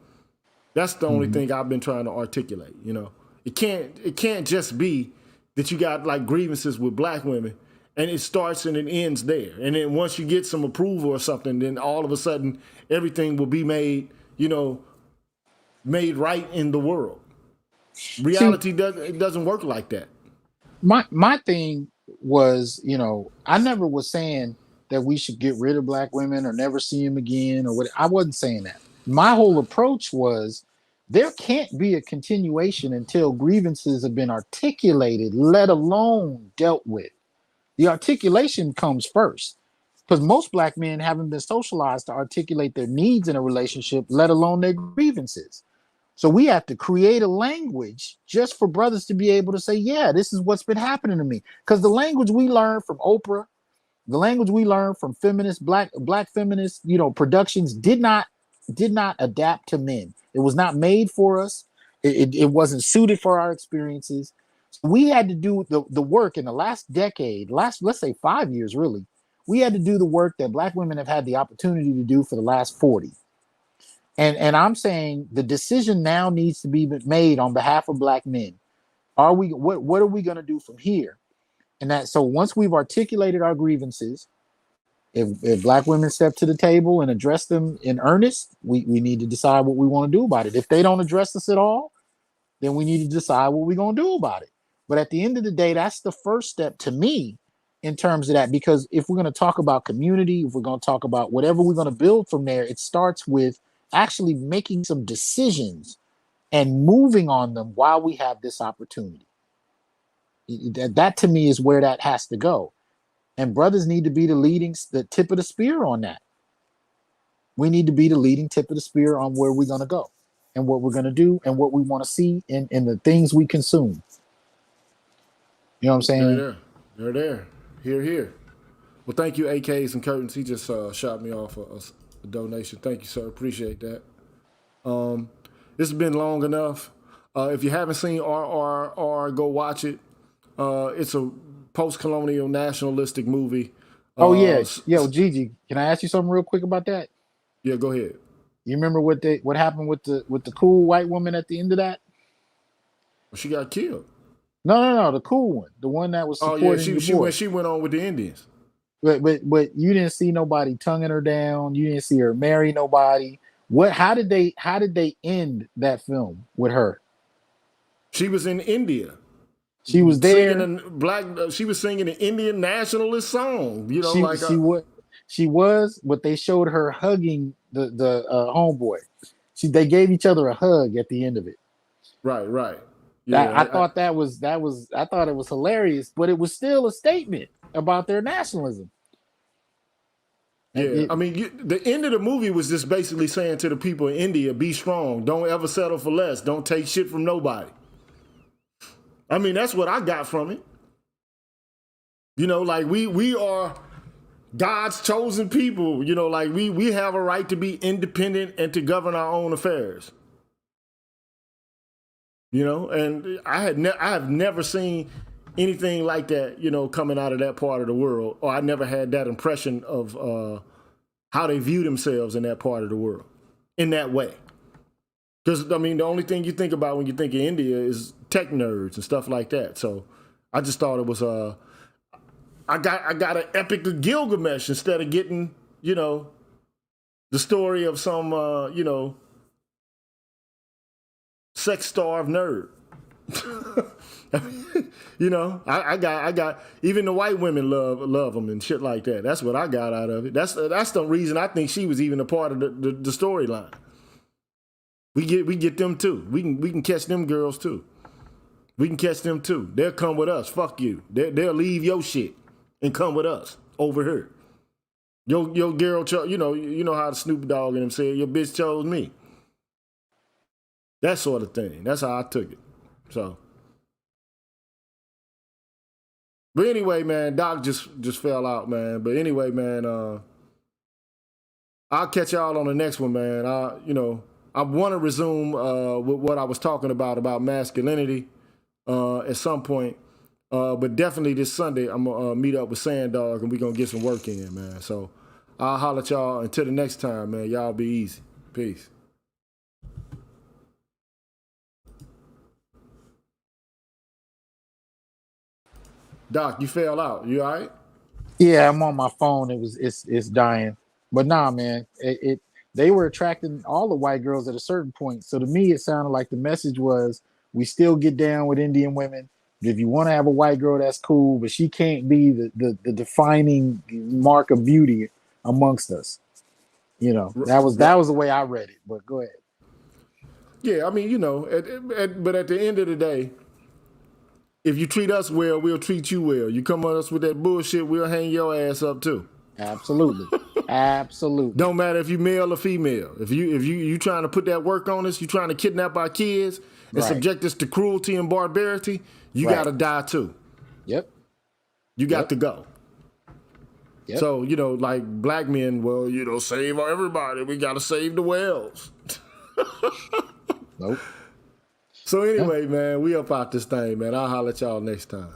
That's the only thing I've been trying to articulate, you know. It can't just be that you got like grievances with black women and it starts and it ends there. And then once you get some approval or something, then all of a sudden everything will be made, you know, made right in the world. Reality doesn't work like that. My thing was, you know, I never was saying that we should get rid of black women or never see them again or what. I wasn't saying that. My whole approach was there can't be a continuation until grievances have been articulated, let alone dealt with. The articulation comes first because most black men haven't been socialized to articulate their needs in a relationship, let alone their grievances. So we have to create a language just for brothers to be able to say, yeah, this is what's been happening to me. Because the language we learned from Oprah, the language we learned from feminist, black feminist, you know, productions did not adapt to men. It was not made for us. It wasn't suited for our experiences. So we had to do the work in the last decade, let's say 5 years, really. We had to do the work that black women have had the opportunity to do for the last 40. And I'm saying the decision now needs to be made on behalf of black men. What are we going to do from here? And that, so once we've articulated our grievances, if black women step to the table and address them in earnest, we need to decide what we want to do about it. If they don't address us at all, then we need to decide what we're going to do about it. But at the end of the day, that's the first step to me in terms of that, because if we're going to talk about community, if we're going to talk about whatever we're going to build from there, it starts with actually making some decisions and moving on them while we have this opportunity. That to me is where that has to go. And brothers need to be the tip of the spear on that. We need to be the leading tip of the spear on where we're going to go and what we're going to do and what we want to see in the things we consume. You know what I'm saying? They're there. Here. Well, thank you, AKs and Curtains. He just shot me off a donation. Thank you, sir. Appreciate that. This has been long enough. If you haven't seen RRR, go watch it. It's a post-colonial nationalistic movie. Oh yeah, yo, Gigi, can I ask you something real quick about that? Yeah, go ahead. You remember what happened with the cool white woman at the end of that? Well, she got killed. No, the cool one, the one that was supporting she went on with the Indians. But you didn't see nobody tonguing her down. You didn't see her marry nobody. How did they end that film with her? She was in India. She was there. She was singing an Indian nationalist song. You know, she was, but they showed her hugging the homeboy. They gave each other a hug at the end of it. Right. Yeah, I thought it was hilarious, but it was still a statement about their nationalism. Yeah, the end of the movie was just basically saying to the people in India, be strong. Don't ever settle for less. Don't take shit from nobody. I mean, that's what I got from it. You know, like we are God's chosen people. You know, like we have a right to be independent and to govern our own affairs. You know, and I have never seen anything like that, you know, coming out of that part of the world, or I never had that impression of how they view themselves in that part of the world in that way. Because, I mean, the only thing you think about when you think of India is tech nerds and stuff like that. So I just thought it was, I got an epic of Gilgamesh instead of getting, you know, the story of some, you know, sex-starved nerd. You know, I got even the white women love them and shit like that. That's what I got out of it. That's the reason I think she was even a part of the storyline. We get them too. We can catch them girls too. We can catch them too. They'll come with us. Fuck you. They'll leave your shit and come with us over here. Your girl, you know how the Snoop Dogg and them said, your bitch chose me. That sort of thing. That's how I took it. So, but anyway, man, Doc just fell out, man. But anyway, man, I'll catch y'all on the next one, man. I want to resume with what I was talking about masculinity at some point. But definitely this Sunday, I'm going to meet up with Sand Dog and we're going to get some work in, man. So I'll holler at y'all until the next time, man. Y'all be easy. Peace. Doc, you fell out. You all right? Yeah, I'm on my phone. It's dying. But nah, man, they were attracting all the white girls at a certain point. So to me, it sounded like the message was, we still get down with Indian women. If you want to have a white girl, that's cool, but she can't be the defining mark of beauty amongst us. You know, that was the way I read it. But go ahead. Yeah, I mean, but at the end of the day, if you treat us well, we'll treat you well. You come on us with that bullshit, we'll hang your ass up too. Absolutely. Absolutely. Don't matter if you male or female. If you trying to put that work on us, you trying to kidnap our kids and subject us to cruelty and barbarity, you gotta die too. Yep. You got to go. Yep. So, like black men, well, save everybody. We gotta save the whales. Nope. So anyway, man, we up out this thing, man. I'll holler at y'all next time.